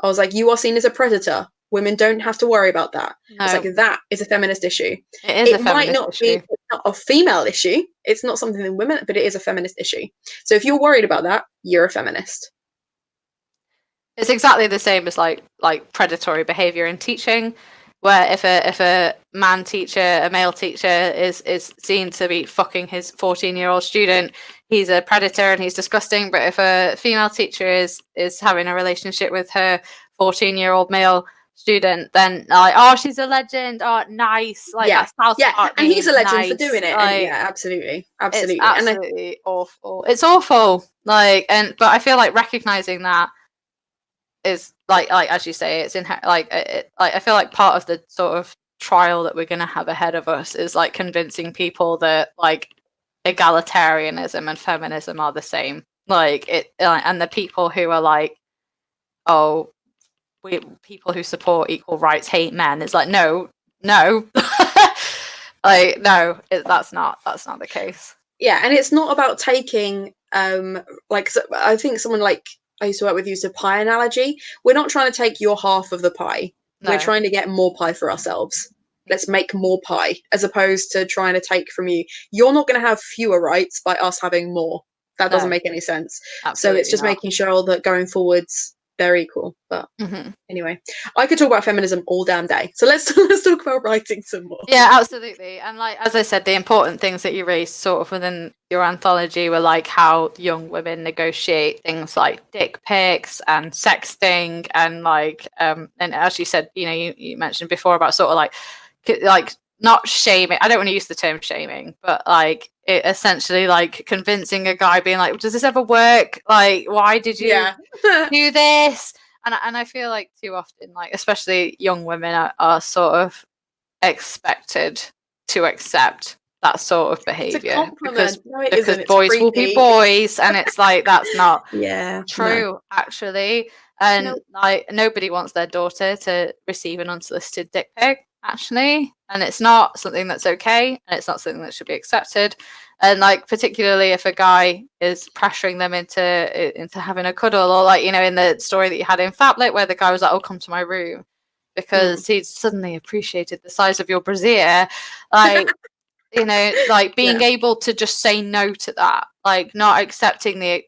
Speaker 1: I was like, you are seen as a predator. Women don't have to worry about that. No. It's like that is a feminist issue.
Speaker 2: It might not
Speaker 1: be a female issue. It's not something that women, but it is a feminist issue. So if you're worried about that, you're a feminist.
Speaker 2: It's exactly the same as like predatory behavior in teaching, where if a male teacher is seen to be fucking his 14-year-old student, he's a predator and he's disgusting. But if a female teacher is having a relationship with her 14-year-old male student, then like, oh, she's a legend, oh, nice, like that's how
Speaker 1: and he's a legend for doing it. Like, absolutely
Speaker 2: it's absolutely awful. It's awful. Like, but I feel like recognizing that is like as you say, it's I feel like part of the sort of trial that we're going to have ahead of us is like convincing people that like egalitarianism and feminism are the same. Like it, and the people who are like, oh, people who support equal rights hate men. It's like no, like no, that's not the case.
Speaker 1: Yeah, and it's not about taking like I think someone like I used to work with used a pie analogy. We're not trying to take your half of the pie. No. We're trying to get more pie for ourselves. Let's make more pie, as opposed to trying to take from you. You're not going to have fewer rights by us having more. That doesn't make any sense. Absolutely so it's just making sure that going forwards they're equal. But anyway, I could talk about feminism all damn day. So let's talk about writing some more.
Speaker 2: Yeah, absolutely. And like as I said, the important things that you raised sort of within your anthology were like how young women negotiate things like dick pics and sexting and like and as you said, you mentioned before about sort of like not shaming. I don't want to use the term shaming, but like it essentially like convincing a guy being like, does this ever work? Like, why did you do this? And I feel like too often, like especially young women are sort of expected to accept that sort of behavior because boys will be boys, and it's like that's not true actually. And like nobody wants their daughter to receive an unsolicited dick pic actually, and it's not something that's okay, and it's not something that should be accepted. And like particularly if a guy is pressuring them into having a cuddle, or like in the story that you had in FATLIP where the guy was like, oh, come to my room because he'd suddenly appreciated the size of your brassiere, like You know, like being
Speaker 1: Yeah.
Speaker 2: able to just say no to that, like not accepting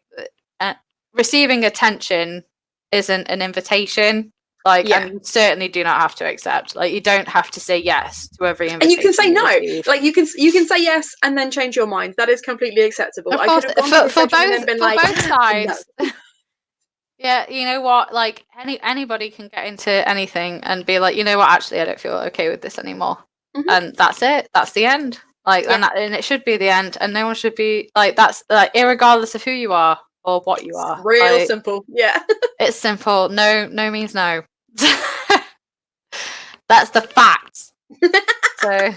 Speaker 2: receiving attention isn't an invitation. Like,
Speaker 1: Yeah.
Speaker 2: and you certainly do not have to accept. Like, you don't have to say yes to every
Speaker 1: And you can say
Speaker 2: invitation you
Speaker 1: no.
Speaker 2: receive.
Speaker 1: Like you can say yes and then change your mind. That is completely acceptable.
Speaker 2: Of
Speaker 1: I could
Speaker 2: course,
Speaker 1: have gone to the
Speaker 2: for
Speaker 1: reception and
Speaker 2: both
Speaker 1: then been
Speaker 2: for
Speaker 1: like,
Speaker 2: both
Speaker 1: no.
Speaker 2: sides. Yeah, you know what? Like anybody can get into anything and be like, you know what? Actually, I don't feel okay with this anymore, and that's it. That's the end. Like,
Speaker 1: Yeah.
Speaker 2: and it should be the end, and no one should be like that's like, irregardless of who you are or what you are.
Speaker 1: Real
Speaker 2: Like,
Speaker 1: simple. Yeah.
Speaker 2: it's simple. No, no means no. That's the facts. So,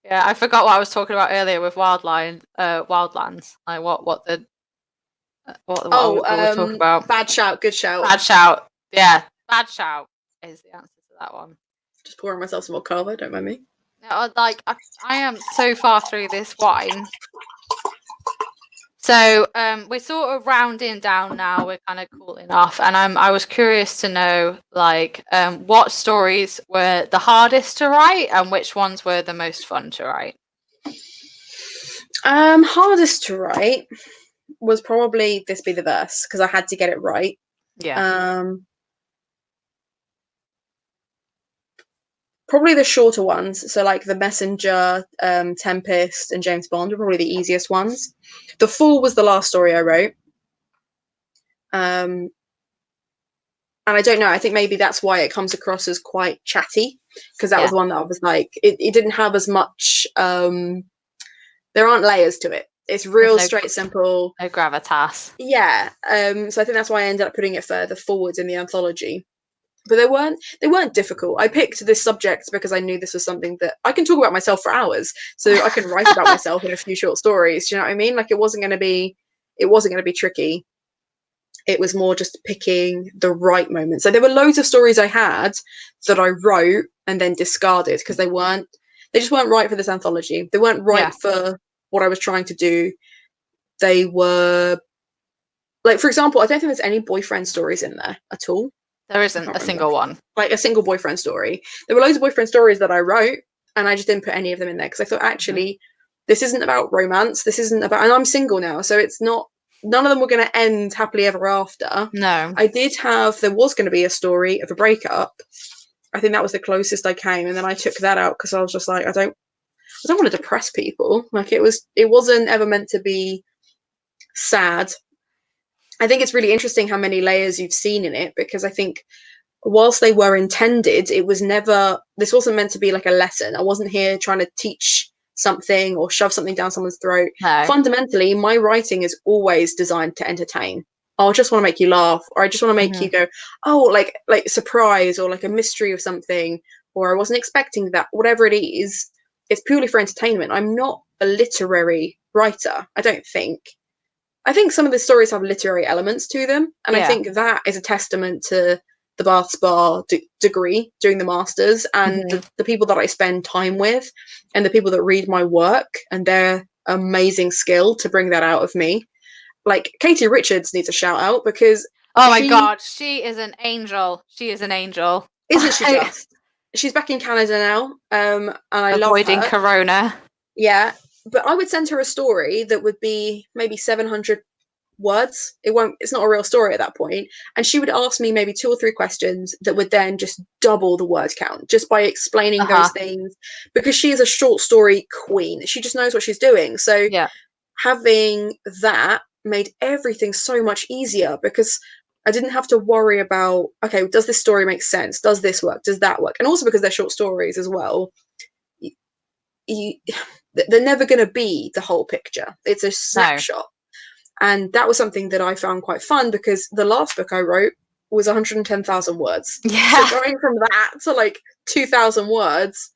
Speaker 2: yeah, I forgot what I was talking about earlier with wildlands. Like what we were talking about.
Speaker 1: Bad shout, good shout.
Speaker 2: Bad shout. Yeah, bad shout is the answer to that one.
Speaker 1: Just pouring myself some more cava, don't mind me.
Speaker 2: Like I am so far through this wine. So we're sort of rounding down now. We're kind of cooling off, and I was curious to know like what stories were the hardest to write, and which ones were the most fun to write.
Speaker 1: Hardest to write was probably This Be the Verse because I had to get it right.
Speaker 2: Yeah.
Speaker 1: Probably the shorter ones, so like The Messenger, Tempest, and James Bond were probably the easiest ones. The Fool was the last story I wrote. And I don't know, I think maybe that's why it comes across as quite chatty, because that was the one that I was like, it didn't have as much, there aren't layers to it. It's real straight, simple.
Speaker 2: No gravitas.
Speaker 1: Yeah. So I think that's why I ended up putting it further forwards in the anthology. But they weren't difficult. I picked this subject because I knew this was something that I can talk about myself for hours. So I can write about myself in a few short stories. Do you know what I mean? Like it wasn't going to be tricky. It was more just picking the right moment. So there were loads of stories I had that I wrote and then discarded because they just weren't right for this anthology. They weren't right for what I was trying to do. They were like, for example, I don't think there's any boyfriend stories in there at all.
Speaker 2: There isn't a single one.
Speaker 1: Like a single boyfriend story. There were loads of boyfriend stories that I wrote, and I just didn't put any of them in there because I thought, actually, this isn't about romance. This isn't about, and I'm single now, so it's not, none of them were going to end happily ever after.
Speaker 2: No.
Speaker 1: There was going to be a story of a breakup. I think that was the closest I came, and then I took that out because I was just like, I don't want to depress people. Like it wasn't ever meant to be sad. I think it's really interesting how many layers you've seen in it, because I think whilst they were intended, this wasn't meant to be like a lesson. I wasn't here trying to teach something or shove something down someone's throat.
Speaker 2: No.
Speaker 1: Fundamentally, my writing is always designed to entertain. I just want to make you laugh, or I just want to make you go, oh, like surprise, or like a mystery of something, or I wasn't expecting that. Whatever it is, it's purely for entertainment. I'm not a literary writer, I don't think. I think some of the stories have literary elements to them, and I think that is a testament to the Bath Spa degree, doing the masters, and the people that I spend time with, and the people that read my work, and their amazing skill to bring that out of me. Like Katie Richards needs a shout out, because
Speaker 2: oh my god, she is an angel. She is an angel,
Speaker 1: isn't she? Just she's back in Canada now, and I
Speaker 2: avoiding
Speaker 1: love her.
Speaker 2: Corona.
Speaker 1: Yeah, but I would send her a story that would be maybe 700 words. It's not a real story at that point, and she would ask me maybe 2 or 3 questions that would then just double the word count just by explaining those things, because she is a short story queen. She just knows what she's doing. So having that made everything so much easier, because I didn't have to worry about, okay, does this story make sense, does this work, does that work? And also because they're short stories as well, they're never going to be the whole picture. It's a snapshot. And that was something that I found quite fun, because the last book I wrote was 110,000 words.
Speaker 2: Yeah.
Speaker 1: So going from that to like 2,000 words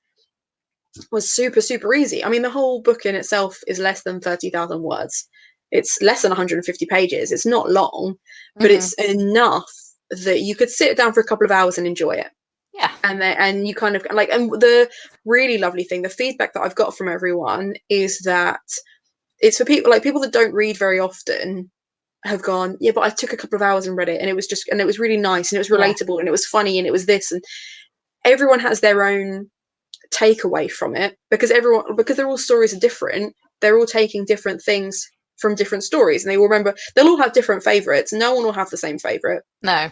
Speaker 1: was super, super easy. I mean, the whole book in itself is less than 30,000 words. It's less than 150 pages. It's not long, but it's enough that you could sit down for a couple of hours and enjoy it.
Speaker 2: Yeah.
Speaker 1: And you kind of like, and the really lovely thing, the feedback that I've got from everyone is that it's for people that don't read very often have gone, yeah, but I took a couple of hours and read it, and it was really nice, and it was relatable, and it was funny, and it was this, and everyone has their own takeaway from it, because they're all stories are different. They're all taking different things from different stories, and they'll all have different favorites. No one will have the same favorite.
Speaker 2: No.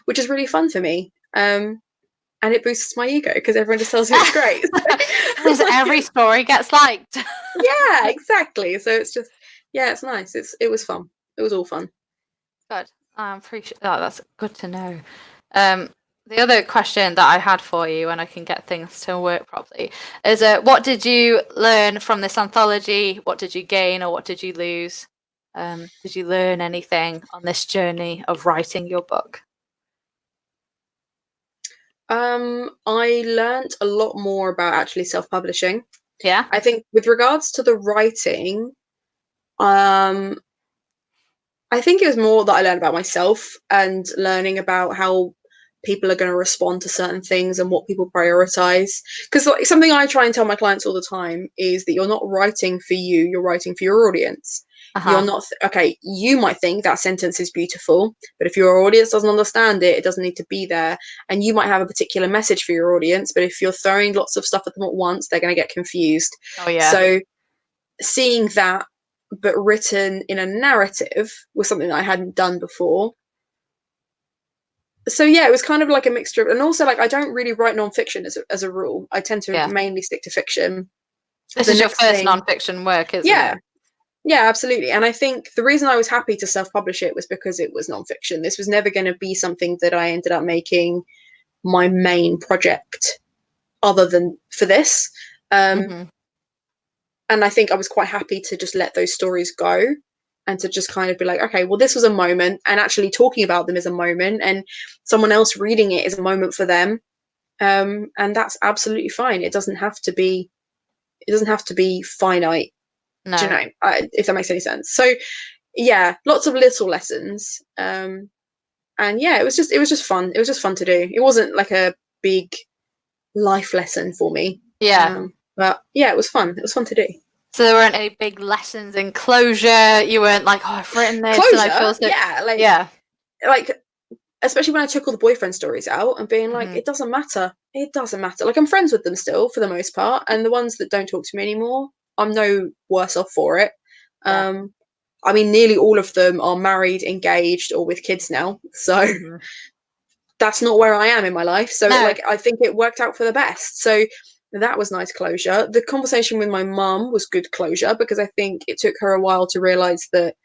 Speaker 1: Which is really fun for me. And it boosts my ego because everyone just tells me it's great.
Speaker 2: Because every story gets liked.
Speaker 1: Yeah, exactly. So it's just, yeah, it's nice. It was fun. It was all fun.
Speaker 2: Good. I appreciate that. That's good to know. The other question that I had for you, and I can get things to work properly, is what did you learn from this anthology? What did you gain, or what did you lose? Did you learn anything on this journey of writing your book?
Speaker 1: I learned a lot more about actually self-publishing.
Speaker 2: Yeah.
Speaker 1: I think with regards to the writing, I think it was more that I learned about myself and learning about how people are going to respond to certain things and what people prioritize. Because like, something I try and tell my clients all the time is that you're not writing for you, you're writing for your audience. You're not okay, you might think that sentence is beautiful, but if your audience doesn't understand it, it doesn't need to be there. And you might have a particular message for your audience, but if you're throwing lots of stuff at them at once, they're going to get confused.
Speaker 2: Oh yeah.
Speaker 1: So seeing that but written in a narrative was something that I hadn't done before. So yeah, it was kind of like a mixture of, and also like I don't really write nonfiction as a rule. I tend to mainly stick to fiction.
Speaker 2: This is your first nonfiction work, isn't it?
Speaker 1: Yeah, absolutely. And I think the reason I was happy to self-publish it was because it was nonfiction. This was never going to be something that I ended up making my main project other than for this. And I think I was quite happy to just let those stories go and to just kind of be like, okay, well, this was a moment, and actually talking about them is a moment, and someone else reading it is a moment for them. And that's absolutely fine. It doesn't have to be finite.
Speaker 2: No.
Speaker 1: Do you know, if that makes any sense? So yeah, lots of little lessons. And yeah, it was just fun. It was just fun to do. It wasn't like a big life lesson for me.
Speaker 2: Yeah.
Speaker 1: But yeah, it was fun. It was fun to do.
Speaker 2: So there weren't any big lessons in closure. You weren't like, oh, I've written this
Speaker 1: closure,
Speaker 2: and I feel so.
Speaker 1: Yeah, like especially when I took all the boyfriend stories out and being like, it doesn't matter. It doesn't matter. Like I'm friends with them still for the most part, and the ones that don't talk to me anymore, I'm no worse off for it.
Speaker 2: Yeah.
Speaker 1: I mean, nearly all of them are married, engaged, or with kids now. So that's not where I am in my life. So like, I think it worked out for the best. So that was nice closure. The conversation with my mum was good closure, because I think it took her a while to realize that,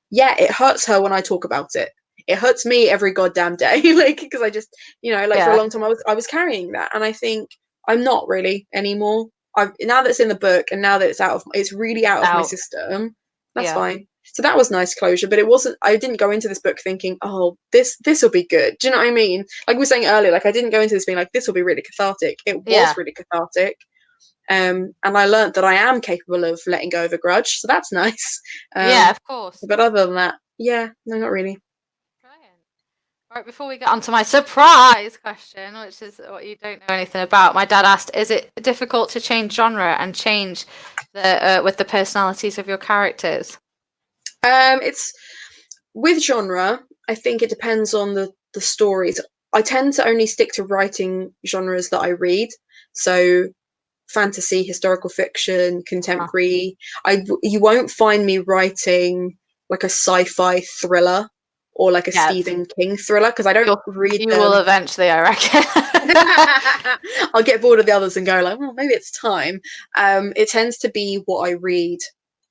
Speaker 1: yeah, it hurts her when I talk about it. It hurts me every goddamn day. Like, because I just, you know, like for a long time I was carrying that. And I think I'm not really anymore. Now that it's in the book and now that it's really out of my system, that's fine. So that was nice closure, but I didn't go into this book thinking, oh, this will be good. Do you know what I mean? Like we were saying earlier, like I didn't go into this being like, this will be really cathartic. It was really cathartic. And I learned that I am capable of letting go of a grudge. So that's nice.
Speaker 2: Yeah, of course.
Speaker 1: But other than that, yeah, no, not really.
Speaker 2: Brilliant. Right, before we get on to my surprise question, which is what you don't know anything about, my dad asked, is it difficult to change genre and change with the personalities of your characters?
Speaker 1: It's with genre, I think it depends on the stories. I tend to only stick to writing genres that I read. So fantasy, historical fiction, contemporary. You won't find me writing like a sci-fi thriller or like a Stephen King thriller, because I don't read them. You
Speaker 2: will eventually, I reckon.
Speaker 1: I'll get bored of the others and go like, well, maybe it's time. It tends to be what I read.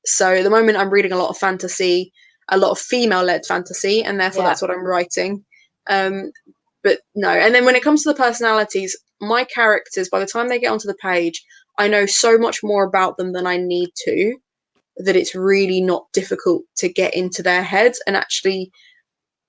Speaker 1: So at the moment I'm reading a lot of fantasy, a lot of female-led fantasy, and therefore that's what I'm writing. But no, and then when it comes to the personalities, my characters, by the time they get onto the page, I know so much more about them than I need to, that it's really not difficult to get into their heads. And actually,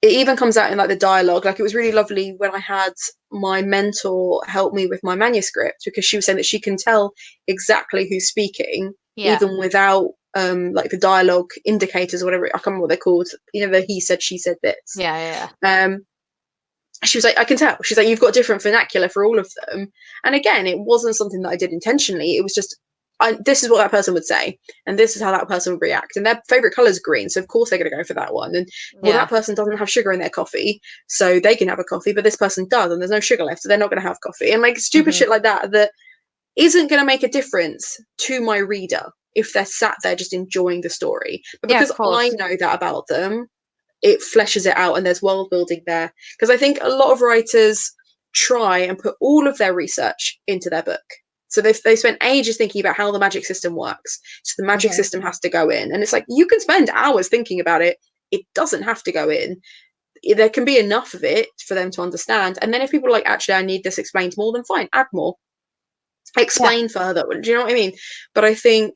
Speaker 1: it even comes out in like the dialogue. Like it was really lovely when I had my mentor help me with my manuscript, because she was saying that she can tell exactly who's speaking, even without like the dialogue indicators or whatever. I can't remember what they're called. You know, the he said, she said bits.
Speaker 2: Yeah.
Speaker 1: She was like, I can tell. She's like, you've got different vernacular for all of them. And again, it wasn't something that I did intentionally. It was just, this is what that person would say, and this is how that person would react. And their favorite color is green, so of course they're going to go for that one. And well, that person doesn't have sugar in their coffee, so they can have a coffee, but this person does, and there's no sugar left, so they're not going to have coffee. And like stupid shit like that. That isn't going to make a difference to my reader if they're sat there just enjoying the story. But because I know that about them, it fleshes it out and there's world building there. Because I think a lot of writers try and put all of their research into their book. So they spent ages thinking about how the magic system works. So the magic system has to go in. And it's like, you can spend hours thinking about it. It doesn't have to go in. There can be enough of it for them to understand. And then if people are like, actually, I need this explained more, then fine, add more. Explain further. Do you know what I mean? But I think,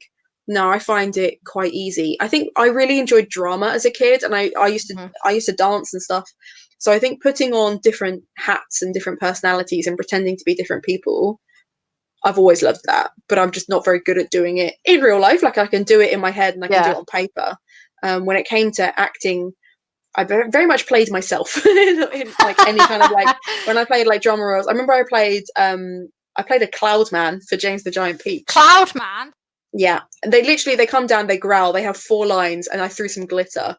Speaker 1: no, I find it quite easy. I think I really enjoyed drama as a kid, and I used to dance and stuff. So I think putting on different hats and different personalities and pretending to be different people, I've always loved that. But I'm just not very good at doing it in real life. Like, I can do it in my head and I can do it on paper. When it came to acting, I very much played myself in like any kind of like, when I played like drama roles. I remember I played a cloud man for James the Giant Peach.
Speaker 2: Cloud man?
Speaker 1: Yeah. They come down, they growl, they have 4 lines, and I threw some glitter.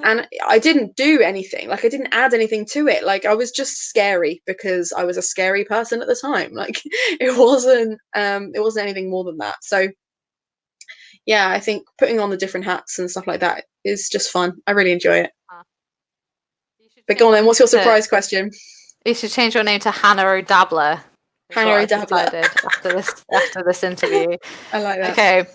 Speaker 1: And I didn't do anything. Like, I didn't add anything to it. Like, I was just scary because I was a scary person at the time. Like, it wasn't anything more than that. So yeah, I think putting on the different hats and stuff like that is just fun. I really enjoy it. But go on then, what's your surprise question?
Speaker 2: You should change your name to Hannah O'Dabbler.
Speaker 1: Hannah O'Dabbler.
Speaker 2: After this interview.
Speaker 1: I like that.
Speaker 2: Okay.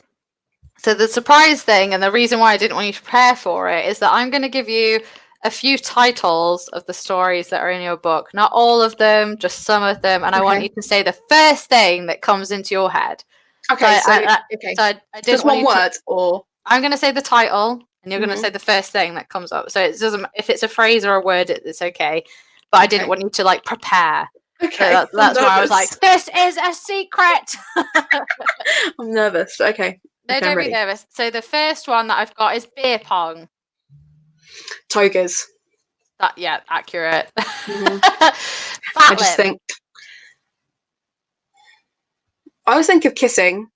Speaker 2: So the surprise thing, and the reason why I didn't want you to prepare for it, is that I'm going to give you a few titles of the stories that are in your book. Not all of them, just some of them. And I want you to say the first thing that comes into your head.
Speaker 1: Okay,
Speaker 2: so I didn't
Speaker 1: just one word, or
Speaker 2: I'm going to say the title, and you're going to say the first thing that comes up. So it doesn't, if it's a phrase or a word, it's okay. But I didn't want you to like prepare.
Speaker 1: Okay,
Speaker 2: so that's why I was like, this is a secret.
Speaker 1: I'm nervous. Okay.
Speaker 2: No, don't be nervous. So the first one that I've got is beer pong.
Speaker 1: Togas.
Speaker 2: Accurate.
Speaker 1: FATLIP. I always think of kissing,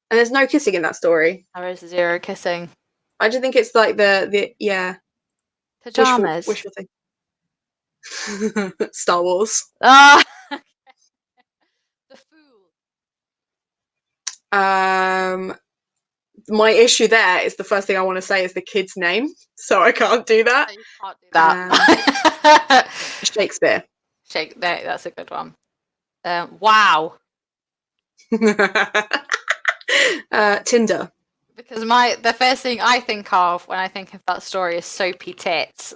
Speaker 1: and there's no kissing in that story.
Speaker 2: There is 0 kissing.
Speaker 1: I just think it's like the
Speaker 2: pajamas.
Speaker 1: Wishful thing. Star Wars.
Speaker 2: The
Speaker 1: Fool. My issue there is the first thing I want to say is the kid's name, so I can't do that.
Speaker 2: You can't do that.
Speaker 1: Shakespeare.
Speaker 2: That's a good one. Wow.
Speaker 1: Tinder.
Speaker 2: Because the first thing I think of when I think of that story is soapy tits.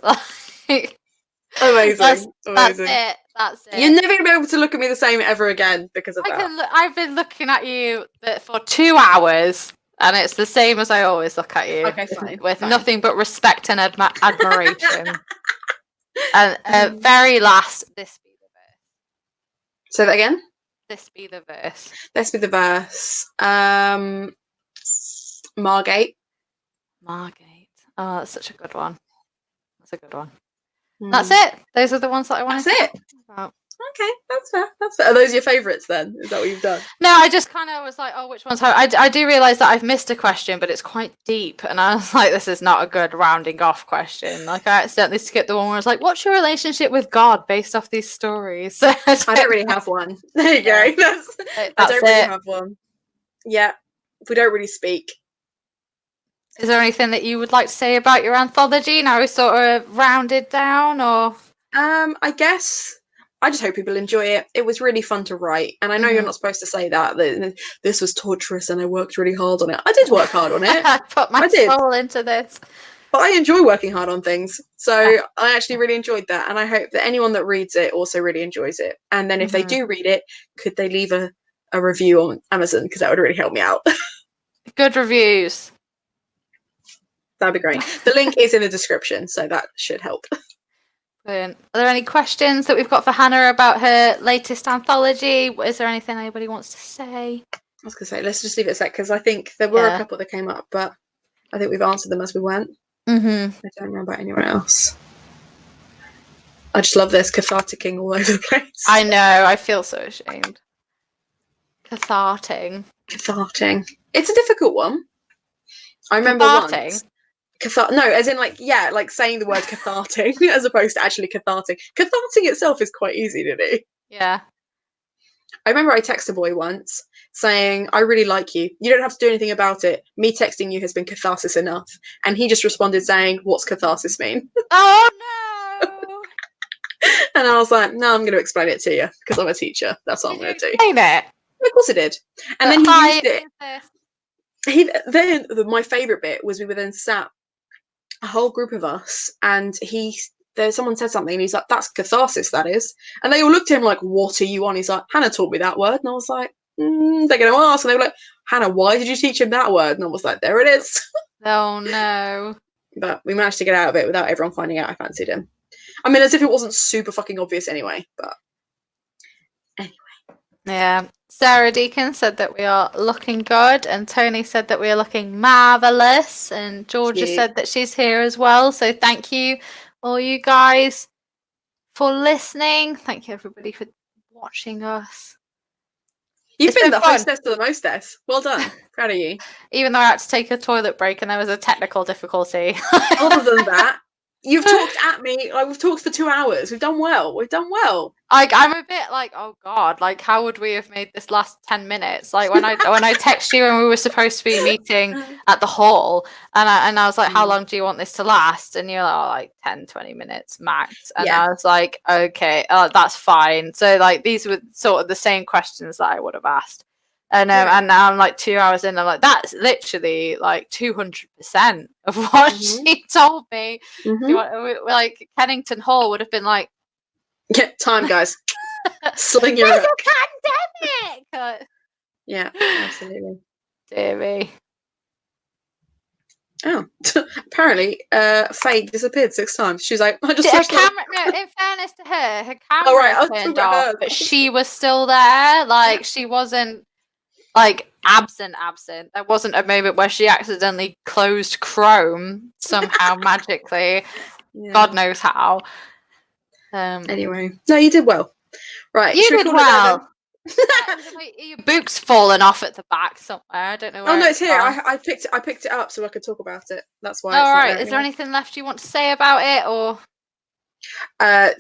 Speaker 1: Amazing.
Speaker 2: That's it.
Speaker 1: You're never going to be able to look at me the same ever again because of that.
Speaker 2: I've been looking at you for 2 hours, and it's the same as I always look at you.
Speaker 1: Okay, fine.
Speaker 2: With nothing but respect and admiration. And very last, this be the verse.
Speaker 1: Say that again?
Speaker 2: This be the verse.
Speaker 1: This be the verse. Margate.
Speaker 2: Margate. Oh, that's such a good one. That's a good one. That's it. Those are the ones that I wanted to talk about.
Speaker 1: Okay, that's fair. Are those your favourites then? Is that what you've done?
Speaker 2: No, I just kind of was like, oh, which one's how? I do realise that I've missed a question, but it's quite deep. And I was like, this is not a good rounding off question. Like, I accidentally skipped the one where I was like, what's your relationship with God based off these stories? I
Speaker 1: don't really have one. There you go. I don't really have one. Yeah, we don't really speak.
Speaker 2: Is there anything that you would like to say about your anthology now we're sort of rounded down, or?
Speaker 1: I guess I just hope people enjoy it. It was really fun to write, and I know you're not supposed to say that this was torturous and I worked really hard on it. I did work hard on it.
Speaker 2: I put my soul into this.
Speaker 1: But I enjoy working hard on things, so I actually really enjoyed that, and I hope that anyone that reads it also really enjoys it. And then if they do read it, could they leave a review on Amazon, because that would really help me out.
Speaker 2: Good reviews.
Speaker 1: That'd be great. The link is in the description, so that should help.
Speaker 2: Brilliant. Are there any questions that we've got for Hannah about her latest anthology? Is there anything anybody wants to say?
Speaker 1: I was going to say, let's just leave it a sec, because I think there were a couple that came up, but I think we've answered them as we went. I don't remember anyone else. I just love this catharticing all over the place.
Speaker 2: I know. I feel so ashamed. Catharting.
Speaker 1: It's a difficult one. I remember once. No, as in like saying the word cathartic as opposed to actually cathartic. Catharting itself is quite easy to do.
Speaker 2: Yeah.
Speaker 1: I remember I texted a boy once saying, I really like you. You don't have to do anything about it. Me texting you has been catharsis enough. And he just responded saying, what's catharsis mean?
Speaker 2: Oh no!
Speaker 1: And I was like, no, I'm going to explain it to you because I'm a teacher. That's what I'm
Speaker 2: Did you
Speaker 1: going to do.
Speaker 2: explain it?
Speaker 1: Of course I did. And then he
Speaker 2: Hi,
Speaker 1: used it. My favourite bit was we were then sat, a whole group of us, and someone said something and he's like, that's catharsis, that is. And they all looked at him like, what are you on? He's like, Hannah taught me that word. And I was like, they're going to ask. And they were like, Hannah, why did you teach him that word? And I was like, there it is.
Speaker 2: Oh no.
Speaker 1: But we managed to get out of it without everyone finding out I fancied him. I mean, as if it wasn't super fucking obvious anyway, but anyway.
Speaker 2: Yeah. Sarah Deacon said that we are looking good, and Tony said that we are looking marvellous, and Georgia said that she's here as well. So thank you, all you guys, for listening. Thank you, everybody, for watching us.
Speaker 1: You've been the hostess to the mostess. Well done. Proud of you.
Speaker 2: Even though I had to take a toilet break and there was a technical difficulty.
Speaker 1: Other than that, you've talked at me. Like, we've talked for 2 hours. We've done well.
Speaker 2: I'm a bit like, oh god, like how would we have made this last 10 minutes? Like when I text you and we were supposed to be meeting at the hall, and I was like, how long do you want this to last? And you're like, oh, like 10, 20 minutes max. And I was like, okay, that's fine. So like these were sort of the same questions that I would have asked. And now I'm like 2 hours in. I'm like, that's literally like 200% of what she told me. Like Kennington Hall would have been like,
Speaker 1: yeah, time, guys. Sling your
Speaker 2: There's a pandemic.
Speaker 1: Yeah, absolutely.
Speaker 2: Dear me.
Speaker 1: Oh, apparently, Faye disappeared 6 times. She was like, I just
Speaker 2: her camera. No, in fairness to her camera
Speaker 1: I
Speaker 2: turned off, but she was still there. Like she wasn't like absent. There wasn't a moment where she accidentally closed Chrome somehow magically. Yeah. God knows how.
Speaker 1: Anyway, no, you did well. Right,
Speaker 2: you did well. Your book's fallen off at the back somewhere. I don't know where.
Speaker 1: Oh no, it's here. I picked it up so I could talk about it. That's why.
Speaker 2: All right. Is there anything left you want to say about it, or?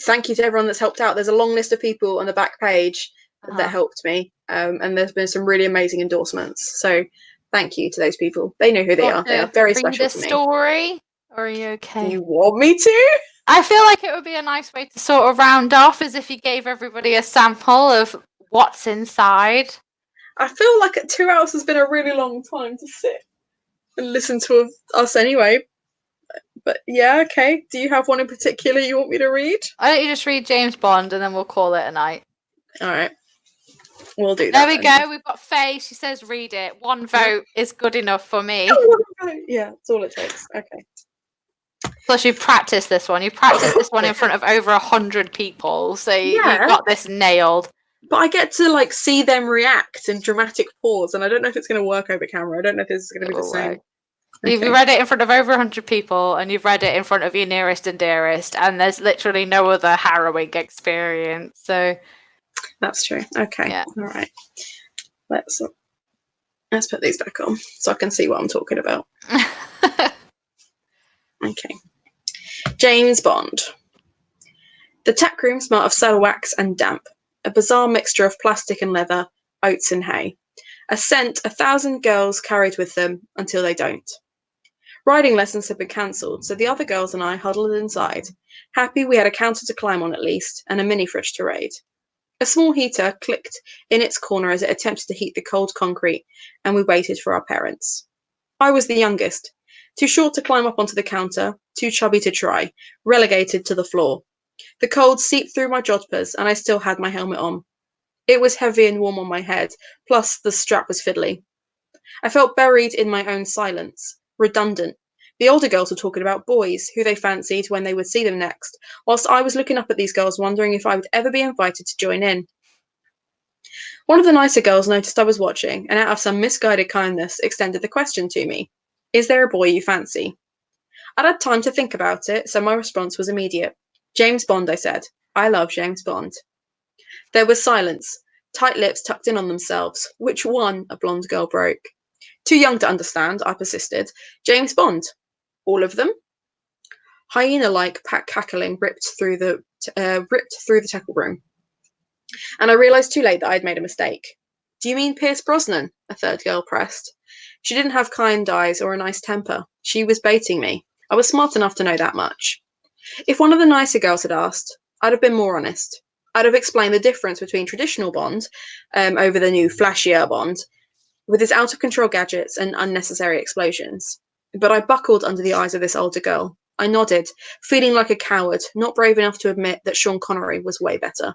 Speaker 1: Thank you to everyone that's helped out. There's a long list of people on the back page that helped me, and there's been some really amazing endorsements. So thank you to those people. They know who they are. They are very special to me.
Speaker 2: Story, or are you okay?
Speaker 1: Do you want me to?
Speaker 2: I feel like it would be a nice way to sort of round off, as if you gave everybody a sample of what's inside.
Speaker 1: I feel like 2 hours has been a really long time to sit and listen to us anyway. But yeah, okay. Do you have one in particular you want me to read?
Speaker 2: Why don't you just read James Bond and then we'll call it a night?
Speaker 1: All right. We'll do that.
Speaker 2: There we go. We've got Faye. She says read it. 1 vote is good enough for me.
Speaker 1: Yeah, that's all it takes. Okay.
Speaker 2: Plus, you've practiced this one. You've practiced this one in front of over 100 people, so you've got this nailed.
Speaker 1: But I get to like see them react in dramatic pause, and I don't know if it's going to work over camera. I don't know if this is going to be the same.
Speaker 2: Okay. You've read it in front of over 100 people, and you've read it in front of your nearest and dearest, and there's literally no other harrowing experience. So
Speaker 1: that's true. Okay. Yeah. All right. Let's put these back on so I can see what I'm talking about. Okay. James Bond. The tack room smelt of saddle wax and damp, a bizarre mixture of plastic and leather, oats and hay, a scent 1,000 girls carried with them until they don't. Riding lessons had been cancelled, so the other girls and I huddled inside, happy we had a counter to climb on at least and a mini fridge to raid. A small heater clicked in its corner as it attempted to heat the cold concrete, and we waited for our parents. I was the youngest, too short to climb up onto the counter, too chubby to try, relegated to the floor. The cold seeped through my jodhpurs, and I still had my helmet on. It was heavy and warm on my head, plus the strap was fiddly. I felt buried in my own silence, redundant. The older girls were talking about boys, who they fancied when they would see them next, whilst I was looking up at these girls wondering if I would ever be invited to join in. One of the nicer girls noticed I was watching, and out of some misguided kindness extended the question to me. Is there a boy you fancy? I'd had time to think about it, so my response was immediate. James Bond, I said. I love James Bond. There was silence, tight lips tucked in on themselves. Which one? A blonde girl broke. Too young to understand, I persisted. James Bond. All of them? Hyena-like cackling ripped through the tackle room. And I realised too late that I'd made a mistake. Do you mean Pierce Brosnan? A third girl pressed. She didn't have kind eyes or a nice temper. She was baiting me. I was smart enough to know that much. If one of the nicer girls had asked, I'd have been more honest. I'd have explained the difference between traditional Bond over the new flashier Bond, with its out-of-control gadgets and unnecessary explosions. But I buckled under the eyes of this older girl. I nodded, feeling like a coward, not brave enough to admit that Sean Connery was way better.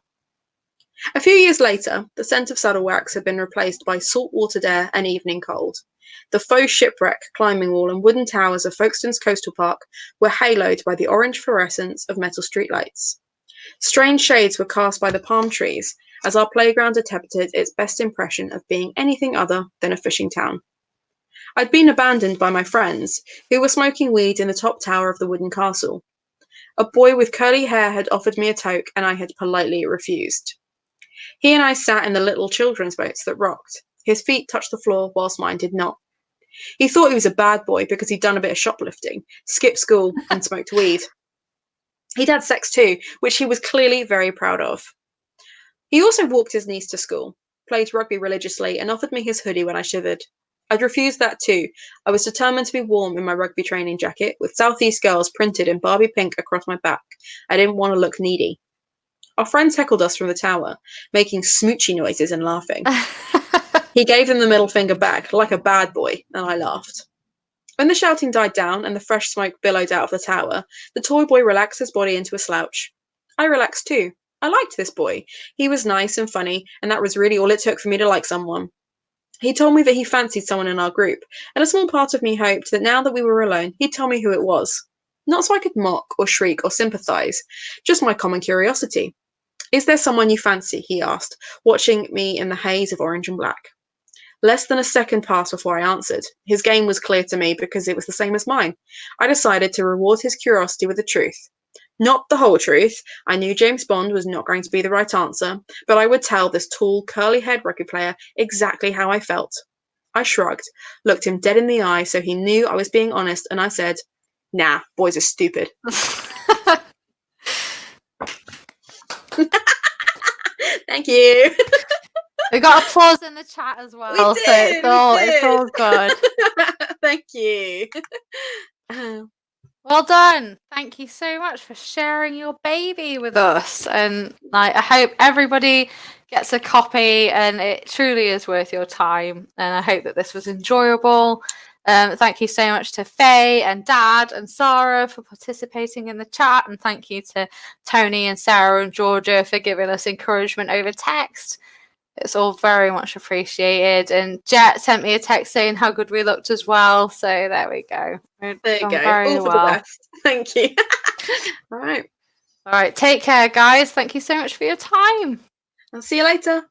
Speaker 1: A few years later, the scent of saddle wax had been replaced by salt-watered air and evening cold. The faux shipwreck, climbing wall, and wooden towers of Folkestone's coastal park were haloed by the orange fluorescence of metal streetlights. Strange shades were cast by the palm trees as our playground attempted its best impression of being anything other than a fishing town. I'd been abandoned by my friends, who were smoking weed in the top tower of the wooden castle. A boy with curly hair had offered me a toke, and I had politely refused. He and I sat in the little children's boats that rocked. His feet touched the floor whilst mine did not. He thought he was a bad boy because he'd done a bit of shoplifting, skipped school, and smoked weed. He'd had sex too, which he was clearly very proud of. He also walked his niece to school, played rugby religiously, and offered me his hoodie when I shivered. I'd refused that too. I was determined to be warm in my rugby training jacket, with Southeast Girls printed in Barbie pink across my back. I didn't want to look needy. Our friends heckled us from the tower, making smoochy noises and laughing. He gave them the middle finger back, like a bad boy, and I laughed. When the shouting died down and the fresh smoke billowed out of the tower, the toy boy relaxed his body into a slouch. I relaxed too. I liked this boy. He was nice and funny, and that was really all it took for me to like someone. He told me that he fancied someone in our group, and a small part of me hoped that now that we were alone, he'd tell me who it was. Not so I could mock or shriek or sympathise, just my common curiosity. Is there someone you fancy? He asked, watching me in the haze of orange and black. Less than a second passed before I answered. His game was clear to me because it was the same as mine. I decided to reward his curiosity with the truth. Not the whole truth. I knew James Bond was not going to be the right answer, but I would tell this tall, curly-haired rugby player exactly how I felt. I shrugged, looked him dead in the eye so he knew I was being honest, and I said, "Nah, boys are stupid." Thank you.
Speaker 2: We got applause in the chat as well,
Speaker 1: We
Speaker 2: so
Speaker 1: did,
Speaker 2: it's all good.
Speaker 1: Thank you.
Speaker 2: Well done. Thank you so much for sharing your baby with us. And I hope everybody gets a copy, and it truly is worth your time. And I hope that this was enjoyable. Thank you so much to Faye and Dad and Sarah for participating in the chat. And thank you to Tony and Sarah and Georgia for giving us encouragement over text. It's all very much appreciated. And Jet sent me a text saying how good we looked as well. So there we go.
Speaker 1: There you go.
Speaker 2: Very
Speaker 1: All for
Speaker 2: well.
Speaker 1: the best. Thank you. All right.
Speaker 2: All right. Take care, guys. Thank you so much for your time.
Speaker 1: I'll see you later.